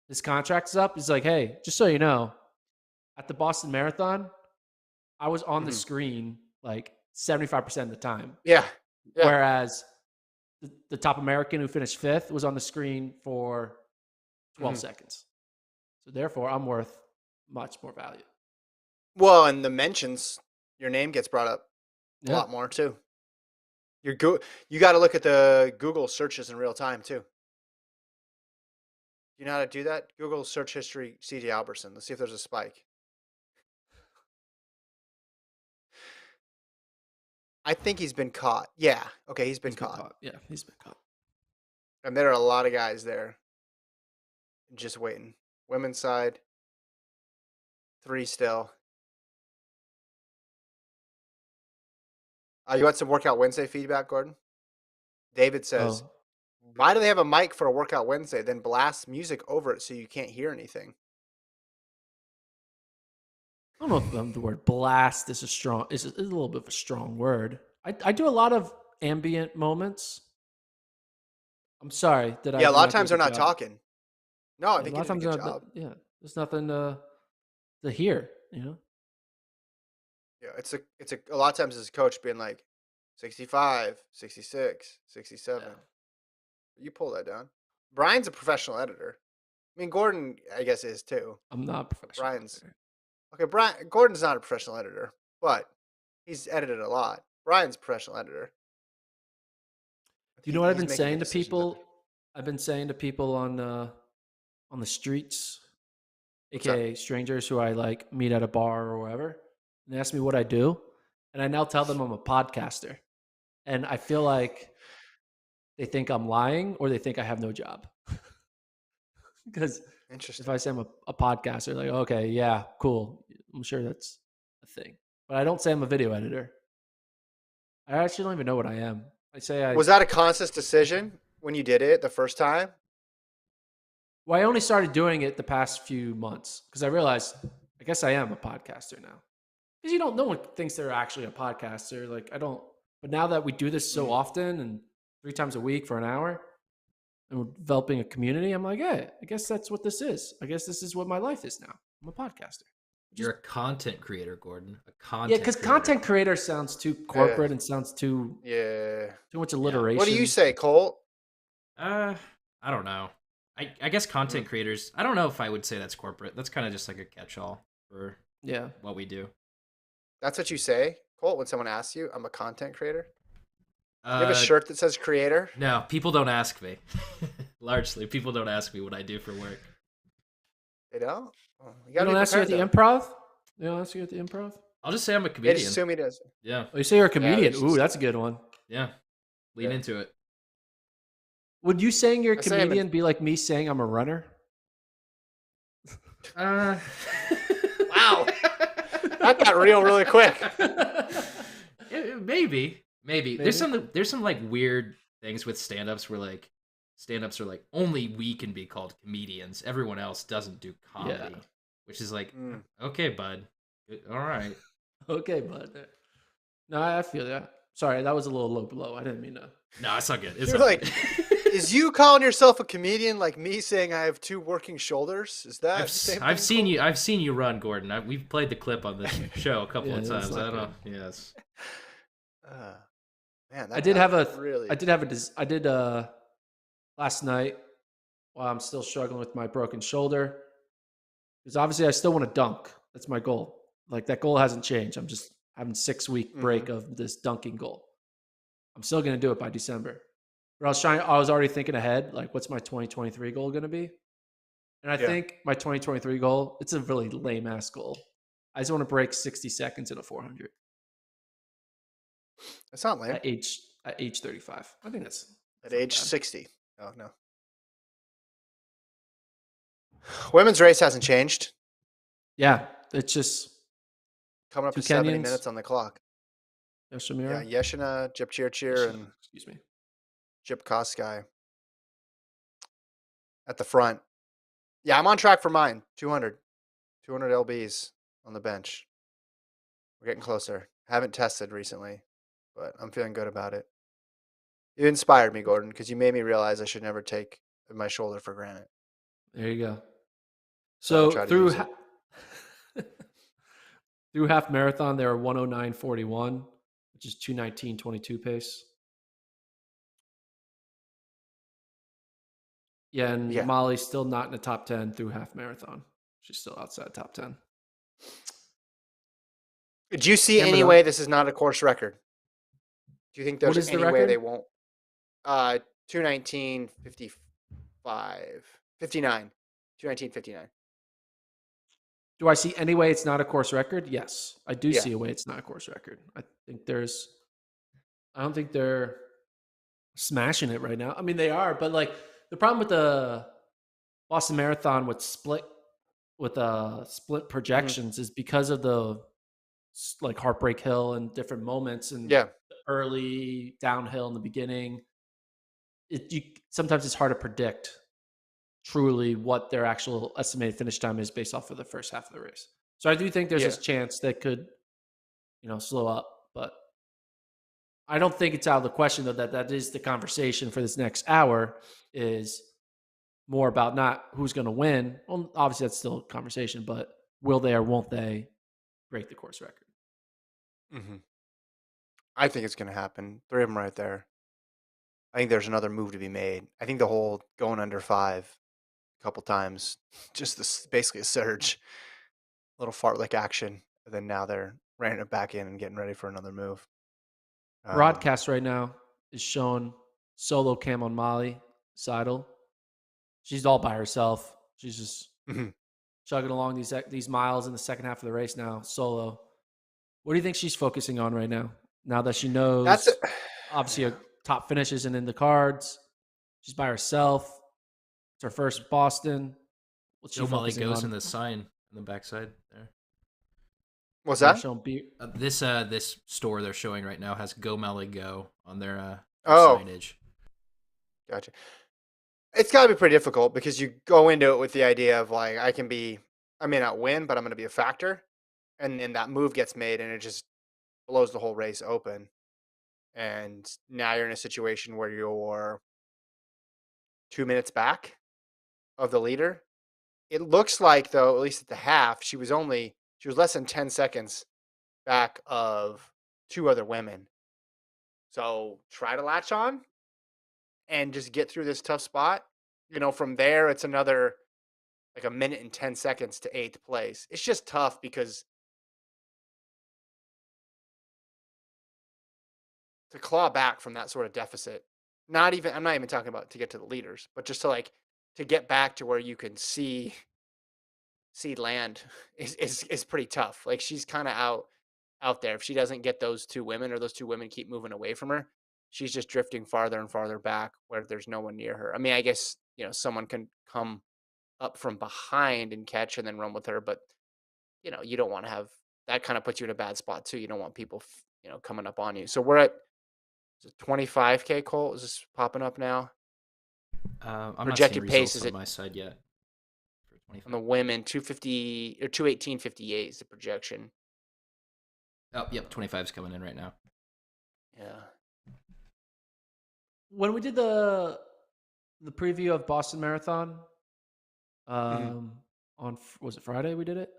Speaker 2: his contract's up, he's like, hey, just so you know, at the Boston Marathon, I was on the screen like 75% of the time.
Speaker 1: Yeah.
Speaker 2: Whereas the top American who finished 5th was on the screen for 12 seconds. So therefore, I'm worth much more value.
Speaker 1: Well, and the mentions, your name gets brought up a lot more too. You got to look at the Google searches in real time too. You know how to do that? Google search history CJ Albertson. Let's see if there's a spike. I think he's been caught. Yeah. Okay, he's been caught.
Speaker 2: Yeah, he's been caught.
Speaker 1: And there are a lot of guys there just waiting. Women's side, 3 still. You want some Workout Wednesday feedback, Gordon? David says, why do they have a mic for a Workout Wednesday, then blast music over it so you can't hear anything?
Speaker 2: I don't know if the word blast is a little bit of a strong word. I do a lot of ambient moments. I'm sorry, did I
Speaker 1: Yeah, a lot of
Speaker 2: not do a
Speaker 1: times they're
Speaker 2: good
Speaker 1: not
Speaker 2: job?
Speaker 1: talking. No, I
Speaker 2: A
Speaker 1: think
Speaker 2: lot
Speaker 1: you
Speaker 2: of
Speaker 1: did a
Speaker 2: times,
Speaker 1: good job.
Speaker 2: there's nothing to hear.
Speaker 1: Yeah, a lot of times as a coach being like 65, 66, 67.
Speaker 2: Yeah.
Speaker 1: You pull that down. Brian's a professional editor. I mean, Gordon, I guess, is too.
Speaker 2: I'm not a
Speaker 1: But
Speaker 2: professional
Speaker 1: Brian's
Speaker 2: editor.
Speaker 1: okay. Gordon's not a professional editor, but he's edited a lot. Brian's a professional editor.
Speaker 2: Do you know what I've
Speaker 1: He's
Speaker 2: been
Speaker 1: making the
Speaker 2: saying to
Speaker 1: decisions up
Speaker 2: people?
Speaker 1: there.
Speaker 2: I've been saying to people on the streets,
Speaker 1: What's up?
Speaker 2: aka strangers who I like meet at a bar or wherever, and they ask me what I do, and I now tell them I'm a podcaster, and I feel like they think I'm lying or they think I have no job. Because if
Speaker 1: Interesting.
Speaker 2: I say I'm a podcaster, like, okay, yeah, cool, I'm sure that's a thing, but I don't say I'm a video editor. I actually don't even know what I am. I say I
Speaker 1: Was that a conscious decision when you did it the first time?
Speaker 2: Well, I only started doing it the past few months because I realized I guess I am a podcaster now. Because no one thinks they're actually a podcaster. Like I don't. But now that we do this so
Speaker 1: Mm.
Speaker 2: often and 3 times a week for an hour, and we're developing a community, I'm like, hey, I guess that's what this is. I guess this is what my life is now. I'm a podcaster.
Speaker 3: You're a content creator, Gordon. A
Speaker 2: Yeah,
Speaker 3: content
Speaker 2: because
Speaker 3: creator.
Speaker 2: content creator sounds too corporate and sounds too
Speaker 1: Yeah.
Speaker 2: much
Speaker 3: Yeah.
Speaker 2: alliteration.
Speaker 1: What do you say, Colt?
Speaker 3: I don't know. I guess content creators. I don't know if I would say that's corporate. That's kind of just like a catch-all for
Speaker 2: Yeah.
Speaker 3: what we do.
Speaker 1: That's what you say, Colt, when someone asks you, I'm a content creator? You have a
Speaker 3: Uh,
Speaker 1: shirt that says creator?
Speaker 3: no, people don't ask me. Largely, people don't ask me what I do for work.
Speaker 1: They don't? Oh, you
Speaker 2: They
Speaker 1: gotta
Speaker 2: don't
Speaker 1: be
Speaker 2: ask you at
Speaker 1: prepared,
Speaker 2: the
Speaker 1: though.
Speaker 2: improv? They don't ask you at the improv?
Speaker 3: I'll just say I'm a
Speaker 1: They
Speaker 3: comedian.
Speaker 1: just assume he does.
Speaker 3: Yeah,
Speaker 2: Oh, you say you're a
Speaker 1: Yeah, they
Speaker 2: comedian.
Speaker 1: just
Speaker 2: Ooh,
Speaker 1: assume.
Speaker 2: that's a good one.
Speaker 3: yeah. Lean
Speaker 1: Yeah.
Speaker 3: into it.
Speaker 2: Would you saying you're a
Speaker 1: I say I'm
Speaker 2: comedian be like me saying I'm a runner?
Speaker 3: Uh,
Speaker 1: Wow. That got real really quick.
Speaker 3: Maybe.
Speaker 2: Maybe.
Speaker 3: There's some like weird things with stand-ups where like stand-ups are like only we can be called comedians. Everyone else doesn't do comedy, which is like okay, bud. All right.
Speaker 2: Okay, bud. No, I feel that. Sorry, that was a little low blow. I didn't mean to.
Speaker 3: No, it's not good. It's
Speaker 1: You're
Speaker 3: not
Speaker 1: like,
Speaker 3: good.
Speaker 1: is you calling yourself a comedian like me saying I have two working shoulders? Is that the same
Speaker 3: I've
Speaker 1: thing,
Speaker 3: seen
Speaker 1: Colt?
Speaker 3: you. I've seen you run, Gordon. We've played the clip on this show a couple
Speaker 2: Yeah,
Speaker 3: of
Speaker 2: that's
Speaker 3: times.
Speaker 2: not
Speaker 3: I don't know.
Speaker 2: good.
Speaker 3: Yes.
Speaker 1: Man, that
Speaker 2: I did
Speaker 1: got
Speaker 2: have a.
Speaker 1: really.
Speaker 2: I did last night while I'm still struggling with my broken shoulder. Because obviously I still want to dunk. That's my goal. Like that goal hasn't changed. I'm just having 6-week break of this dunking goal. I'm still going to do it by December. But I was already thinking ahead, like what's my 2023 goal going to be? And I think my 2023 goal, it's a really lame ass goal. I just want to break 60 seconds in a 400
Speaker 1: It's not lame.
Speaker 2: at age 35. I think that's
Speaker 1: At
Speaker 2: not
Speaker 1: age
Speaker 2: bad.
Speaker 1: 60. Oh, no. Women's race hasn't changed.
Speaker 2: Yeah, it's just
Speaker 1: Coming up
Speaker 2: two
Speaker 1: to 70
Speaker 2: Kenyans.
Speaker 1: minutes on the clock.
Speaker 2: Yoshamira.
Speaker 1: Yeah, Yeshina, Jepchirchir, and
Speaker 2: Excuse me.
Speaker 1: Jip Koskai at the front. Yeah, I'm on track for mine. 200 LBs on the bench. We're getting closer. Haven't tested recently, but I'm feeling good about it. You inspired me, Gordon, because you made me realize I should never take my shoulder for granted.
Speaker 2: There you go.
Speaker 1: So I'm gonna
Speaker 2: So
Speaker 1: try to use it.
Speaker 2: through half marathon, they were 109.41, which is 219.22 pace. Yeah, and
Speaker 1: Yeah.
Speaker 2: Molly's still not in the top 10 through half marathon. She's still outside top 10.
Speaker 1: Do you see
Speaker 2: Hammered
Speaker 1: any
Speaker 2: up.
Speaker 1: way this is not a course record? Do you think
Speaker 2: What
Speaker 1: there's
Speaker 2: is the
Speaker 1: any way
Speaker 2: record?
Speaker 1: they won't? 219.55, 59, 219.59.
Speaker 2: Do I see any way it's not a course record? Yes, I do
Speaker 1: Yeah.
Speaker 2: see a way it's not a course record. I don't think they're smashing it right now. I mean, they are, but like the problem with the Boston Marathon with split projections is because of the like Heartbreak Hill and different moments and
Speaker 1: Yeah.
Speaker 2: early downhill in the beginning. Sometimes it's hard to predict truly what their actual estimated finish time is based off of the first half of the race. So I do think there's
Speaker 1: Yeah.
Speaker 2: this chance that could, slow up. But I don't think it's out of the question, though, that is the conversation for this next hour is more about not who's going to win. Well, obviously, that's still a conversation, but will they or won't they break the course record?
Speaker 1: Hmm. I think it's going to happen. Three of them right there. I think there's another move to be made. I think the whole going under 5 a couple times, just this basically a surge, little fartlek action. And then now they're reining it back in and getting ready for another move.
Speaker 2: Broadcast right now is showing solo cam on Molly Seidel. She's all by herself. She's just
Speaker 1: Mhm.
Speaker 2: chugging along these miles in the second half of the race now, solo. What do you think she's focusing on right now? Now that she
Speaker 1: That's it.
Speaker 2: knows, obviously,
Speaker 1: Yeah.
Speaker 2: a top finish isn't in the cards. She's by herself. It's her first Boston. What's she
Speaker 3: Go Molly
Speaker 2: focusing
Speaker 3: goes
Speaker 2: on?
Speaker 3: in the sign on the backside there.
Speaker 1: What's
Speaker 2: They're
Speaker 1: that?
Speaker 2: showing beer.
Speaker 3: This store they're showing right now has Go Molly Go on their
Speaker 1: Oh,
Speaker 3: signage.
Speaker 1: gotcha. It's got to be pretty difficult because you go into it with the idea of like, I may not win, but I'm going to be a factor. And then that move gets made and it just blows the whole race open. And now you're in a situation where you're 2 minutes back of the leader. It looks like, though, at least at the half, she was less than 10 seconds back of two other women. So try to latch on and just get through this tough spot. From there, it's another like a minute and 10 seconds to eighth place. It's just tough because to claw back from that sort of deficit, I'm not even talking about to get to the leaders, but just to get back to where you can see land is pretty tough. Like she's kind of out there. If she doesn't get those two women or those two women keep moving away from her, she's just drifting farther and farther back where there's no one near her. I mean, I guess, someone can come up from behind and catch and then run with her, but you don't want to have that kind of puts you in a bad spot too. You don't want people, coming up on you. So we're at 25K Colt. Is this popping up now?
Speaker 3: I'm not seeing
Speaker 1: Projected pace
Speaker 3: results
Speaker 1: is
Speaker 3: on
Speaker 1: it
Speaker 3: my side yet for
Speaker 1: on
Speaker 3: 25.
Speaker 1: the women 250 or 218.58 is the projection.
Speaker 3: Oh, yep, 25 is coming in right now.
Speaker 1: Yeah.
Speaker 2: When we did the preview of Boston Marathon,
Speaker 1: Hmm.
Speaker 2: was it Friday we did it?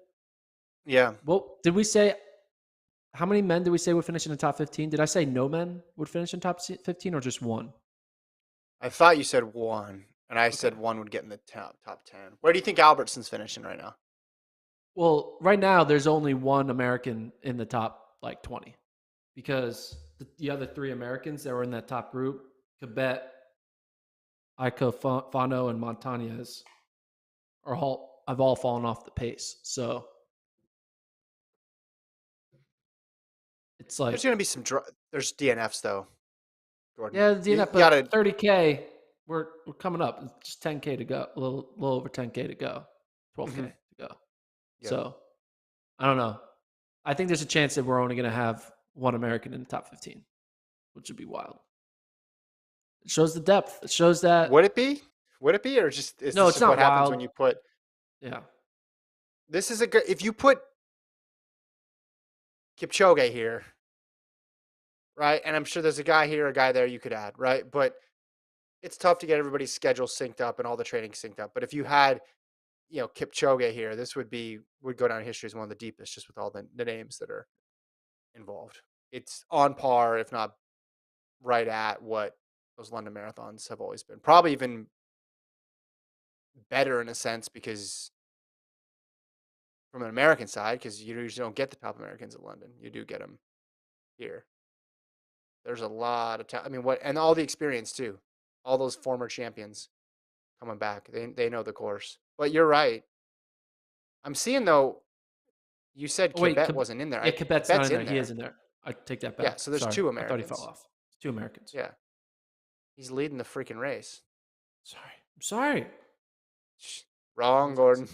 Speaker 1: Yeah.
Speaker 2: Well, did we say how many men did we say would finish in the top 15? Did I say no men would finish in top 15 or just one?
Speaker 1: I thought you said one, and I
Speaker 2: Okay.
Speaker 1: said one would get in the top 10. Where do you think Albertson's finishing right now?
Speaker 2: Well, right now there's only one American in the top 20 because the other three Americans that were in that top group, Quebec, Iko Fano, and Montañez, have all fallen off the pace. So it's like,
Speaker 1: There's going to be there's DNFs though, Gordon.
Speaker 2: yeah,
Speaker 1: You
Speaker 2: DNF,
Speaker 1: got to.
Speaker 2: but 30K, we're coming up. It's just 10K to go, a little over 10K to go, 12K
Speaker 1: Mhm.
Speaker 2: to go.
Speaker 1: Yeah.
Speaker 2: So I don't know. I think there's a chance that we're only going to have one American in the top 15, which would be wild. It shows the depth. It shows that.
Speaker 1: Would it be? Would it be, or is
Speaker 2: No,
Speaker 1: this
Speaker 2: it's
Speaker 1: just what
Speaker 2: not
Speaker 1: happens when
Speaker 2: wild.
Speaker 1: you put?
Speaker 2: Yeah.
Speaker 1: This is a good. If you put Kipchoge here, right, and I'm sure there's a guy here, a guy there you could add, right, but it's tough to get everybody's schedule synced up and all the training synced up. But if you had, Kipchoge here, this would go down in history as one of the deepest, just with all the names that are involved. It's on par, if not right at what those London marathons have always been. Probably even better in a sense because from an American side, because you usually don't get the top Americans in London. You do get them here. There's a lot of I mean, what and all the experience too. All those former champions coming back. They know the course. But you're right. I'm seeing though. You said
Speaker 2: Oh, wait.
Speaker 1: Quebec wasn't in there.
Speaker 2: Yeah, Quebec's not
Speaker 1: Quebec's
Speaker 2: in there.
Speaker 1: in
Speaker 2: He is
Speaker 1: there.
Speaker 2: in there. I take that
Speaker 1: Yeah.
Speaker 2: back.
Speaker 1: So there's
Speaker 2: Sorry.
Speaker 1: two
Speaker 2: I thought he fell
Speaker 1: Americans.
Speaker 2: off. It's two Americans.
Speaker 1: Yeah. He's leading the freaking race.
Speaker 2: Sorry. I'm sorry.
Speaker 1: Wrong, Gordon.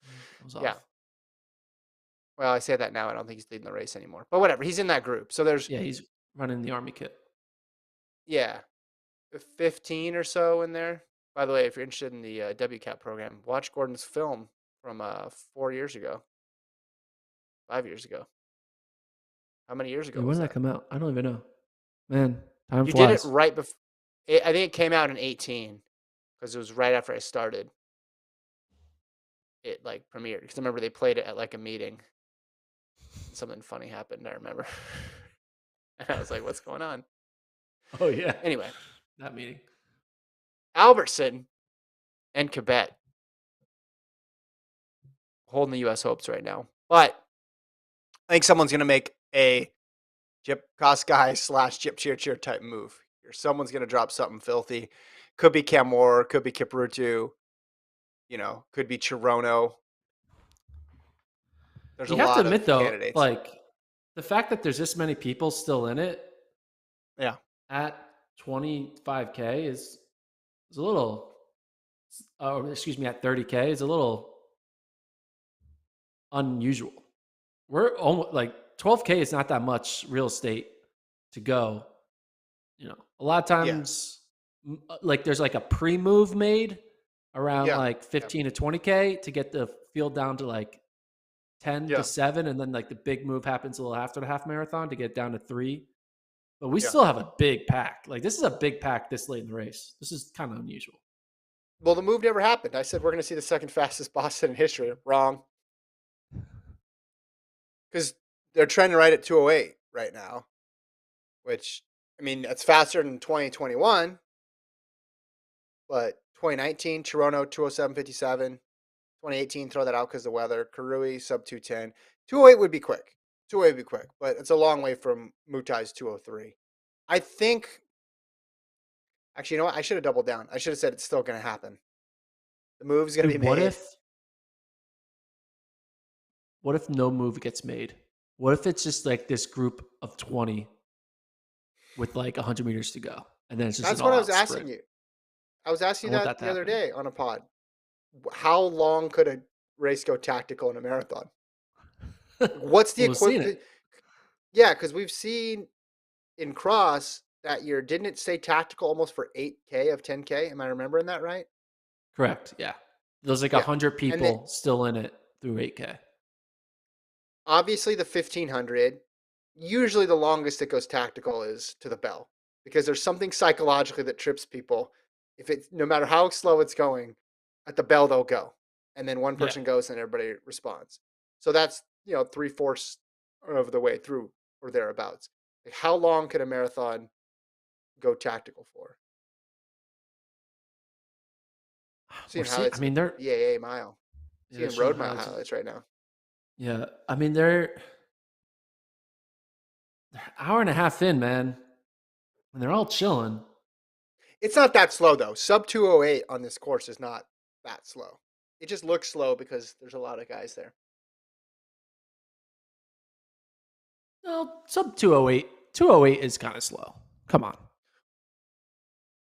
Speaker 2: I was
Speaker 1: Yeah.
Speaker 2: off.
Speaker 1: Well, I say that now. I don't think he's leading the race anymore. But whatever. He's in that group. So there's,
Speaker 2: Yeah, he's running the Army kit.
Speaker 1: yeah, 15 or so in there. By the way, if you're interested in the WCAP program, watch Gordon's film from 4 years ago, 5 years ago. How many years ago
Speaker 2: Yeah, when
Speaker 1: was
Speaker 2: did that
Speaker 1: that?
Speaker 2: come out? I don't even know. Man, time
Speaker 1: You did it
Speaker 2: flies.
Speaker 1: right before. I think it came out in 18 because it was right after I started. It like premiered because I remember they played it at like a meeting. And something funny happened. I remember, and I was like, "What's going on?"
Speaker 2: Oh yeah,
Speaker 1: Anyway,
Speaker 2: that meeting.
Speaker 1: Albertson and Quebec holding the U.S. hopes right now, but I think someone's gonna make a Jip Koskai / Jip Cheer Cheer type move. Here. Someone's gonna drop something filthy. Could be Camor, could be Kiprutu, could be Chirono. There's a
Speaker 2: You have to
Speaker 1: lot
Speaker 2: admit
Speaker 1: of
Speaker 2: though,
Speaker 1: candidates.
Speaker 2: like the fact that there's this many people still in it
Speaker 1: Yeah.
Speaker 2: at 25K is a little. Oh, excuse me, at 30K is a little unusual. We're almost like 12K is not that much real estate to go. A lot of
Speaker 1: Yeah.
Speaker 2: times, like there's like a pre-move made around
Speaker 1: Yeah.
Speaker 2: like
Speaker 1: Yeah.
Speaker 2: 15 to 20K to get the field down to like 10 to
Speaker 1: Yeah.
Speaker 2: 7, and then like the big move happens a little after the half marathon to get down to 3. But we
Speaker 1: Yeah.
Speaker 2: still have a big pack. Like this is a big pack this late in the race. This is kind of unusual.
Speaker 1: Well, the move never happened. I said we're going to see the second fastest Boston in history. Wrong. Because they're trending right at 208 right now, which, I mean, that's faster than 2021, but 2019, Toronto, 207.57. 2018, throw that out because of the weather. Karui, sub 210. 208 would be quick. 208 would be quick, but it's a long way from Mutai's 203. I think, actually, you know what? I should have doubled down. I should have said it's still going to happen. The move's going to
Speaker 2: Dude,
Speaker 1: be made.
Speaker 2: what if no move gets made? What if it's just like this group of 20 with like 100 meters to go, and then it's just an
Speaker 1: That's what I was
Speaker 2: all-out
Speaker 1: asking
Speaker 2: sprint?
Speaker 1: you. I was
Speaker 2: I
Speaker 1: asking you
Speaker 2: want
Speaker 1: that
Speaker 2: that to
Speaker 1: the other
Speaker 2: happen.
Speaker 1: day on a pod. How long could a race go tactical in a marathon? What's the
Speaker 2: We've seen
Speaker 1: equivalent?
Speaker 2: it.
Speaker 1: Yeah, because we've seen in cross that year, didn't it say tactical almost for 8K of 10K? Am I remembering that right?
Speaker 2: Correct. Yeah. There's like
Speaker 1: Yeah.
Speaker 2: 100
Speaker 1: And then
Speaker 2: people still in it through 8K.
Speaker 1: obviously the 1500, usually the longest it goes tactical is to the bell because there's something psychologically that trips people. If it's no matter how slow it's going, at the bell they'll go. And then one
Speaker 2: Yeah.
Speaker 1: person goes and everybody responds. So that's, 3/4 of the way through or thereabouts. Like how long could a marathon go tactical for?
Speaker 2: We're
Speaker 1: Seeing
Speaker 2: seeing, I
Speaker 1: highlights of
Speaker 2: mean,
Speaker 1: the BAA mile.
Speaker 2: they're
Speaker 1: Seeing
Speaker 2: showing
Speaker 1: road mile
Speaker 2: highlights.
Speaker 1: highlights right now.
Speaker 2: Yeah. I mean, they're hour and a half in, man. And they're all chilling.
Speaker 1: It's not that slow though. Sub 208 on this course is not that slow. It just looks slow because there's a lot of guys there.
Speaker 2: No, sub 208. 208 is kind of slow. Come on.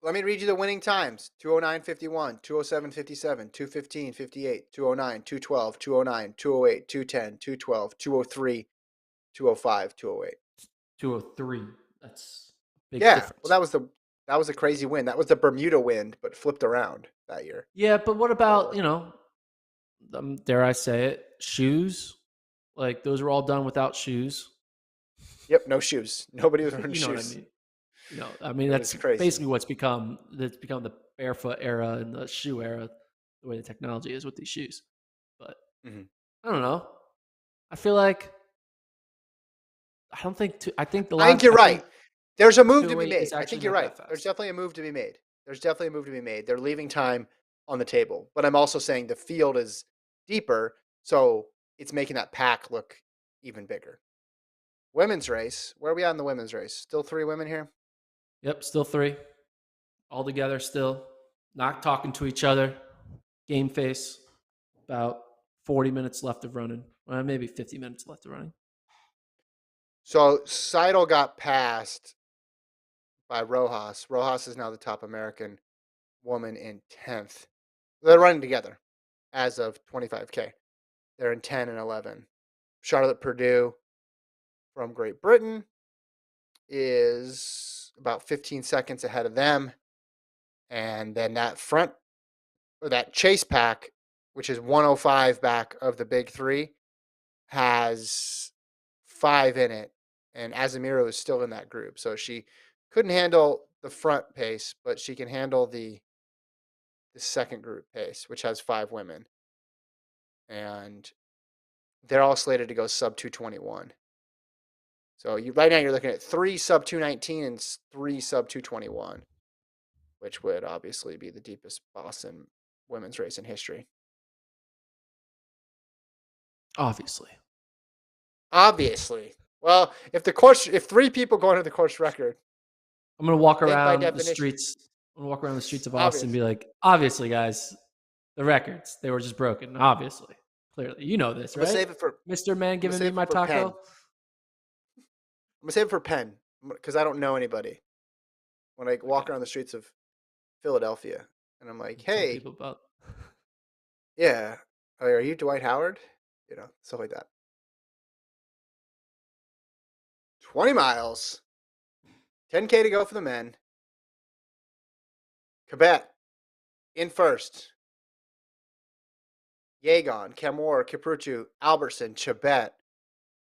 Speaker 1: Let me read you the winning times: 209.51, 207.57, 215.58, 209, 212, 209, 208, 210, 212, 203, 205, 208.
Speaker 2: 203. That's a big
Speaker 1: Yeah, well
Speaker 2: difference.
Speaker 1: that was a crazy win. That was the Bermuda wind, but flipped around that year.
Speaker 2: Yeah, but what about,
Speaker 1: Or
Speaker 2: dare I say it, shoes? Like those were all done without shoes.
Speaker 1: yep, no shoes. Nobody was wearing
Speaker 2: You know what I
Speaker 1: shoes.
Speaker 2: mean? I mean
Speaker 1: It
Speaker 2: that's
Speaker 1: was crazy.
Speaker 2: basically that's become the barefoot era and the shoe era, the way the technology is with these shoes. But
Speaker 1: Mhm.
Speaker 2: I don't know. I feel like I don't think I think a
Speaker 1: I think
Speaker 2: lot.
Speaker 1: you're
Speaker 2: I think
Speaker 1: right. There's a move to be
Speaker 2: 208
Speaker 1: made.
Speaker 2: is
Speaker 1: I
Speaker 2: actually
Speaker 1: think you're
Speaker 2: not
Speaker 1: right.
Speaker 2: that
Speaker 1: There's
Speaker 2: fast.
Speaker 1: definitely a move to be made. There's definitely a move to be made. They're leaving time on the table. But I'm also saying the field is deeper, so it's making that pack look even bigger. Women's race. Where are we at in the women's race? Still 3 women here?
Speaker 2: Yep, still 3 all together. Still not talking to each other. Game face. About 40 minutes left of running. Maybe 50 minutes left of running.
Speaker 1: So Seidel got passed by Rojas. Rojas is now the top American woman in 10th. They're running together as of 25K. They're in 10 and 11. Charlotte Purdue from Great Britain is about 15 seconds ahead of them. And then that front or that chase pack which is 105 back of the big three, has 5 in it, and Azamiro is still in that group. So she couldn't handle the front pace, but she can handle the second group pace, which has 5 women. And they're all slated to go sub 221. So right now you're looking at 3 sub 219 and 3 sub 221, which would obviously be the deepest Boston women's race in history.
Speaker 2: Obviously.
Speaker 1: Well, if 3 people go into the course record,
Speaker 2: I'm gonna walk
Speaker 1: I think by
Speaker 2: around the
Speaker 1: definition,
Speaker 2: streets. I'm gonna walk around the streets of Austin
Speaker 1: obvious.
Speaker 2: and be like, obviously, guys, the records, they were just broken. Obviously. Clearly. You know this,
Speaker 1: I'm gonna
Speaker 2: right?
Speaker 1: save it for
Speaker 2: Mr. Man giving me my
Speaker 1: Penn.
Speaker 2: taco.
Speaker 1: I'm gonna save it for Penn because I don't know anybody. When I walk around the streets of Philadelphia, and I'm like,
Speaker 2: Tell
Speaker 1: "Hey,
Speaker 2: people about
Speaker 1: yeah, are you Dwight Howard?" You know, stuff like that. 20 miles, 10K to go for the men. Quebec in first. Yegon, Camor, Kipruchu, Albertson, Chibet,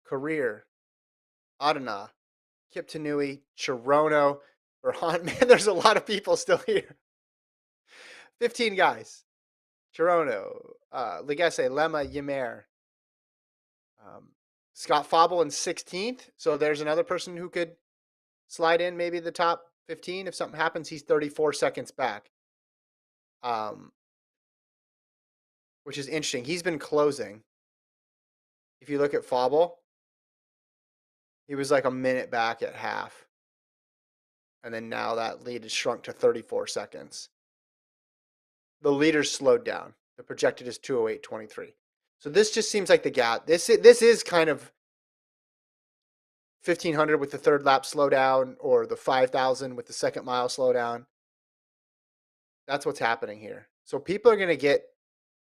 Speaker 1: Career, Adana, Kiptanui, Chirono, Burhan. Man, there's a lot of people still here. 15 guys. Chirono, Legesse, Lema, Ymer. Scott Fauble in 16th. So there's another person who could slide in maybe the top 15. If something happens, he's 34 seconds back. Which is interesting. He's been closing. If you look at Fauble, he was like a minute back at half. And then now that lead has shrunk to 34 seconds. The leader's slowed down. The projected is 208.23. So this just seems like the gap. This is kind of 1,500 with the third lap slowdown or the 5,000 with the second mile slowdown. That's what's happening here. So people are going to get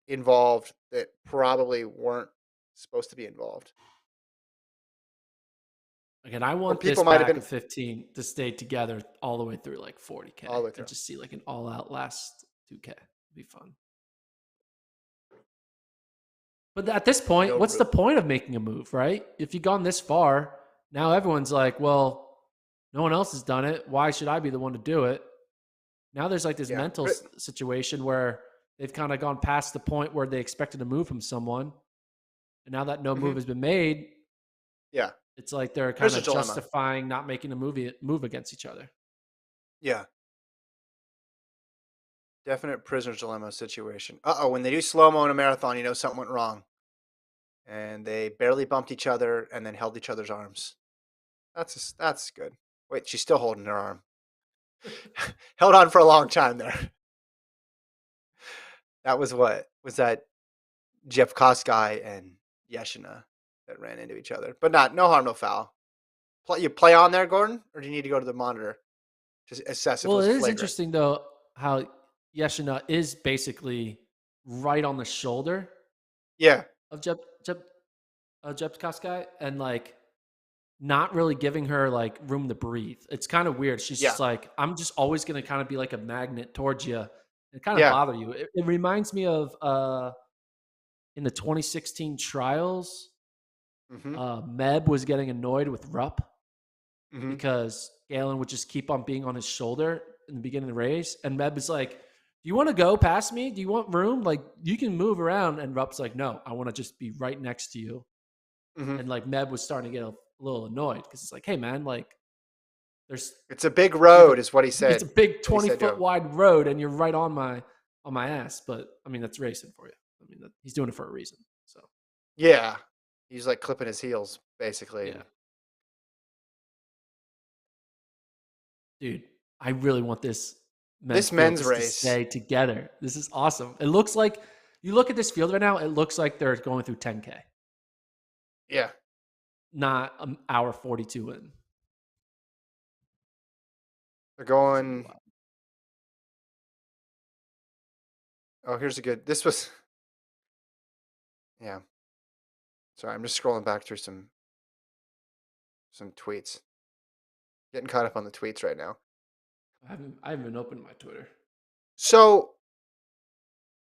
Speaker 1: involved that probably weren't supposed to be involved.
Speaker 2: Again, I want this back of 15 to stay together all the way through like 40K.
Speaker 1: All the way through.
Speaker 2: And just see like an all-out last 2K. It'd be fun. But at this point, what's the point of making a move, right? If you've gone this far, now everyone's like, well, no one else has done it. Why should I be the one to do it? Now there's like this mental situation where they've kind of gone past the point where they expected a move from someone. And now that no move has been made, it's like they're kind of justifying not making a move against each other.
Speaker 1: Yeah. Definite prisoner's dilemma situation. When they do slow-mo in a marathon, you know something went wrong. And they barely bumped each other and then held each other's arms. That's good. Wait, she's still holding her arm. Held on for a long time there. That was what? Was that Jeff Koskai and Yeshina that ran into each other? But no harm, no foul. You play on there, Gordon? Or do you need to go to the monitor to assess if it was flagrant?
Speaker 2: Well, it is interesting, though, how Yeshina is basically right on the shoulder of Jeb Koskai and like not really giving her like room to breathe. It's kind of weird. She's just like, I'm just always going to kind of be like a magnet towards you and kind of bother you. It reminds me of in the 2016 trials, Meb was getting annoyed with Rupp because Galen would just keep on being on his shoulder in the beginning of the race. And Meb is like, do you want to go past me? Do you want room? Like, you can move around. And Rupp's like, no, I want to just be right next to you. And like Meb was starting to get a little annoyed because it's like, hey, man, like,
Speaker 1: it's a big road, is what he said.
Speaker 2: It's a big 20-foot wide road, and you're right on my ass. But I mean, that's racing for you. I mean, he's doing it for a reason. So
Speaker 1: yeah, he's like clipping his heels, basically.
Speaker 2: Yeah. Dude, I really want this
Speaker 1: men's race
Speaker 2: to stay together. This is awesome. It looks like you look at this field right now. It looks like they're going through 10K.
Speaker 1: Yeah,
Speaker 2: not an hour 42 in.
Speaker 1: They're going. Oh, here's a good. This was. Yeah. Sorry, I'm just scrolling back through some tweets. Getting caught up on the tweets right now.
Speaker 2: I haven't opened my Twitter.
Speaker 1: So,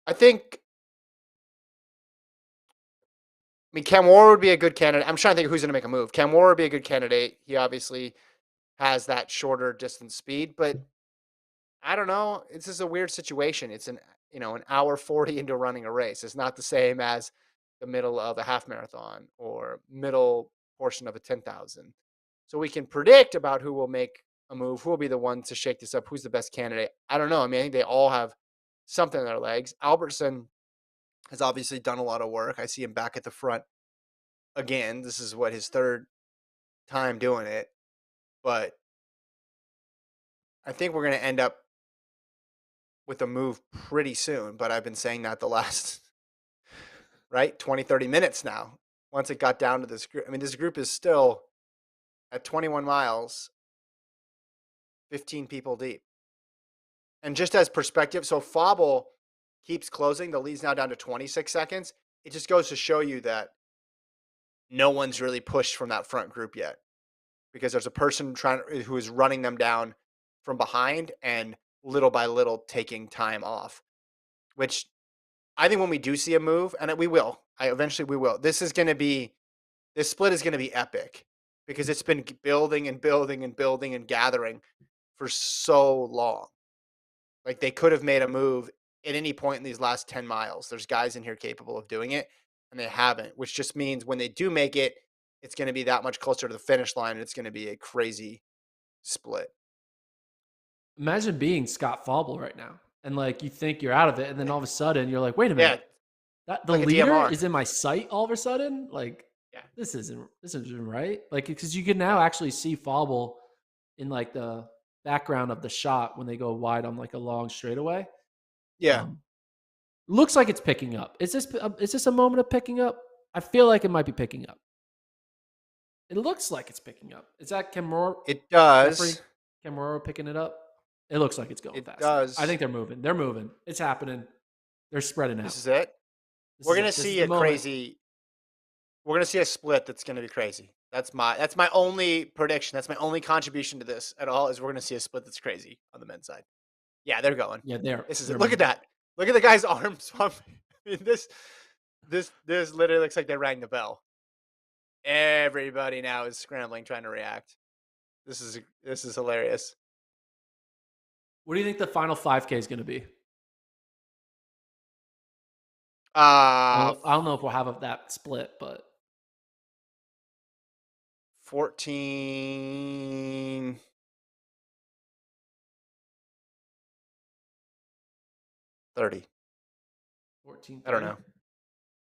Speaker 1: I think mean, Cam Ward would be a good candidate. I'm trying to think of who's going to make a move. Cam Ward would be a good candidate. He obviously has that shorter distance speed, but I don't know. This is a weird situation. It's an hour 40 into running a race. It's not the same as the middle of a half marathon or middle portion of a 10,000. So we can predict about who will make a move, who will be the one to shake this up, who's the best candidate. I don't know. I mean, I think they all have something in their legs. Albertson has obviously done a lot of work. I see him back at the front again. This is what his third time doing it, but I think we're going to end up with a move pretty soon. But I've been saying that the last right 20, 30 minutes now. Once it got down to this group, I mean, this group is still at 21 miles, 15 people deep. And just as perspective, so Fauble keeps closing. The lead's now down to 26 seconds. It just goes to show you that no one's really pushed from that front group yet, because there's a person who is running them down from behind and little by little taking time off, which I think when we do see a move, and we will, eventually we will, this split is going to be epic because it's been building and building and building and gathering for so long. Like, they could have made a move at any point in these last 10 miles. There's guys in here capable of doing it, and they haven't, which just means when they do make it, it's going to be that much closer to the finish line, and it's going to be a crazy split.
Speaker 2: Imagine being Scott Fauble right now, and like you think you're out of it, and then all of a sudden you're like, wait a minute, the
Speaker 1: like a
Speaker 2: leader
Speaker 1: DMR.
Speaker 2: is in my sight all of a sudden. Like, this isn't right. Like, because you can now actually see Fauble in like the background of the shot when they go wide on like a long straightaway.
Speaker 1: Yeah.
Speaker 2: Looks like it's picking up. Is this a moment of picking up? I feel like it might be picking up. It looks like it's picking up. Is that Camaro?
Speaker 1: It does.
Speaker 2: Camaro picking it up? It looks like it's going fast.
Speaker 1: Does.
Speaker 2: I think they're moving. They're moving. It's happening. They're spreading out.
Speaker 1: This is it. We're going to see a crazy. We're going to see a split that's going to be crazy. That's my only prediction. That's my only contribution to this at all, is we're going to see a split that's crazy on the men's side. Yeah, they're going.
Speaker 2: Yeah,
Speaker 1: This is it. Look at that. Look at the guy's arms. I mean, this literally looks like they rang the bell. Everybody now is scrambling, trying to react. This is hilarious.
Speaker 2: What do you think the final 5K is going to be?
Speaker 1: I
Speaker 2: don't know if we'll have that split, but
Speaker 1: 14. 30.
Speaker 2: 14.
Speaker 1: I don't know.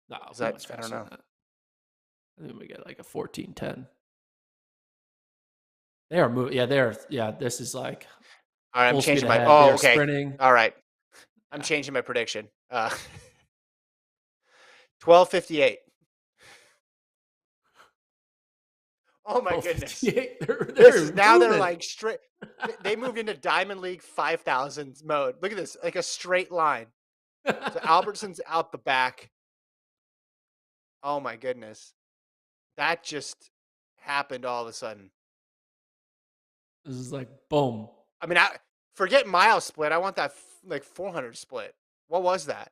Speaker 2: No,
Speaker 1: is that? I don't know.
Speaker 2: I think we get like a 14-10. They are moving. Yeah, this is like.
Speaker 1: All right, I'm changing my. Okay. Sprinting. All right, I'm changing my prediction. 12:58. Oh my goodness! They're like straight. They moved into Diamond League 5000 mode. Look at this, like a straight line. So Albertson's out the back. Oh my goodness, that just happened all of a sudden.
Speaker 2: This is like boom.
Speaker 1: I mean, forget mile split. I want that like 400 split. What was that?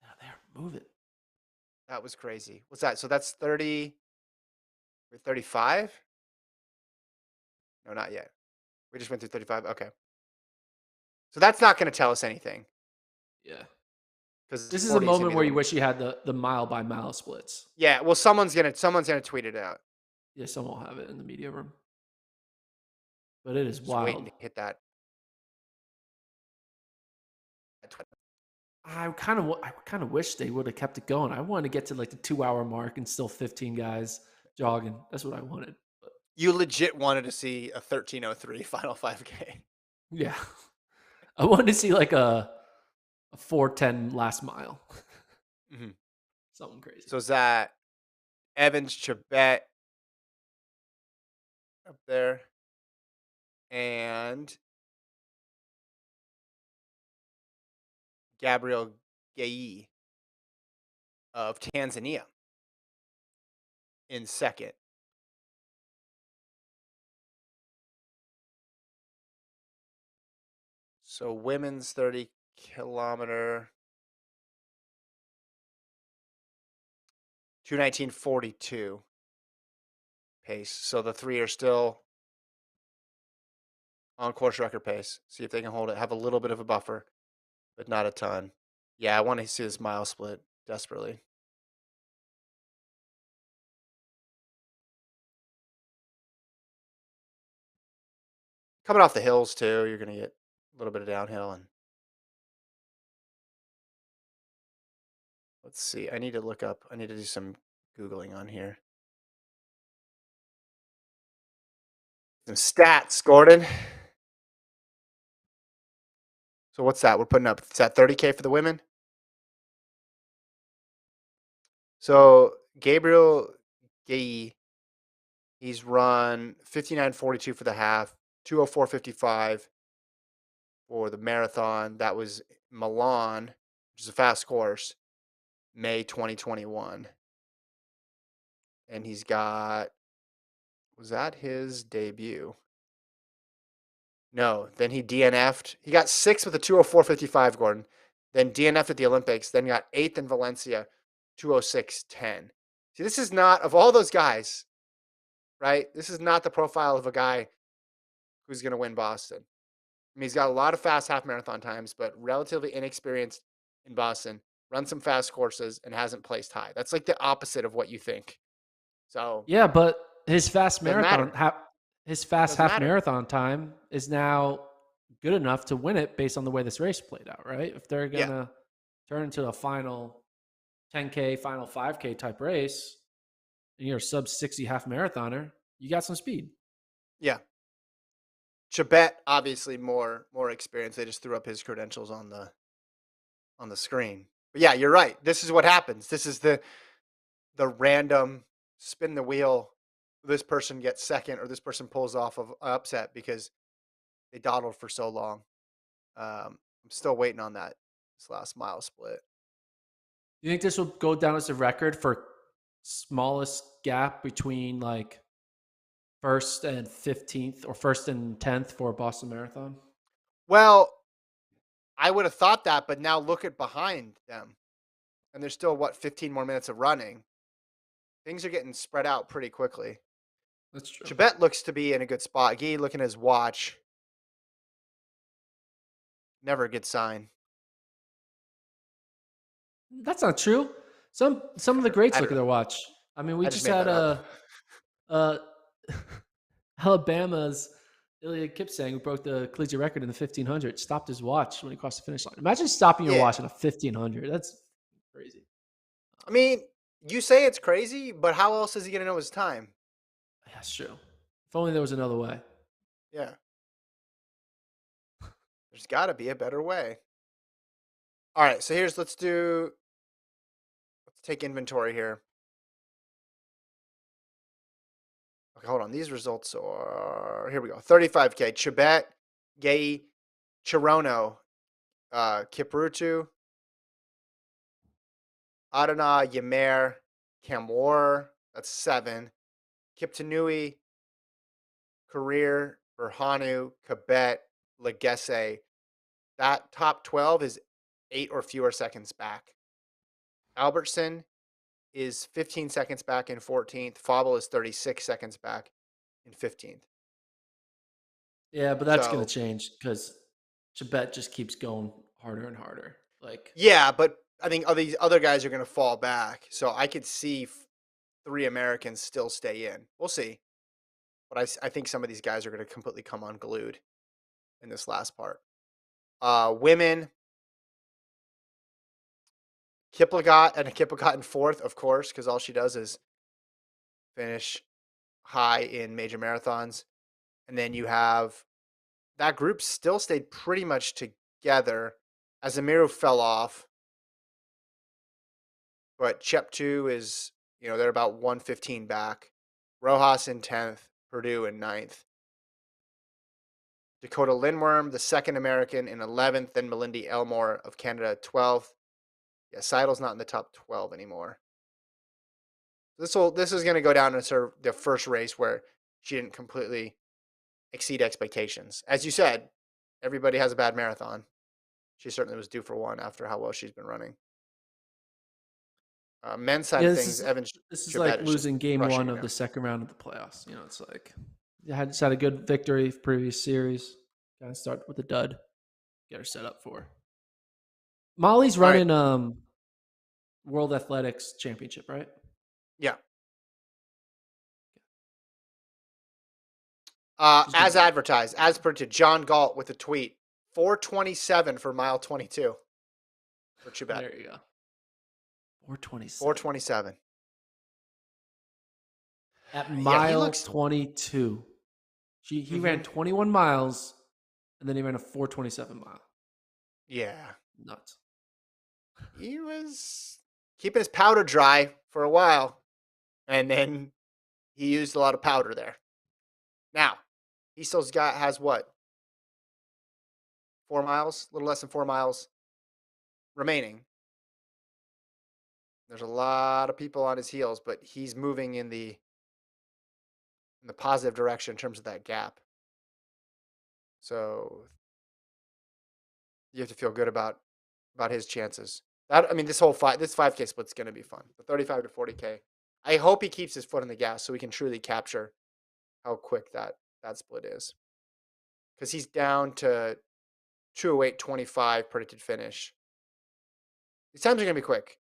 Speaker 2: Yeah, they're moving.
Speaker 1: That was crazy. What's that? So that's 30 or 35? No, not yet. We just went through 35. Okay. So that's not going to tell us anything.
Speaker 2: Yeah.
Speaker 1: Because
Speaker 2: this is a moment where you wish you had the mile by mile splits.
Speaker 1: Yeah. Well, someone's gonna tweet it out.
Speaker 2: Yeah, someone will have it in the media room. But it is
Speaker 1: just
Speaker 2: wild.
Speaker 1: Waiting to hit that.
Speaker 2: I kind of wish they would have kept it going. I wanted to get to like the 2-hour mark and still 15 guys jogging. That's what I wanted. But
Speaker 1: you legit wanted to see a 13:03 final 5K.
Speaker 2: Yeah, I wanted to see like a 4:10 last mile.
Speaker 1: Mm-hmm.
Speaker 2: Something crazy.
Speaker 1: So is that Evans, Chebet up there, and Gabriel Gaye of Tanzania in second. So women's 30-kilometer. 2:19:42 pace. So the three are still on course record pace. See if they can hold it. Have a little bit of a buffer, but not a ton. Yeah, I want to see this mile split desperately. Coming off the hills too, you're gonna get a little bit of downhill. And let's see. I need to look up. I need to do some googling on here. Some stats, Gordon. So what's that? We're putting up. It's at 30K for the women. So Gabriel Gay, he's run 59:42 for the half, 2:04:55 for the marathon. That was Milan, which is a fast course, May 2021. And he's got, was that his debut? No, then he DNF'd. He got sixth with a 2:04:55, Gordon. Then DNF'd at the Olympics. Then got eighth in Valencia, 2:06:10. See, this is not, of all those guys, right? This is not the profile of a guy who's going to win Boston. I mean, he's got a lot of fast half marathon times, but relatively inexperienced in Boston, run some fast courses, and hasn't placed high. That's like the opposite of what you think. So
Speaker 2: Yeah, but his fast
Speaker 1: doesn't
Speaker 2: marathon,
Speaker 1: matter.
Speaker 2: his fast
Speaker 1: Doesn't
Speaker 2: half
Speaker 1: matter.
Speaker 2: marathon time is now good enough to win it based on the way this race played out, right? If they're
Speaker 1: Yeah.
Speaker 2: gonna turn into a final 10K, final 5K type race, and you're a sub 60 half marathoner, you got some speed.
Speaker 1: Yeah. Chabet, obviously more experience. They just threw up his credentials on the screen. But yeah, you're right. This is what happens. This is the random spin the wheel. This person gets second, or this person pulls off of upset because they dawdled for so long. I'm still waiting on this last mile split.
Speaker 2: Do you think this will go down as a record for smallest gap between like first and 15th or first and 10th for a Boston Marathon?
Speaker 1: Well, I would have thought that, but now look at behind them, and there's still 15 more minutes of running. Things are getting spread out pretty quickly.
Speaker 2: That's true.
Speaker 1: Chabet looks to be in a good spot. Guy looking at his watch. Never a good sign.
Speaker 2: That's not true. Some of the greats
Speaker 1: I
Speaker 2: look
Speaker 1: don't
Speaker 2: at
Speaker 1: know.
Speaker 2: their watch. I mean, we
Speaker 1: I just
Speaker 2: just
Speaker 1: made
Speaker 2: had
Speaker 1: that up.
Speaker 2: uh Alabama's Ilya Kipsang, who broke the collegiate record in the 1500, stopped his watch when he crossed the finish line. Imagine stopping your
Speaker 1: Yeah.
Speaker 2: watch in a 1500. That's crazy.
Speaker 1: I mean, you say it's crazy, but how else is he going to know his time?
Speaker 2: Yeah, that's true. If only there was another way.
Speaker 1: Yeah. There's got to be a better way. All right, so let's take inventory here. Okay, hold on. These results are, here we go. 35K. Chibet, Gay, Chirono, Kiprutu, Adana, Yamer, Kamwar, that's 7. Kiptanui, Career, Berhanu, Kabet, Legesse. That top 12 is 8 or fewer seconds back. Albertson is 15 seconds back in 14th. Fauble is 36 seconds back in 15th.
Speaker 2: Yeah, but that's going
Speaker 1: So,
Speaker 2: to change because Chibet just keeps going harder and harder. Like,
Speaker 1: yeah, but I think these other guys are going to fall back. So I could see 3 Americans still stay in. We'll see. But I think some of these guys are going to completely come unglued in this last part. Women, Kiplagat in 4th, of course, because all she does is finish high in major marathons. And then you have that group still stayed pretty much together as Amiru fell off. But Cheptu is, they're about 115 back. Rojas in 10th, Purdue in 9th. Dakota Lindworm, the second American, in 11th. Then Melindy Elmore of Canada, 12th. Yeah, Seidel's not in the top 12 anymore. This is going to go down as the first race where she didn't completely exceed expectations. As you said, everybody has a bad marathon. She certainly was due for one after how well she's been running. Men's side
Speaker 2: Yeah,
Speaker 1: of things, Evan
Speaker 2: this is like
Speaker 1: Chibet is just
Speaker 2: losing game
Speaker 1: crushing
Speaker 2: one
Speaker 1: it
Speaker 2: of
Speaker 1: now.
Speaker 2: the second round of the playoffs. It's like you just had a good victory previous series. Got to start with a dud. Get her set up for. Molly's
Speaker 1: All right.
Speaker 2: running World Athletics Championship, right?
Speaker 1: Yeah.
Speaker 2: She's doing
Speaker 1: As
Speaker 2: good.
Speaker 1: advertised, as per to John Galt with a tweet, 4:27 for mile 22 for Chibet.
Speaker 2: There you go. 4:27
Speaker 1: 4:27.
Speaker 2: at
Speaker 1: Yeah, he
Speaker 2: mile
Speaker 1: looks.
Speaker 2: 22. He ran
Speaker 1: Mhm.
Speaker 2: 21 miles and then he ran a 4:27 mile.
Speaker 1: Yeah,
Speaker 2: Nuts.
Speaker 1: he was keeping his powder dry for a while, and then he used a lot of powder there. Now, he still has what, 4 miles, a little less than 4 miles remaining. There's a lot of people on his heels, but he's moving in the positive direction in terms of that gap. So you have to feel good about his chances. This 5K split's going to be fun. The 35 to 40K. I hope he keeps his foot on the gas so we can truly capture how quick that split is. Because he's down to 2:08.25 predicted finish. These times are going to be quick.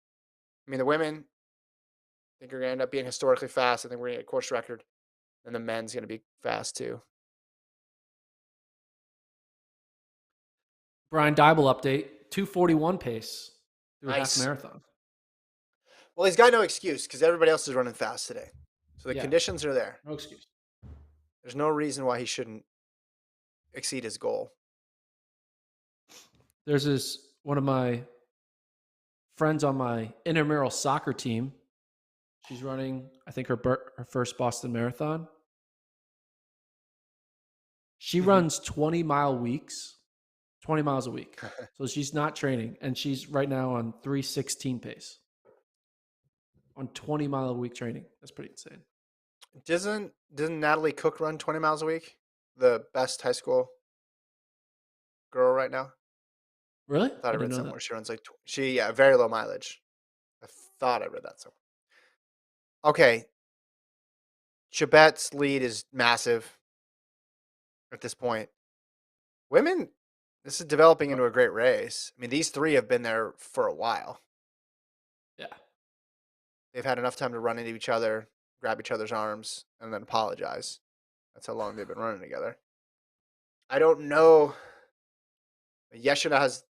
Speaker 1: The women, I think, are going to end up being historically fast. I think we're going to get a course record. And the men's going to be fast too.
Speaker 2: Brian Dybel update, 2:41 pace through a half
Speaker 1: Nice.
Speaker 2: marathon.
Speaker 1: Well, he's got no excuse because everybody else is running fast today. So the conditions are there.
Speaker 2: No excuse.
Speaker 1: There's no reason why he shouldn't exceed his goal.
Speaker 2: There's one of my friends on my intramural soccer team. She's running, I think, her first Boston Marathon. She runs 20-mile weeks, 20 miles a week. So she's not training, and she's right now on 3:16 pace. On 20-mile-a-week training. That's pretty insane.
Speaker 1: Doesn't Natalie Cook run 20 miles a week? The best high school girl right now.
Speaker 2: Really?
Speaker 1: I thought I
Speaker 2: didn't
Speaker 1: read
Speaker 2: know
Speaker 1: somewhere
Speaker 2: that.
Speaker 1: she runs very low mileage. I thought I read that somewhere. Okay, Chibet's lead is massive at this point. Women, this is developing into a great race. These three have been there for a while.
Speaker 2: Yeah.
Speaker 1: They've had enough time to run into each other, grab each other's arms, and then apologize. That's how long they've been running together. I don't know. Yeshida has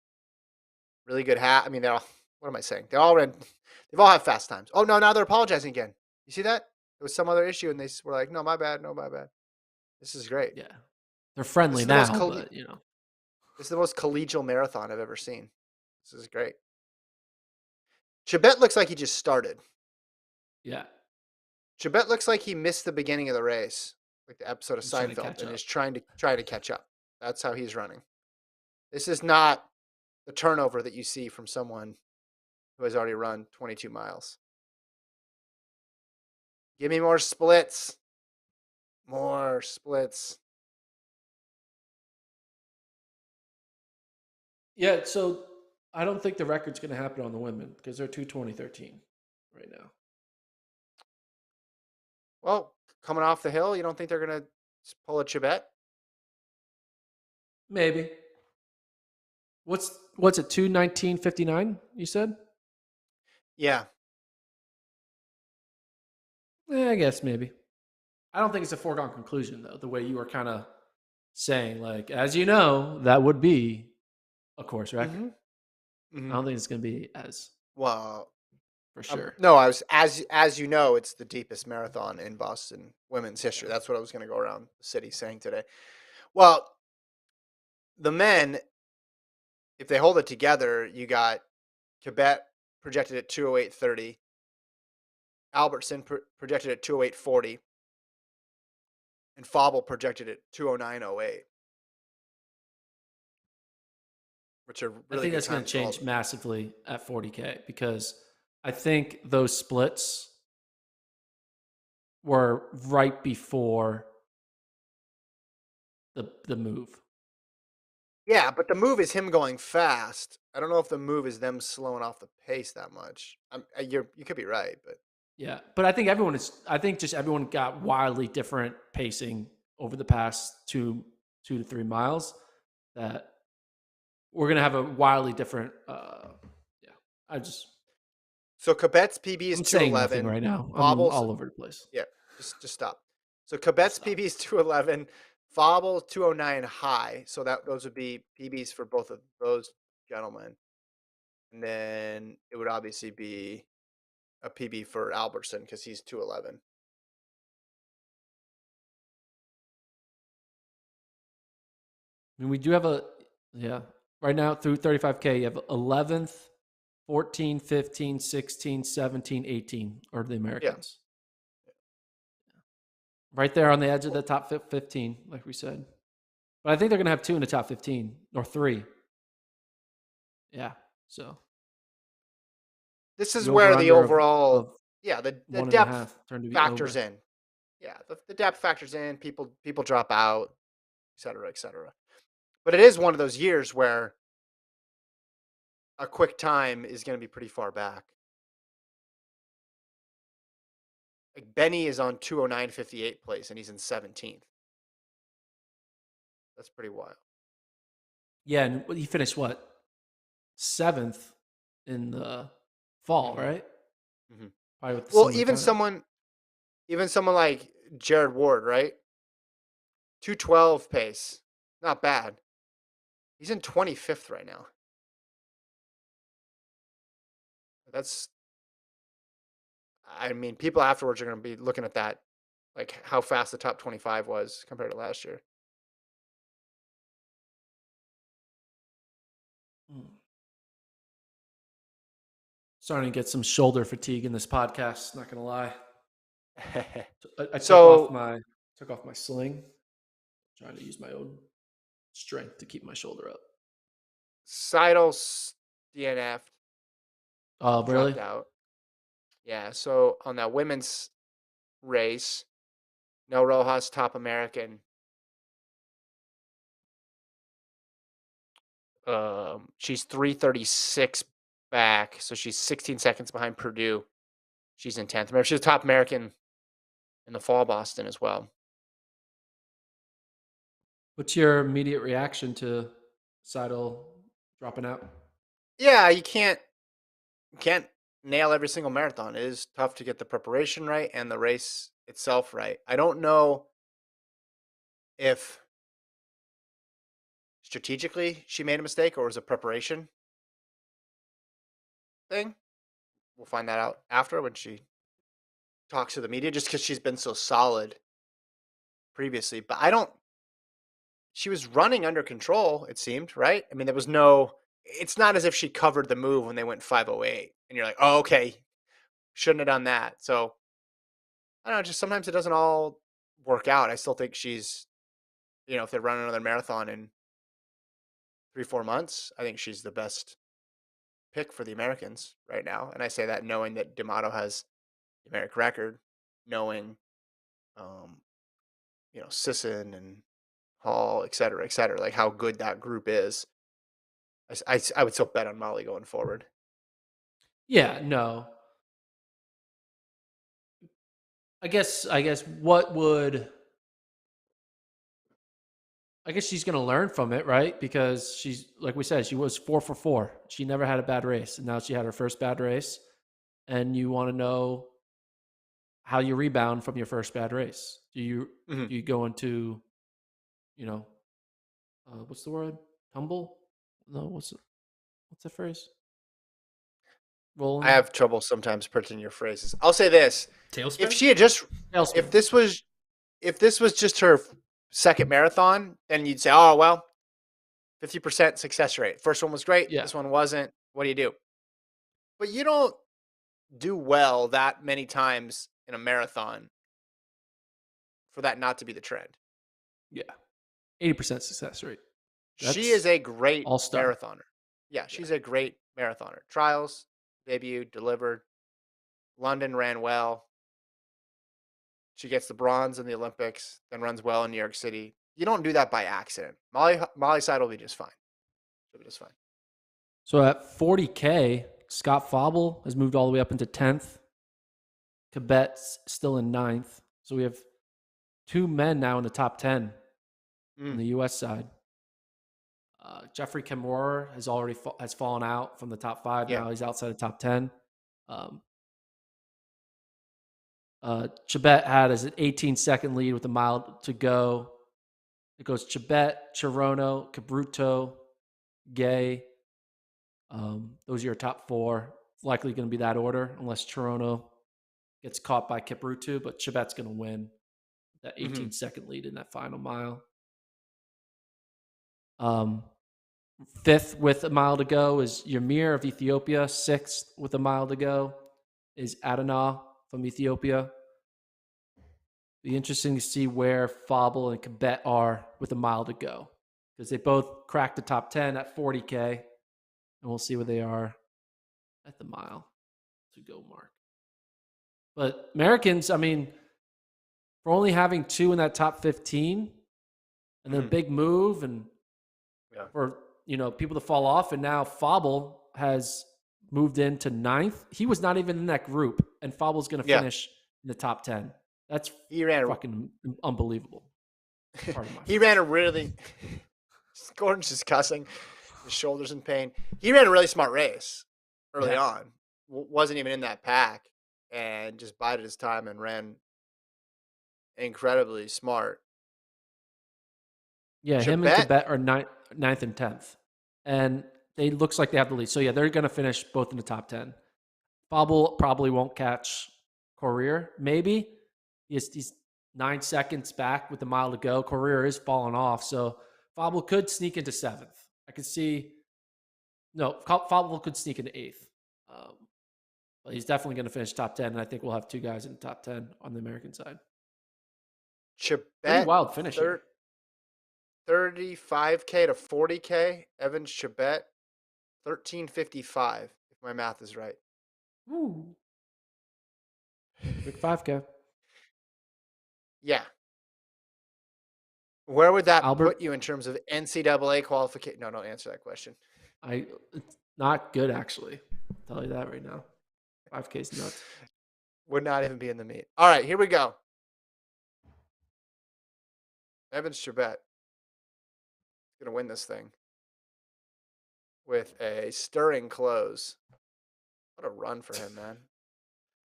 Speaker 1: really good hat. They're all, what am I saying? They've all had fast times. Oh no, now they're apologizing again. You see that? There was some other issue, and they were like, "No, my bad. No, my bad." This is great.
Speaker 2: Yeah. They're friendly now, but
Speaker 1: This is the most collegial marathon I've ever seen. This is great. Chibet looks like he just started.
Speaker 2: Yeah.
Speaker 1: Chibet looks like he missed the beginning of the race, like the episode of
Speaker 2: He's trying to
Speaker 1: Seinfeld,
Speaker 2: catch
Speaker 1: and
Speaker 2: up.
Speaker 1: is trying to catch up. That's how he's running. This is not the turnover that you see from someone who has already run 22 miles. Give me more splits. More splits.
Speaker 2: Yeah, so I don't think the record's going to happen on the women because they're 2:20:13 right now.
Speaker 1: Well, coming off the hill, you don't think they're going to pull a Chibet?
Speaker 2: Maybe. What's it, 2:19:59, you said?
Speaker 1: Yeah.
Speaker 2: I guess maybe. I don't think it's a foregone conclusion, though, the way you were kind of saying, like, as you know, that would be a course record.
Speaker 1: Mm-hmm.
Speaker 2: I don't think it's going to be as
Speaker 1: well
Speaker 2: for sure.
Speaker 1: No, I was as you know, it's the deepest marathon in Boston women's history. That's what I was going to go around the city saying today. Well, the men, if they hold it together, you got Quebec projected at 2:08:30, Albertson projected at 2:08:40, and Fauble projected at 2:09:08, which are really
Speaker 2: I think
Speaker 1: good
Speaker 2: that's going to
Speaker 1: times for all
Speaker 2: change
Speaker 1: of them.
Speaker 2: massively at 40K because I think those splits were right before the move.
Speaker 1: Yeah, but the move is him going fast. I don't know if the move is them slowing off the pace that much. You could be right, but
Speaker 2: Yeah, but I think everyone is. I think just everyone got wildly different pacing over the past 2 to 3 miles. That we're gonna have a wildly different. Yeah, I just
Speaker 1: so Quebec's PB is
Speaker 2: I'm saying nothing
Speaker 1: 211.
Speaker 2: right now. I'm
Speaker 1: Faubles,
Speaker 2: all over the place.
Speaker 1: yeah, just stop. So
Speaker 2: I'll
Speaker 1: Quebec's
Speaker 2: stop.
Speaker 1: PB is 211. Fauble 209 high. So those would be PBs for both of those gentlemen, and then it would obviously be a PB for Albertson because he's 211.
Speaker 2: I mean, we do have right now through 35K, you have 11th, 14, 15, 16, 17, 18 are the
Speaker 1: Yeah.
Speaker 2: Americans. Right there on the edge of the top 15, like we said. But I think they're going to have 2 in the top 15 or 3. Yeah. So
Speaker 1: This is
Speaker 2: the
Speaker 1: where
Speaker 2: over
Speaker 1: the
Speaker 2: under
Speaker 1: overall,
Speaker 2: of
Speaker 1: yeah, the
Speaker 2: 1.5
Speaker 1: depth
Speaker 2: turned to be
Speaker 1: factors
Speaker 2: over.
Speaker 1: in. Yeah, the depth factors in. People drop out, et cetera, et cetera. But it is one of those years where a quick time is going to be pretty far back. Like Benny is on 209.58 place and he's in 17th. That's pretty wild.
Speaker 2: Yeah, and he finished what? 7th in the fall,
Speaker 1: Mm-hmm.
Speaker 2: right?
Speaker 1: Mm-hmm.
Speaker 2: Probably with the
Speaker 1: Well,
Speaker 2: similar time.
Speaker 1: even someone like Jared Ward, right? 212 pace, not bad. He's in 25th right now. That's, I mean, people afterwards are going to be looking at that, like how fast the top 25 was compared to last year.
Speaker 2: Starting to get some shoulder fatigue in this podcast. Not gonna lie. I
Speaker 1: So
Speaker 2: took off my sling, trying to use my own strength to keep my shoulder up.
Speaker 1: Seidel's DNF
Speaker 2: Oh, really?
Speaker 1: dropped out. Yeah. So on that women's race, no Rojas top American. She's 336 back, so she's 16 seconds behind Purdue. She's in 10th. Remember, she's a top American in the fall Boston as well.
Speaker 2: What's your immediate reaction to Seidel dropping out?
Speaker 1: Yeah, you can't nail every single marathon. It is tough to get the preparation right and the race itself right. I don't know if strategically she made a mistake or was a preparation thing. We'll find that out after when she talks to the media, just because she's been so solid previously. But she was running under control, it seemed, right? I mean, it's not as if she covered the move when they went 508 and you're like, oh, okay, shouldn't have done that. So I don't know, just sometimes it doesn't all work out. I still think she's, if they run another marathon in 3-4 months, I think she's the best pick for the Americans right now. And I say that knowing that D'Amato has the American record, knowing, um, Sisson and Hall, et cetera, like how good that group is. I would still bet on Molly going forward.
Speaker 2: Yeah, no. I guess I guess she's going to learn from it, right? Because she's, like we said, she was 4 for 4. She never had a bad race. And now she had her first bad race. And you want to know how you rebound from your first bad race.
Speaker 1: Mm-hmm.
Speaker 2: Do you go into, what's the word? Tumble? No, what's the phrase? Rolling?
Speaker 1: I have trouble sometimes printing your phrases. I'll say this:
Speaker 3: Tailspin?
Speaker 1: if she had just,
Speaker 2: Tailspin.
Speaker 1: if this was just her second marathon, then you'd say, oh well, 50% success rate. First one was great.
Speaker 2: Yeah.
Speaker 1: This one wasn't. What do you do? But you don't do well that many times in a marathon for that not to be the trend.
Speaker 2: Yeah. 80% success rate.
Speaker 1: She is a great
Speaker 2: all-star.
Speaker 1: marathoner. Yeah, she's a great marathoner. Trials, debut, delivered. London ran well. She gets the bronze in the Olympics, then runs well in New York City. You don't do that by accident. Molly Seidel will be just fine. Chibet is fine.
Speaker 2: So at 40K, Scott Fauble has moved all the way up into 10th. Quebec's still in 9th. So we have 2 men now in the top 10 on the U.S. side. Jeffrey Kimura has fallen out from the top 5.
Speaker 1: Yeah.
Speaker 2: Now he's outside the top 10. Chibet had an 18-second lead with a mile to go. It goes Chibet, Chirono, Cabruto, Gay. Those are your top 4. Likely going to be that order unless Chirono gets caught by Cabruto, but Chibet's going to win that 18-second lead in that final mile. 5th with a mile to go is Ymir of Ethiopia. 6th with a mile to go is Adana from Ethiopia. Be interesting to see where Fauble and Quebec are with a mile to go because they both cracked the top 10 at 40K, and we'll see where they are at the mile to go mark. But Americans, I mean, for only having 2 in that top 15 and then a big move and for people to fall off, and now Fauble has moved into 9th. He was not even in that group, and Fauble's going to finish in the top 10. That's fucking unbelievable.
Speaker 1: He ran a really Gordon's just cussing, his shoulders in pain. He ran a really smart race early on. Wasn't even in that pack and just bided his time and ran incredibly smart.
Speaker 2: Yeah, him and Quebec are 9th and 10th. And it looks like they have the lead. So, yeah, they're going to finish both in the top 10. Fauble probably won't catch Courier. Maybe. He's 9 seconds back with a mile to go. Courier is falling off. So, Fauble could sneak into 7th. I could see. No, Fauble could sneak into 8th. But he's definitely going to finish top 10. And I think we'll have 2 guys in the top 10 on the American side. Pretty wild finish here.
Speaker 1: 35K to 40K. Evans Chibet, 13:55, if my math is right.
Speaker 2: Ooh. Big 5K.
Speaker 1: Yeah. Where would that put you in terms of NCAA qualification? No, don't answer that question.
Speaker 2: It's not good, actually. I'll tell you that right now. 5K is nuts.
Speaker 1: Would not even be in the meet. All right, here we go. Evans Chibet is going to win this thing with a stirring close. What a run for him, man.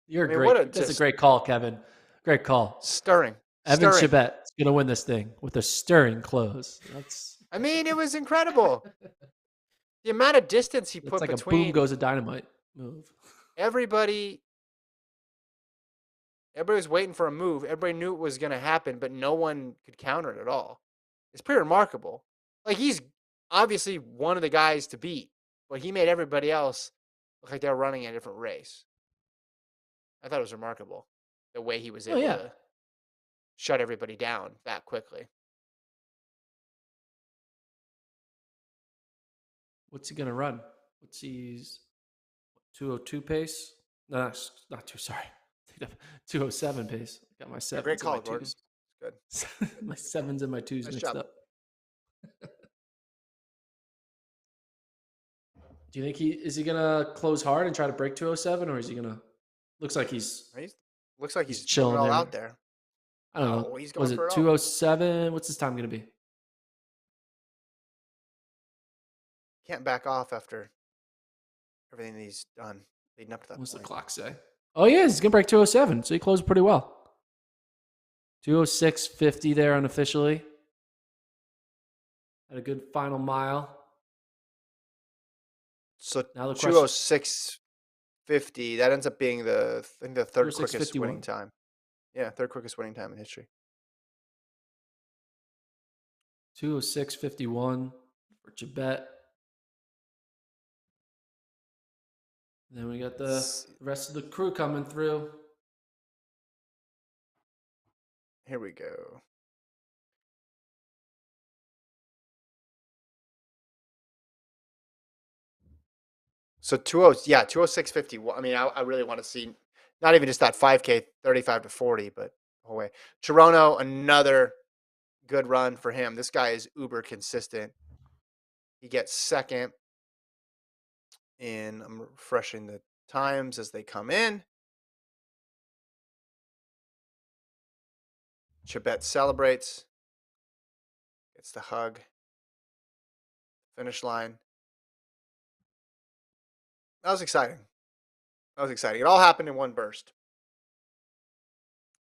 Speaker 2: That's a great call, Kevin. Great call.
Speaker 1: Stirring.
Speaker 2: Evan Chibet is going to win this thing with a stirring close.
Speaker 1: It was incredible. The amount of distance he put
Speaker 2: between.
Speaker 1: It's like a
Speaker 2: boom goes a dynamite move.
Speaker 1: Everybody was waiting for a move. Everybody knew it was going to happen, but no one could counter it at all. It's pretty remarkable. Like, he's obviously one of the guys to beat, but he made everybody else look like they were running a different race. I thought it was remarkable, the way he was able to shut everybody down that quickly.
Speaker 2: What's he going to run? 202 pace? No, not 207 pace. Got my 7s.
Speaker 1: Great call, Gordon. Good.
Speaker 2: My 7s and my 2s mixed up. Do you think is he gonna close hard and try to break 207, or is he gonna? Looks like he's
Speaker 1: chilling all out there.
Speaker 2: I don't know. Was it 207? What's his time gonna be?
Speaker 1: Can't back off after everything that he's done leading up to that.
Speaker 2: What's the clock say? Oh yeah, he's gonna break 207, so he closed pretty well. 206.50 there unofficially. Had a good final mile.
Speaker 1: So now 206.50. That ends up being the third quickest winning time. Yeah, third quickest winning time in history.
Speaker 2: 206.51 for Chibet. Then we got the rest of the crew coming through.
Speaker 1: Here we go. So 206.51. I mean, I really want to see not even just that 5K 35 to 40, but the whole way. Chirono, another good run for him. This guy is uber consistent. He gets second in. I'm refreshing the times as they come in. Chibet celebrates, gets the hug, finish line. That was exciting. That was exciting. It all happened in one burst.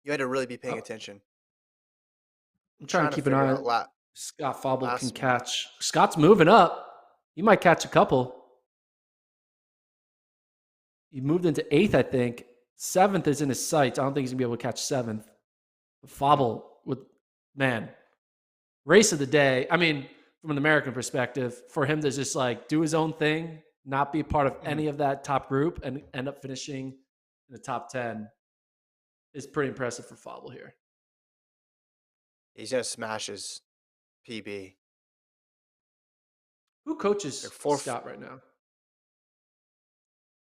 Speaker 1: You had to really be paying
Speaker 2: Oh,
Speaker 1: attention.
Speaker 2: I'm
Speaker 1: I'm
Speaker 2: trying
Speaker 1: trying
Speaker 2: to
Speaker 1: to
Speaker 2: keep an
Speaker 1: figure
Speaker 2: eye
Speaker 1: out
Speaker 2: on Scott Fauble can
Speaker 1: last mile.
Speaker 2: catch. Scott's moving up. He might catch a couple. He moved into 8th, I think. 7th is in his sights. I don't think he's gonna be able to catch 7th.
Speaker 1: Mhm.
Speaker 2: Fauble with man race of the day. I mean, from an American perspective, for him to just like do his own thing, not be a part of
Speaker 1: Mhm.
Speaker 2: any of that top group, and end up finishing in the top 10 is pretty impressive for Fauble here.
Speaker 1: He's gonna smash his PB.
Speaker 2: Who
Speaker 1: They're
Speaker 2: coaches
Speaker 1: four.
Speaker 2: Scott right now?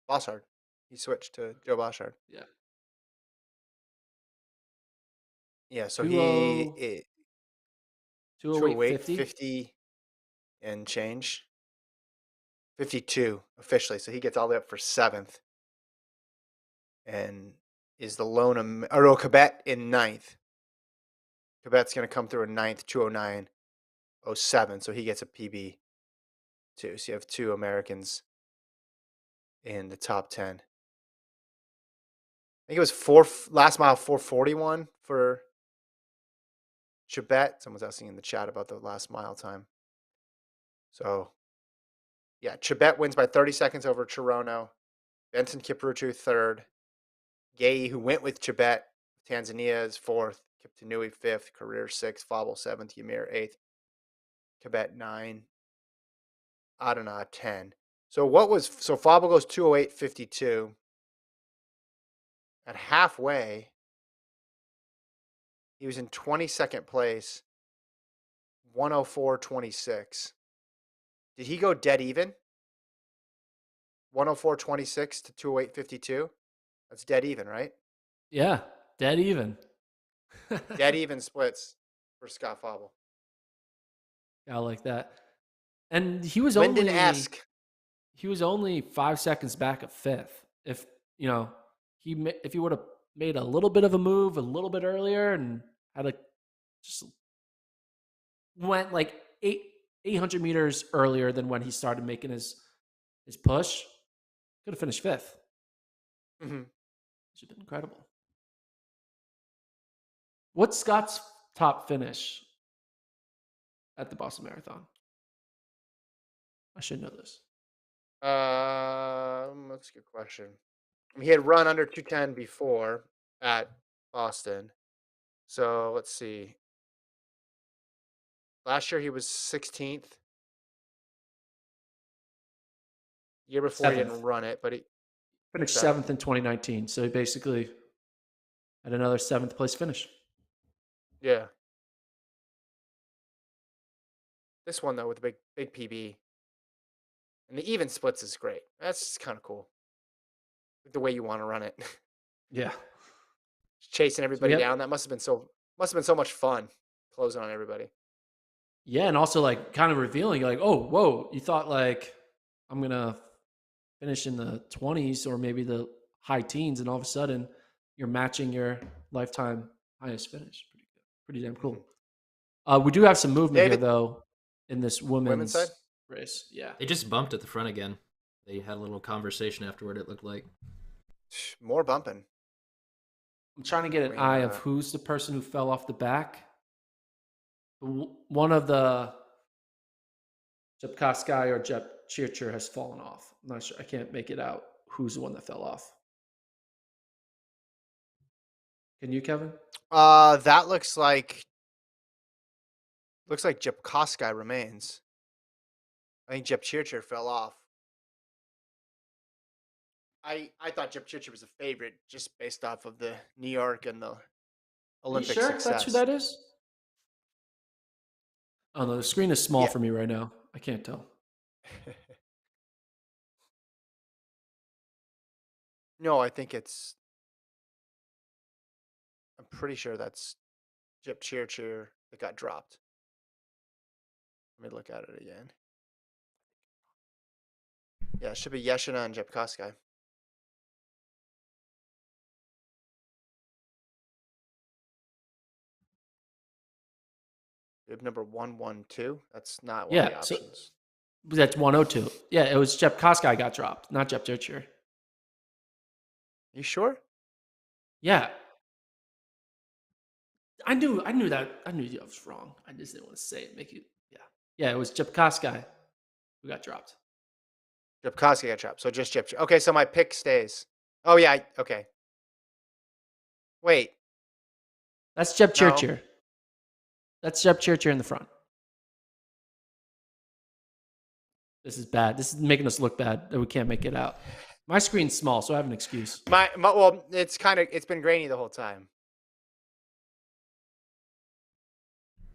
Speaker 1: Bossard. He switched to Joe Bossard.
Speaker 2: Yeah,
Speaker 1: Yeah, so
Speaker 2: 20 208
Speaker 1: 208,
Speaker 2: 50.
Speaker 1: 50 and change. 52 officially, so he gets all the way up for 7th and is the lone or no, Quebec in 9th. Quebec's going to come through in 9th, 209.07, so he gets a PB too. So you have two Americans in the top 10. I think it was last mile 441 for Chibet. Someone's asking in the chat about the last mile time. So yeah, Chibet wins by 30 seconds over Chirono. Benson Kiprutu third. Gay, who went with Chibet, Tanzania is fourth. Kiptanui fifth. Career sixth. Fauble seventh. Ymir eighth. Quebec 9. Adana 10. So Fauble goes 208.52. At halfway, he was in 22nd place, 104.26. Did he go dead even? 104.26 to 208.52? That's dead even, right?
Speaker 2: Yeah, dead even.
Speaker 1: Dead even splits for Scott Fauble.
Speaker 2: I like that. And he was
Speaker 1: Linden-esque.
Speaker 2: only 5 seconds back of 5th. If you know if he would have made a little bit of a move a little bit earlier and had a just went like 800 meters earlier than when he started making his push, could have finished 5th.
Speaker 1: Mm-hmm.
Speaker 2: Which would have been incredible. What's Scott's top finish at the Boston Marathon? I should know this.
Speaker 1: That's a good question. He had run under 210 before at Boston. So let's see. Last year he was 16th. Year before he
Speaker 2: 7th.
Speaker 1: didn't run it, but he
Speaker 2: Finished
Speaker 1: 7th.
Speaker 2: 7th in 2019. So he basically had another 7th place finish.
Speaker 1: Yeah. This one though with the big PB. And the even splits is great. That's kind of cool. Like the way you want to run it.
Speaker 2: Yeah.
Speaker 1: Chasing
Speaker 2: So we
Speaker 1: everybody
Speaker 2: have
Speaker 1: down. That must have been so much fun closing on everybody.
Speaker 2: yeah, and also like kind of revealing, like, oh, whoa, you thought like I'm gonna finish in the 20s or maybe the high teens, and all of a sudden you're matching your lifetime highest finish. Pretty good, pretty damn
Speaker 1: Mm-hmm.
Speaker 2: cool. We do have some movement here
Speaker 1: David,
Speaker 2: though in this
Speaker 1: women's side?
Speaker 2: women's race. Yeah,
Speaker 3: They just bumped at the front again. They had a little conversation afterward, it looked like.
Speaker 1: More bumping.
Speaker 2: I'm trying to get an
Speaker 1: Between,
Speaker 2: eye of who's the person who fell off the back. One of the Jepkoskai or Jep Chirchir has fallen off. I'm not sure. I can't make it out who's the one that fell off. Can you, Kevin?
Speaker 1: That looks like Jepkoskai remains. I think Jep Chirchir fell off. I thought Jep Chirchir was a favorite just based off of the New York and the
Speaker 2: Are you
Speaker 1: Olympic
Speaker 2: sure that's who
Speaker 1: success.
Speaker 2: that is? Oh no, the screen is small
Speaker 1: Yeah.
Speaker 2: for me right now. I can't tell.
Speaker 1: No, I'm pretty sure that's Jep Chirchir that got dropped. Let me look at it again. Yeah, it should be Yeshina and Jepkosky. Bib number 112. That's not one of the
Speaker 2: Yeah, so
Speaker 1: options.
Speaker 2: that's 102. Yeah, it was Jep Koskei got dropped, not Jep Churcher.
Speaker 1: You sure?
Speaker 2: Yeah. I knew that. I knew I was wrong. I just didn't want to say it. Make it. Yeah. Yeah, it was Jep Koskei who got dropped.
Speaker 1: Jepkosky got dropped. So just Jep. Okay, so my pick stays. Oh, yeah. Okay. Wait.
Speaker 2: That's Jep
Speaker 1: No.
Speaker 2: Churcher. That's Jep Churcher in the front. This is bad. This is making us look bad that we can't make it out. My screen's small, so I have an excuse.
Speaker 1: Well, it's been grainy the whole time.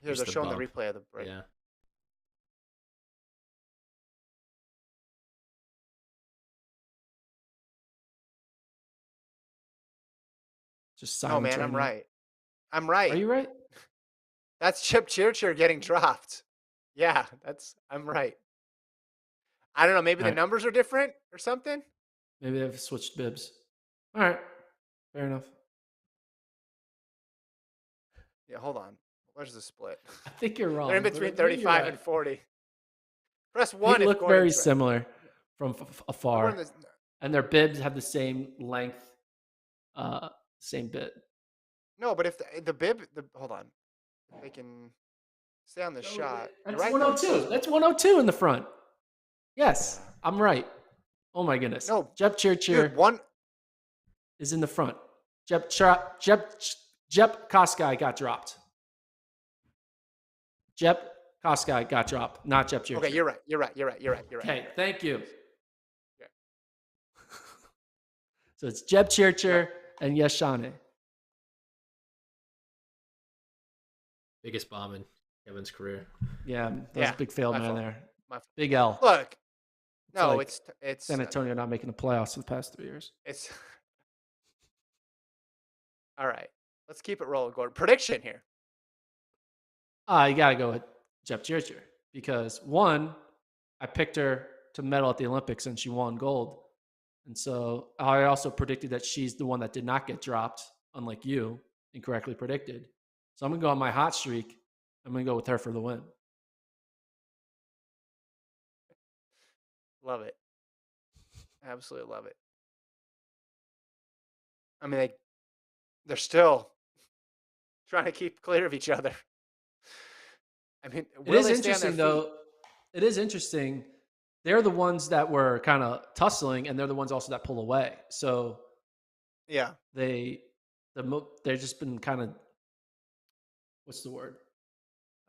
Speaker 1: Here,
Speaker 3: Here's
Speaker 1: they're
Speaker 3: the
Speaker 1: showing the
Speaker 3: bump.
Speaker 1: replay of the break.
Speaker 3: Yeah.
Speaker 2: Just
Speaker 1: Oh,
Speaker 2: silence
Speaker 1: man, I'm
Speaker 2: now.
Speaker 1: right. I'm right.
Speaker 2: Are you right?
Speaker 1: That's Chip Chirchir getting dropped. Yeah, I'm right. I don't know. Maybe the
Speaker 2: Right.
Speaker 1: numbers are different or something.
Speaker 2: Maybe they've switched bibs. All right. Fair enough.
Speaker 1: Yeah, hold on. Where's the split?
Speaker 2: I think you're wrong.
Speaker 1: They're in
Speaker 2: but
Speaker 1: between
Speaker 2: maybe you're
Speaker 1: 35
Speaker 2: right.
Speaker 1: and 40. Press
Speaker 2: They
Speaker 1: 1 if
Speaker 2: look
Speaker 1: Gordon's
Speaker 2: very
Speaker 1: right.
Speaker 2: similar from
Speaker 1: We're
Speaker 2: afar.
Speaker 1: in this-
Speaker 2: And their bibs have the same length, same bit.
Speaker 1: No, but if the bib, hold on. If they can stay on the shot.
Speaker 2: That's
Speaker 1: You're right, though, it
Speaker 2: 102.
Speaker 1: says-
Speaker 2: That's 102 in the front. Yes,
Speaker 1: Yeah.
Speaker 2: I'm right. Oh my goodness.
Speaker 1: No,
Speaker 2: Jep Churcher
Speaker 1: dude,
Speaker 2: is in the front. Jep Koskei got dropped. Jep Koskei got dropped, not Jep Churcher.
Speaker 1: Okay, you're right. You're right.
Speaker 2: Okay, thank you.
Speaker 1: Yeah.
Speaker 2: So it's Jeb Churcher and Yeshane.
Speaker 3: Biggest bomb in Kevin's career.
Speaker 2: Yeah, that was a big fail
Speaker 1: my
Speaker 2: man
Speaker 1: fault.
Speaker 2: there.
Speaker 1: My fault.
Speaker 2: Big L.
Speaker 1: Look, no,
Speaker 2: like
Speaker 1: it's
Speaker 2: San Antonio not making the playoffs for the past 3 years.
Speaker 1: It's all right. Let's keep it rolling, Gordon. Prediction here.
Speaker 2: You got to go with Jep Churcher because one, I picked her to medal at the Olympics and she won gold. And so I also predicted that she's the one that did not get dropped, unlike you incorrectly predicted. So I'm going to go on my hot streak. I'm going to go with her for the win.
Speaker 1: Love it. Absolutely love it. I mean, they're still trying to keep clear of each other. I mean,
Speaker 2: It is interesting, though. It is interesting. They're the ones that were kind of tussling, and they're the ones also that pull away. So
Speaker 1: yeah,
Speaker 2: they've just been kind of, what's the word?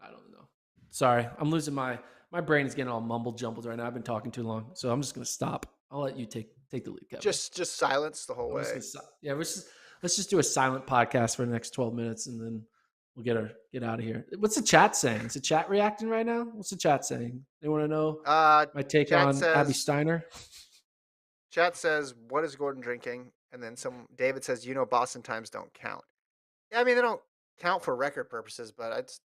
Speaker 2: I don't know. Sorry, I'm losing my brain is getting all mumble jumbled right now. I've been talking too long, so I'm just gonna stop. I'll let you take the lead, Kevin.
Speaker 1: just silence the whole way.
Speaker 2: Let's just do a silent podcast for the next 12 minutes, and then we'll get out of here. What's the chat saying? Is the chat reacting right now? What's the chat saying? They want to know my take on Abby Steiner.
Speaker 1: Chat says, "What is Gordon drinking?" And then David says, "Boston times don't count." Yeah, I mean they don't count for record purposes, but it's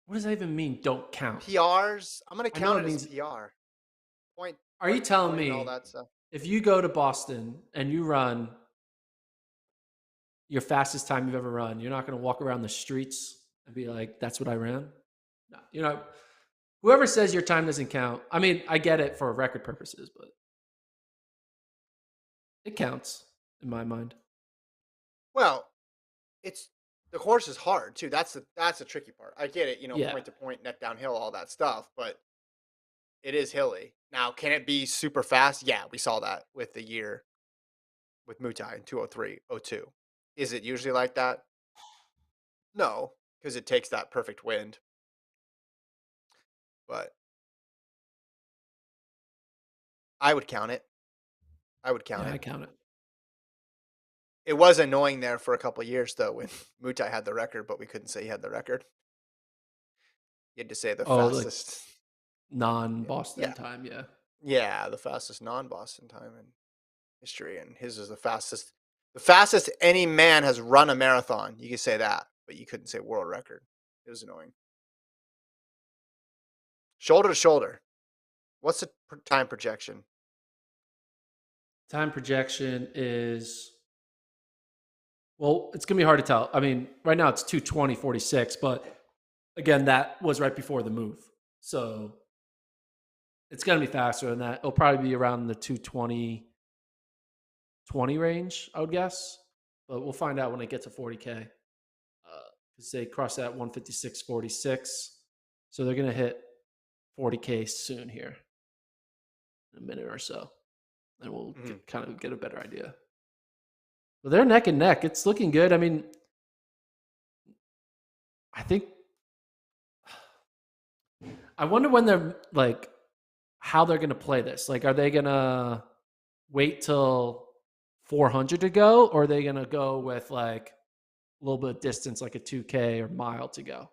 Speaker 2: what does that even mean? Don't count.
Speaker 1: PRs. I'm gonna count it as PR. Point.
Speaker 2: Are you telling me
Speaker 1: all that stuff?
Speaker 2: If you go to Boston and you run your fastest time you've ever run, you're not going to walk around the streets and be like, "That's what I ran"? No, whoever says your time doesn't count. I mean, I get it for record purposes, but it counts in my mind.
Speaker 1: Well, the course is hard too. That's the tricky part. I get it, point to point, net downhill, all that stuff, but it is hilly. Now, can it be super fast? Yeah, we saw that with the year with Mutai in 203.02. Is it usually like that? No, because it takes that perfect wind. But I would count it. I count it. It was annoying there for a couple of years, though, when Mutai had the record, but we couldn't say he had the record. You had to say the fastest.
Speaker 2: Like non-Boston time, yeah.
Speaker 1: Yeah, the fastest non-Boston time in history, and his is the fastest. The fastest any man has run a marathon. You could say that, but you couldn't say world record. It was annoying. Shoulder to shoulder. What's the time projection?
Speaker 2: Time projection is, well, it's going to be hard to tell. I mean, right now it's 2:20:46, but again, that was right before the move. So it's going to be faster than that. It'll probably be around the 2:20:20 range, I would guess. But we'll find out when it gets to 40K. Because they cross that 156.46. So they're going to hit 40K soon here in a minute or so. And we'll kind of get a better idea. But they're neck and neck. It's looking good. I mean, I wonder when they're like, how they're going to play this. Like, are they going to wait till 400 to go, or are they going to go with like a little bit of distance, like a 2K or mile to go?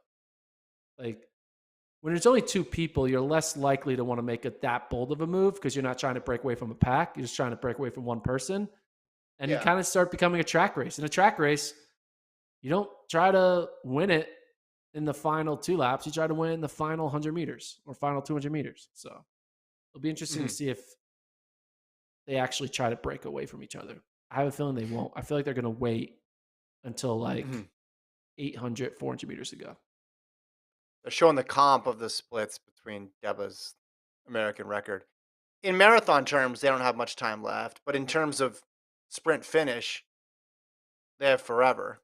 Speaker 2: Like, when there's only two people, you're less likely to want to make it that bold of a move because you're not trying to break away from a pack. You're just trying to break away from one person. And you kind of start becoming a track race. In a track race, you don't try to win it in the final 2 laps. You try to win the final 100 meters or final 200 meters. So it'll be interesting to see if they actually try to break away from each other. I have a feeling they won't. I feel like they're going to wait until like 800, 400 meters to go.
Speaker 1: They're showing the comp of the splits between Deba's American record. In marathon terms, they don't have much time left, but in terms of sprint finish, they have forever.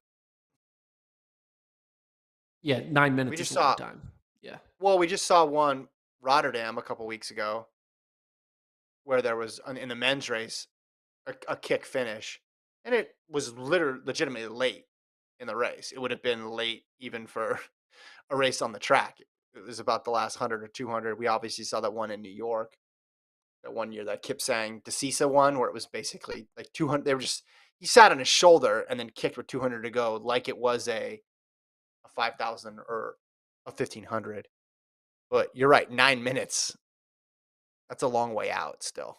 Speaker 2: Yeah, 9 minutes is a long time. Yeah.
Speaker 1: Well, we just saw one Rotterdam a couple weeks ago where there was in the men's race a kick finish, and it was legitimately late in the race. It would have been late even for a race on the track. It was about the last 100 or 200. We obviously saw that one in New York, that one year that Kipsang DeCisa one, where it was basically like 200. They were just, he sat on his shoulder and then kicked with 200 to go, like it was a 5,000 or a 1,500. But you're right, 9 minutes. That's a long way out still.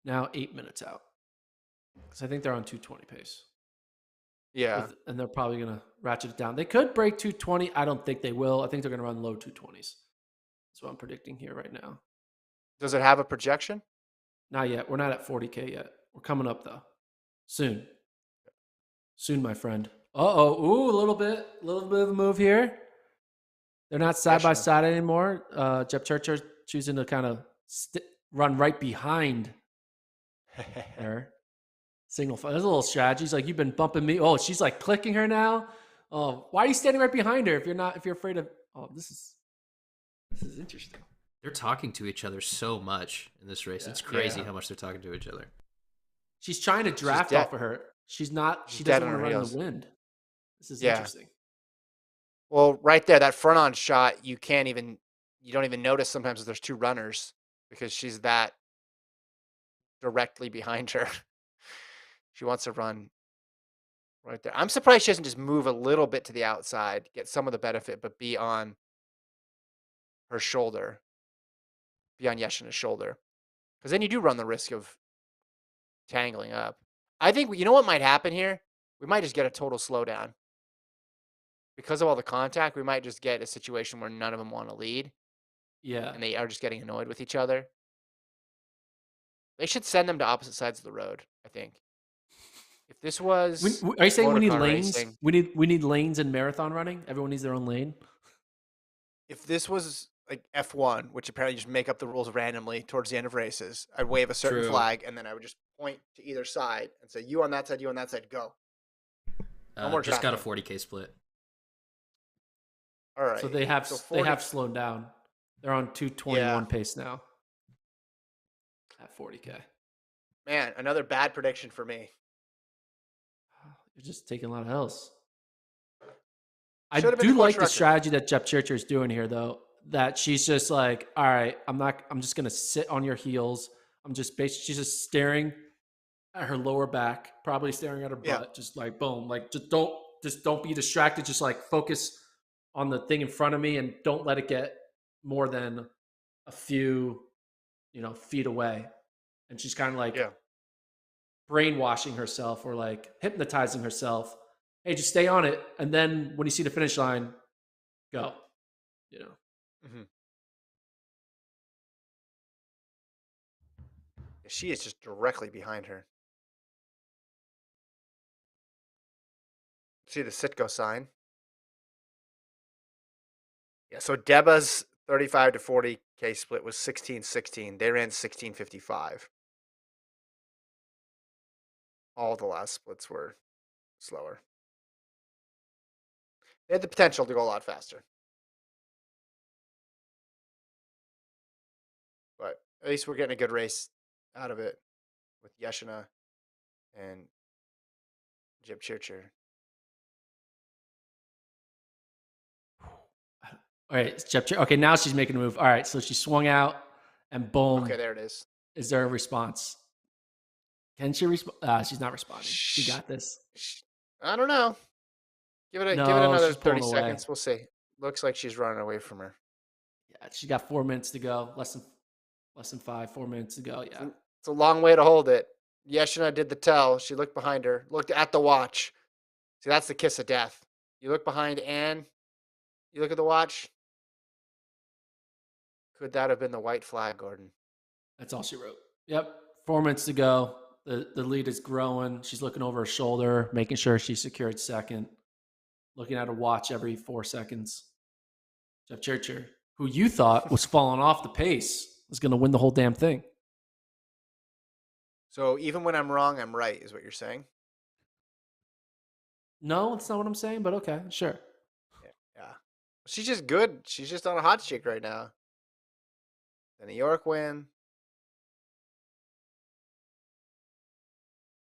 Speaker 2: Now 8 minutes out. Because I think they're on 220 pace.
Speaker 1: Yeah.
Speaker 2: And they're probably going to ratchet it down. They could break 220. I don't think they will. I think they're going to run low 220s. That's what I'm predicting here right now.
Speaker 1: Does it have a projection?
Speaker 2: Not yet. We're not at 40K yet. We're coming up, though. Soon. Soon, my friend. Uh-oh. Ooh, a little bit of a move here. They're not side by side anymore. Jep Churcher choosing to kind of run right behind her. Single file. There's a little strategy. She's like, you've been bumping me. Oh, she's like clicking her now. Oh, why are you standing right behind her if you're afraid of? Oh, this is interesting.
Speaker 3: They're talking to each other so much in this race. Yeah. It's crazy how much they're talking to each other.
Speaker 2: She's trying to draft off of her. She's not. She doesn't want to run in the wind. This is interesting.
Speaker 1: Well, right there, that front on shot, you don't even notice sometimes that there's two runners because she's that directly behind her. She wants to run right there. I'm surprised she doesn't just move a little bit to the outside, get some of the benefit, but be on her shoulder, be on Yeshina's shoulder. Because then you do run the risk of tangling up. I think, you know what might happen here? We might just get a total slowdown. Because of all the contact, we might just get a situation where none of them want to lead.
Speaker 2: Yeah.
Speaker 1: And they are just getting annoyed with each other. They should send them to opposite sides of the road, I think. If this was,
Speaker 2: are you saying we need lanes?
Speaker 1: Racing,
Speaker 2: we need lanes in marathon running. Everyone needs their own lane.
Speaker 1: If this was like F1, which apparently just make up the rules randomly towards the end of races, I'd wave a certain flag and then I would just point to either side and say, "You on that side, you on that side, go."
Speaker 3: No more. Just got a 40K split.
Speaker 1: All right.
Speaker 2: So they have slowed down. They're on 221 pace now. At 40K.
Speaker 1: Man, another bad prediction for me.
Speaker 2: You're just taking a lot of L's. I do like the strategy that Jep Churcher is doing here, though. That she's just like, all right, I'm just gonna sit on your heels. She's just staring at her lower back, probably staring at her butt, just like boom, like just don't be distracted. Just like focus on the thing in front of me and don't let it get more than a few, feet away. And she's kind of like brainwashing herself or like hypnotizing herself. Hey, just stay on it. And then when you see the finish line, go,
Speaker 1: She is just directly behind her. See the Sitko sign? Yeah, so Deba's 35 to 40K split was 16:16. They ran 16:55. All the last splits were slower. They had the potential to go a lot faster. But at least we're getting a good race out of it with Yeshina and Jib Churcher.
Speaker 2: All right, okay, now she's making a move. All right, so she swung out, and boom.
Speaker 1: Okay, there it is.
Speaker 2: Is there a response? Can she respond? She's not responding. She got this.
Speaker 1: I don't know. Give it another 30 seconds. We'll see. Looks like she's running away from her.
Speaker 2: Yeah, she got 4 minutes to go. Less than 4 minutes to go. Yeah.
Speaker 1: It's a long way to hold it. Yeshina did the tell. She looked behind her, looked at the watch. See, that's the kiss of death. You look behind Anne, you look at the watch. Could that have been the white flag, Gordon?
Speaker 2: That's all she wrote. Yep. 4 minutes to go. The lead is growing. She's looking over her shoulder, making sure she secured second, looking at her watch every 4 seconds. Jeff Churcher, who you thought was falling off the pace, was going to win the whole damn thing.
Speaker 1: So even when I'm wrong, I'm right, is what you're saying?
Speaker 2: No, that's not what I'm saying, but okay, sure.
Speaker 1: Yeah. She's just good. She's just on a hot streak right now. The New York win.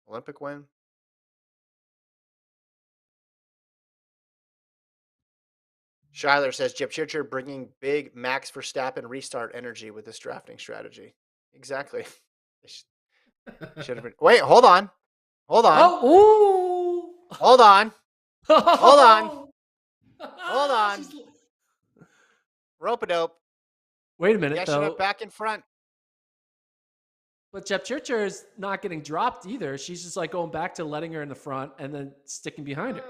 Speaker 1: Olympic win. Schuyler says Jip Churcher bringing big Max Verstappen restart energy with this drafting strategy. Exactly. Should have been. Wait, hold on. Hold on.
Speaker 2: Oh,
Speaker 1: hold on. Hold on. Hold on. Rope-a-dope.
Speaker 2: Wait a minute, though.
Speaker 1: Back in front.
Speaker 2: But Jeff Churcher is not getting dropped either. She's just like going back to letting her in the front and then sticking behind her.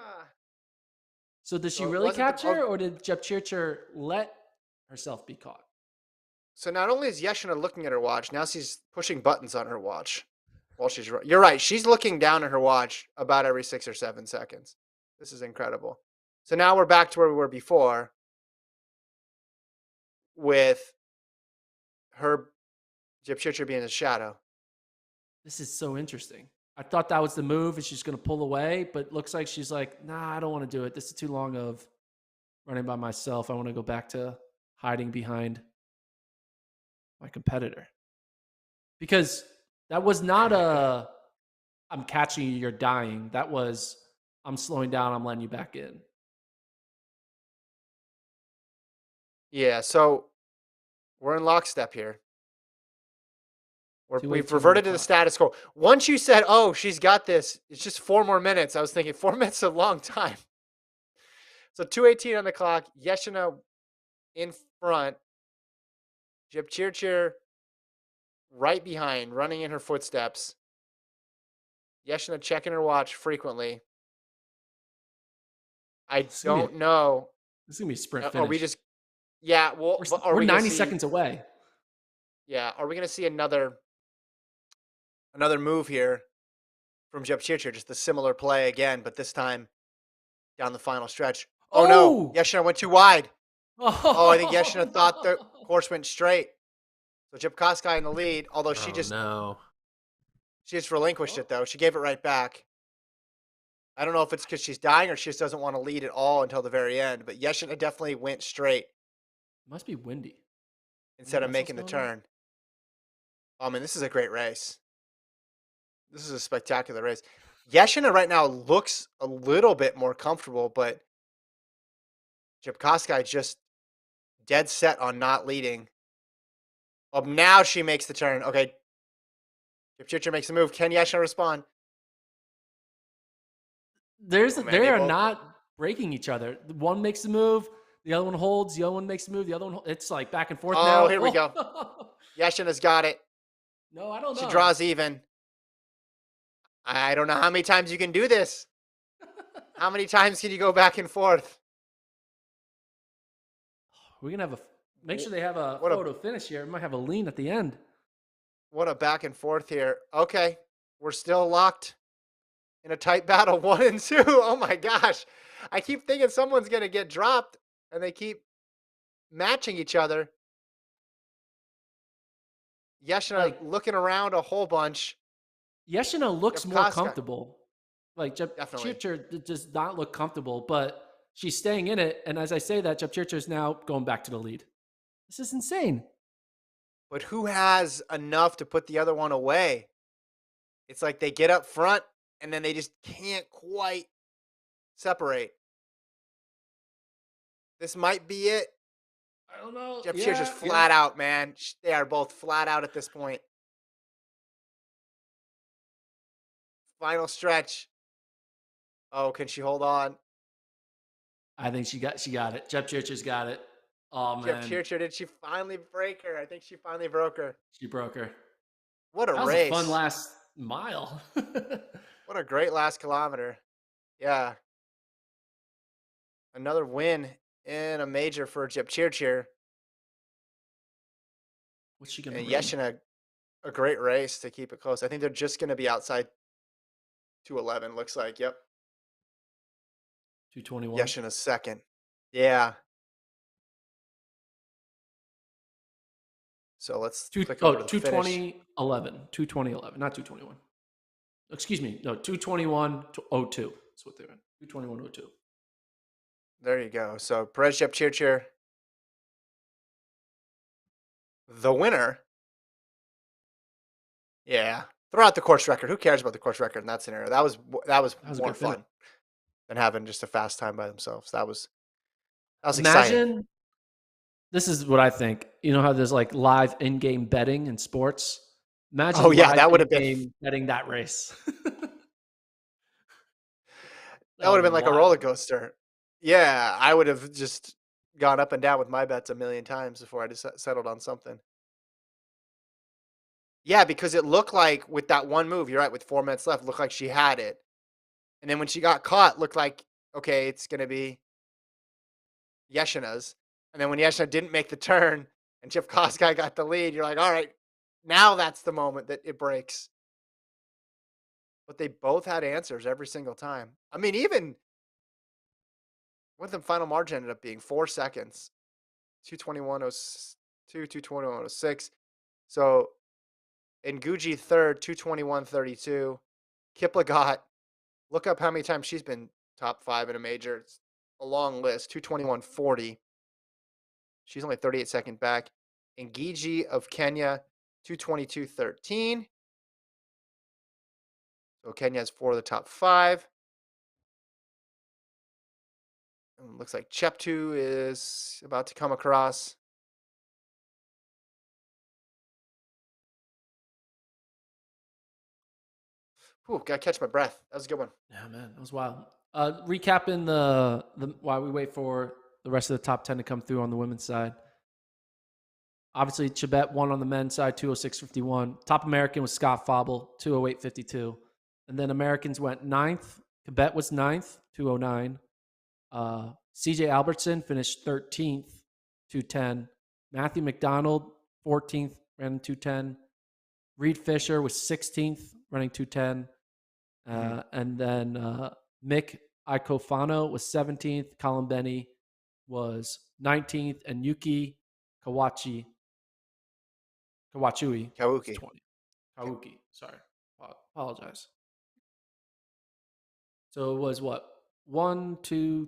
Speaker 2: So did she really catch her, or did Jeff Churcher let herself be caught?
Speaker 1: So not only is Yeshina looking at her watch, now she's pushing buttons on her watch while she's. You're right. She's looking down at her watch about every 6 or 7 seconds. This is incredible. So now we're back to where we were before, with her Jip Churcher being a shadow.
Speaker 2: This is so interesting. I thought that was the move, and she's going to pull away, but it looks like she's like, nah, I don't want to do it. This is too long of running by myself. I want to go back to hiding behind my competitor. Because that was not a, I'm catching you, you're dying. That was, I'm slowing down, I'm letting you back in.
Speaker 1: Yeah, so we're in lockstep here. We've reverted to the status quo. Once you said, oh, she's got this, it's just 4 more minutes. I was thinking 4 minutes is a long time. So 2:18 on the clock. Yeshina in front. Jip Churcher right behind, running in her footsteps. Yeshina checking her watch frequently. I don't know.
Speaker 2: This is going to be a sprint finish.
Speaker 1: Are we just... Yeah, well...
Speaker 2: We're 90 seconds away.
Speaker 1: Yeah, are we going to see another move here from Jip Churcher? Just a similar play again, but this time down the final stretch. Oh no, Yeshina went too wide. Oh, I think Yeshina thought the course went straight. So Jip Koskai in the lead, although she just relinquished it though. She gave it right back. I don't know if it's because she's dying or she just doesn't want to lead at all until the very end, but Yeshina definitely went straight.
Speaker 2: Must be windy.
Speaker 1: Instead of making the turn. Oh man, this is a great race. This is a spectacular race. Yeshina right now looks a little bit more comfortable, but Jip Koskai just dead set on not leading. Oh, now she makes the turn. Okay. Jip Churcher makes a move. Can Yeshina respond?
Speaker 2: They are not breaking each other. One makes a move, the other one holds, the other one makes a move, the other one it's like back and forth now.
Speaker 1: Oh, here we go. Yeshina's got it.
Speaker 2: No, I don't know.
Speaker 1: She draws even. I don't know how many times you can do this. How many times can you go back and forth?
Speaker 2: We're going to have make sure they have a photo finish here. We might have a lean at the end.
Speaker 1: What a back and forth here. Okay, we're still locked in a tight battle, 1 and 2. Oh my gosh. I keep thinking someone's going to get dropped, and they keep matching each other. Yeshina
Speaker 2: Like
Speaker 1: looking around a whole bunch.
Speaker 2: Yeshina looks more
Speaker 1: Jepkoska,
Speaker 2: comfortable. Like
Speaker 1: definitely.
Speaker 2: Jepchirchir does not look comfortable, but she's staying in it. And as I say that, Jepchirchir is now going back to the lead. This is insane.
Speaker 1: But who has enough to put the other one away? It's like they get up front and then they just can't quite separate. This might be it.
Speaker 2: I don't know.
Speaker 1: Jeff Shear's just
Speaker 2: Yeah, yeah.
Speaker 1: flat out, man. They are both flat out at this point. Final stretch. Oh, can she hold on?
Speaker 2: I think she got it. Jepchirchir's got it. Oh
Speaker 1: Jeff
Speaker 2: man,
Speaker 1: Churcher, did she finally break her? I think she finally broke her.
Speaker 2: she broke her.
Speaker 1: What a
Speaker 2: That was a fun
Speaker 1: race.
Speaker 2: last mile.
Speaker 1: What a great last kilometer. Yeah. Another win in a major for Jepchirchir.
Speaker 2: What's she gonna
Speaker 1: And
Speaker 2: run?
Speaker 1: Yeshina, a great race to keep it close. I think they're just going to be outside 211, looks like. Yep.
Speaker 2: 221.
Speaker 1: Yeshina's second. Yeah. So let's click over to the finish.
Speaker 2: 22011. 22011, not 221. Excuse me. No, 22102. That's what they're in. 22102.
Speaker 1: There you go. So Perez Jepchirchir, the winner. Yeah. Throw out the course record. Who cares about the course record in that scenario? That was
Speaker 2: That was a
Speaker 1: more
Speaker 2: good finish.
Speaker 1: fun than having just a fast time by themselves. That was exciting.
Speaker 2: Imagine, this is what I think. You know how there's like live in-game betting in sports?
Speaker 1: Oh
Speaker 2: Imagine
Speaker 1: yeah,
Speaker 2: live
Speaker 1: that would have been
Speaker 2: in-game betting that race.
Speaker 1: that
Speaker 2: That
Speaker 1: would
Speaker 2: would
Speaker 1: have
Speaker 2: be
Speaker 1: been like a
Speaker 2: wild.
Speaker 1: roller coaster. Yeah, I would have just gone up and down with my bets a million times before I just settled on something. Yeah, because it looked like with that one move, you're right, with 4 minutes left, looked like she had it. And then when she got caught, looked like, okay, it's gonna be Yeshina's. And then when Yeshina didn't make the turn and Chip Koskai got the lead, you're like, all right, now that's the moment that it breaks. But they both had answers every single time. I mean, even what the final margin ended up being 4 seconds, 221.02, 221.06. So Nguji third, 221.32. Kiplagat, look up how many times she's been top five in a major. It's a long list, 221.40. She's only 38 seconds back. Ngiji of Kenya, 222.13. So Kenya has four of the top five. And looks like Cheptu is about to come across. Ooh, gotta catch my breath. That was a good one.
Speaker 2: Yeah, man, that was wild. Recapping the while we wait for the rest of the top 10 to come through on the women's side. Obviously, Chibet won on the men's side, 206.51. Top American was Scott Fauble, 208.52. And then Americans went ninth. Quebec was ninth, 209. CJ Albertson finished 13th, 210. Matthew McDonald, 14th, ran 210. Reed Fisher was 16th, running 210. And then Mick Icofano was 17th. Colin Benny was 19th. And Yuki Kawachui was
Speaker 1: Kawuki.
Speaker 2: 20. Kawuki, sorry. Apologize. So it was what? One, two,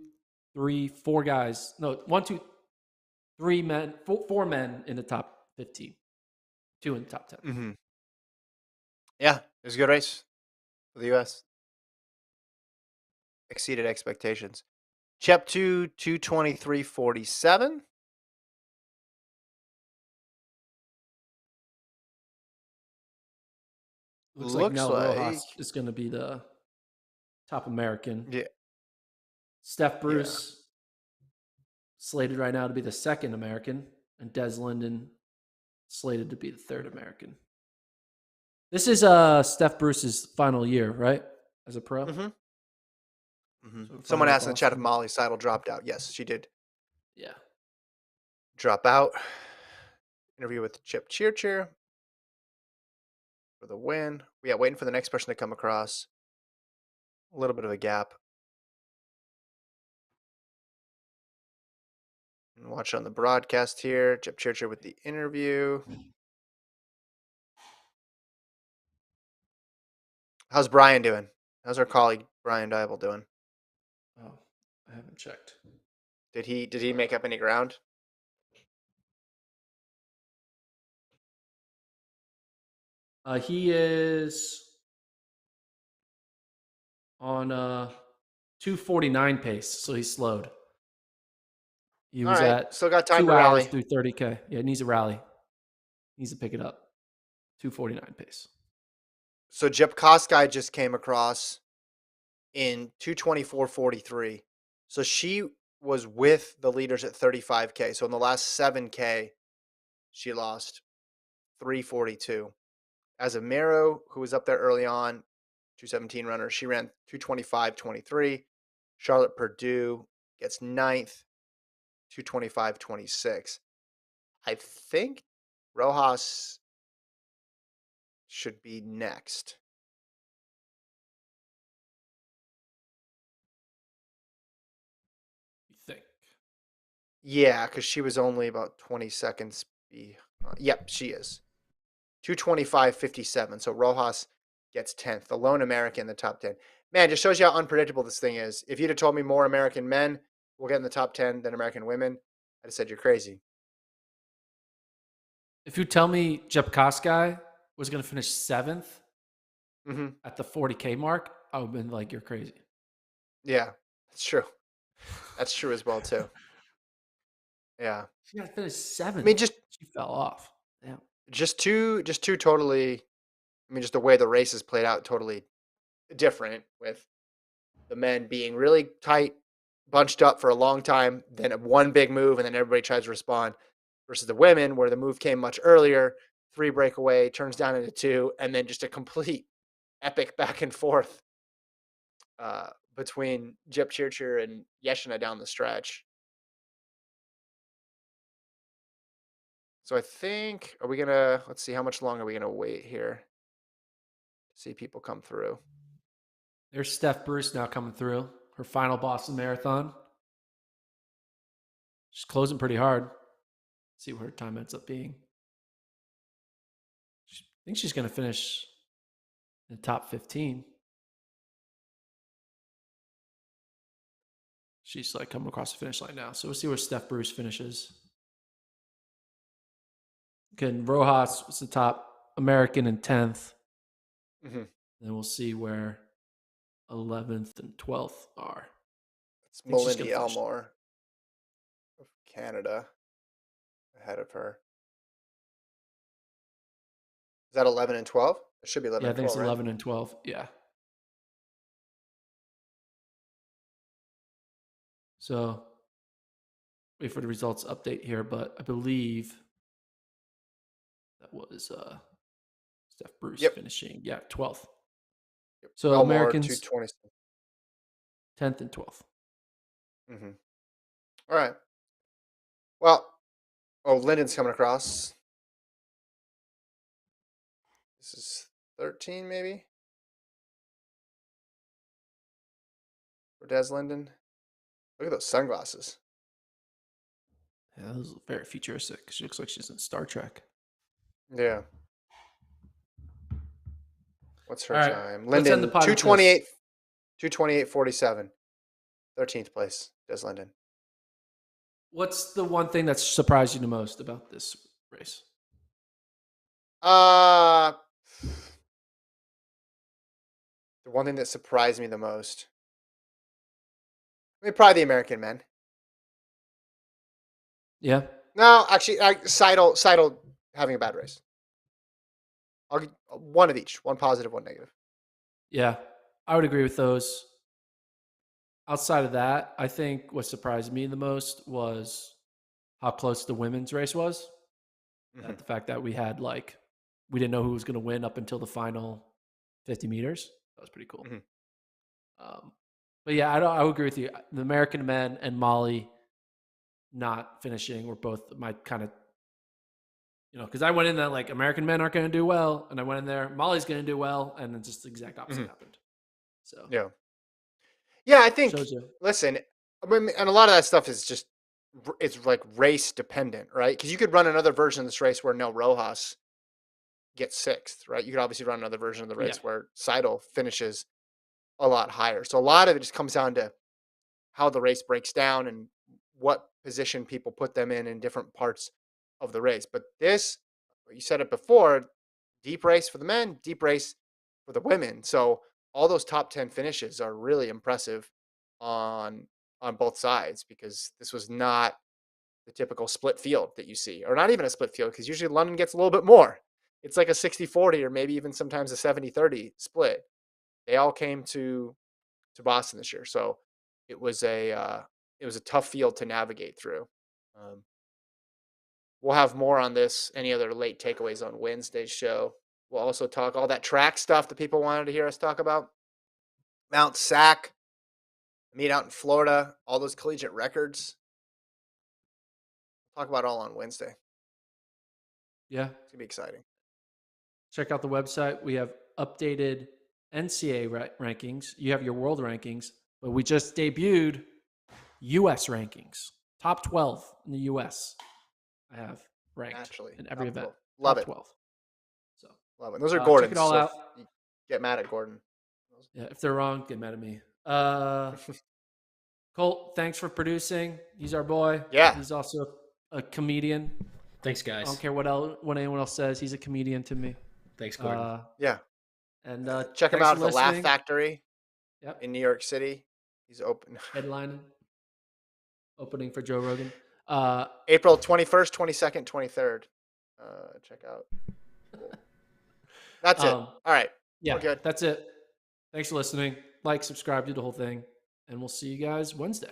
Speaker 2: three, four guys. No, one, two, three men, four men in the top 15. Two in the top 10.
Speaker 1: Mm-hmm. Yeah, it was a good race for the U.S. Exceeded expectations. Cheptu, 223.47.
Speaker 2: Looks like
Speaker 1: Looks
Speaker 2: Nell
Speaker 1: like,
Speaker 2: Rojas is going to be the top American.
Speaker 1: yeah,
Speaker 2: Steph
Speaker 1: yeah.
Speaker 2: Bruce slated right now to be the second American, and Des Linden slated to be the third American. This is Steph Bruce's final year, right? As a pro.
Speaker 1: Mm-hmm. Mm-hmm.
Speaker 2: So
Speaker 1: Someone
Speaker 2: final
Speaker 1: asked in the chat if
Speaker 2: Boston.
Speaker 1: Molly Seidel dropped out. Yes, she did
Speaker 2: Yeah.
Speaker 1: drop out. Interview with Chip Cheer. for the win. Yeah, waiting for the next person to come across. A little bit of a gap. And watch on the broadcast here. Jeff Churcher with the interview. How's Brian doing? How's our colleague Brian Dybel doing?
Speaker 2: Oh, I haven't checked.
Speaker 1: Did he make up any ground?
Speaker 2: He is on 2:49 pace, so he slowed. He
Speaker 1: All
Speaker 2: was
Speaker 1: right,
Speaker 2: at
Speaker 1: still got time
Speaker 2: 2
Speaker 1: to
Speaker 2: hours
Speaker 1: rally.
Speaker 2: through 30K. Yeah, it needs a rally. Needs to pick it up. 2:49 pace.
Speaker 1: So Jep Koskei just came across in 2:24:43. So she was with the leaders at 35K. So in the last 7K, she lost 3:42. As a Mero, who was up there early on, 2:17 runner, she ran 2:25:23. Charlotte Purdue gets ninth, 2:25:26. I think Rojas should be next.
Speaker 2: You think?
Speaker 1: Yeah, because she was only about 20 seconds behind. Yep, she is. 2:25:57. So Rojas gets 10th, the lone American in the top 10. Man, just shows you how unpredictable this thing is. If you'd have told me more American men will get in the top 10 than American women, I'd have said you're crazy.
Speaker 2: If you tell me Jep Koskei was going to finish 7th
Speaker 1: Mm-hmm.
Speaker 2: at the 40K mark, I would have been like, you're crazy.
Speaker 1: Yeah, that's true. That's true as well, too. Yeah.
Speaker 2: She got to finish 7th.
Speaker 1: I mean, just
Speaker 2: She fell off. Damn.
Speaker 1: just two totally. I mean, just the way the races played out, totally different. With the men being really tight, bunched up for a long time, then one big move, and then everybody tries to respond. Versus the women, where the move came much earlier, 3 breakaway, turns down into 2, and then just a complete epic back and forth between Jep Chirchir and Yeshina down the stretch. So I think, are we gonna? Let's see, how much longer are we gonna wait here to see people come through?
Speaker 2: There's Steph Bruce now coming through. Her final Boston Marathon. She's closing pretty hard. See what her time ends up being. I think she's going to finish in the top 15. She's like coming across the finish line now. So we'll see where Steph Bruce finishes. Again, Rojas was the top American in 10th.
Speaker 1: Mm-hmm.
Speaker 2: Then we'll see where 11th and 12th are.
Speaker 1: It's Melindy Elmore of Canada ahead of her. Is that 11 and 12? It should be 11
Speaker 2: Yeah, I
Speaker 1: and
Speaker 2: think
Speaker 1: 12,
Speaker 2: it's
Speaker 1: right?
Speaker 2: 11 and 12. Yeah. So wait for the results update here, but I believe that was Steph Bruce finishing, 12th.
Speaker 1: Yep.
Speaker 2: So
Speaker 1: Elmore,
Speaker 2: Americans
Speaker 1: 220.
Speaker 2: 10th and 12th.
Speaker 1: Mm-hmm. All right. Well, Lyndon's coming across. This is 13, maybe? For Des Linden. Look at those sunglasses.
Speaker 2: Yeah, that was very futuristic. She looks like she's in Star Trek.
Speaker 1: Yeah. What's her
Speaker 2: All right,
Speaker 1: time?
Speaker 2: let's end the
Speaker 1: Linden,
Speaker 2: pod with this.
Speaker 1: 228.47. 13th place, Des Linden.
Speaker 2: What's the one thing that's surprised you the most about this race?
Speaker 1: The one thing that surprised me the most. I mean, probably the American men.
Speaker 2: Yeah.
Speaker 1: No, actually, Seidel having a bad race. One of each, one positive, one negative.
Speaker 2: Yeah, I would agree with those. Outside of that, I think what surprised me the most was how close the women's race was.
Speaker 1: Mm-hmm.
Speaker 2: The fact that we didn't know who was going to win up until the final 50 meters. That was pretty cool.
Speaker 1: Mm-hmm.
Speaker 2: But yeah, I would agree with you. The American men and Molly not finishing were both my kind of because I went in there like American men aren't going to do well, and I went in there, Molly's going to do well, and then just the exact opposite happened. So
Speaker 1: Yeah. Yeah, I think.
Speaker 2: shows you.
Speaker 1: Listen, I mean, and a lot of that stuff is just it's like race dependent, right? Because you could run another version of this race where Nel Rojas gets sixth, right? You could obviously run another version of the
Speaker 2: Yeah.
Speaker 1: race where Seidel finishes a lot higher. So a lot of it just comes down to how the race breaks down and what position people put them in different parts of the race. But this, you said it before, deep race for the men, deep race for the women. So all those top 10 finishes are really impressive on both sides, because this was not the typical split field that you see, or not even a split field, because usually London gets a little bit more. It's like a 60-40 or maybe even sometimes a 70-30 split. They all came to Boston this year. So it was a tough field to navigate through. Um, we'll have more on this, any other late takeaways on Wednesday's show. We'll also talk all that track stuff that people wanted to hear us talk about. Mount Sac, meet out in Florida, all those collegiate records. We'll talk about it all on Wednesday.
Speaker 2: Yeah.
Speaker 1: It's gonna be exciting.
Speaker 2: Check out the website. We have updated NCAA rankings. You have your world rankings, but we just debuted U.S. rankings. Top 12 in the U.S. I have ranked
Speaker 1: Naturally,
Speaker 2: in every
Speaker 1: top
Speaker 2: event.
Speaker 1: 12. Love
Speaker 2: Top
Speaker 1: it.
Speaker 2: 12. So
Speaker 1: Love it. And those are
Speaker 2: check
Speaker 1: Gordon's.
Speaker 2: it all
Speaker 1: So
Speaker 2: out.
Speaker 1: you get mad at Gordon.
Speaker 2: Yeah, if they're wrong, get mad at me. Colt, thanks for producing. He's our boy.
Speaker 1: Yeah.
Speaker 2: He's also a comedian.
Speaker 3: Thanks, guys.
Speaker 2: I don't care what anyone else says. He's a comedian to me.
Speaker 3: Thanks, Gordon.
Speaker 1: Yeah.
Speaker 2: And
Speaker 1: Check him
Speaker 2: thanks
Speaker 1: out
Speaker 2: for
Speaker 1: at the Laugh
Speaker 2: listening.
Speaker 1: Factory
Speaker 2: Yep.
Speaker 1: in New York City. He's open.
Speaker 2: Headlining. Opening for Joe Rogan.
Speaker 1: April 21st, 22nd, 23rd. Check out. Cool. That's it. All right.
Speaker 2: Yeah,
Speaker 1: We're good.
Speaker 2: that's it. Thanks for listening. Like, subscribe, do the whole thing. And we'll see you guys Wednesday.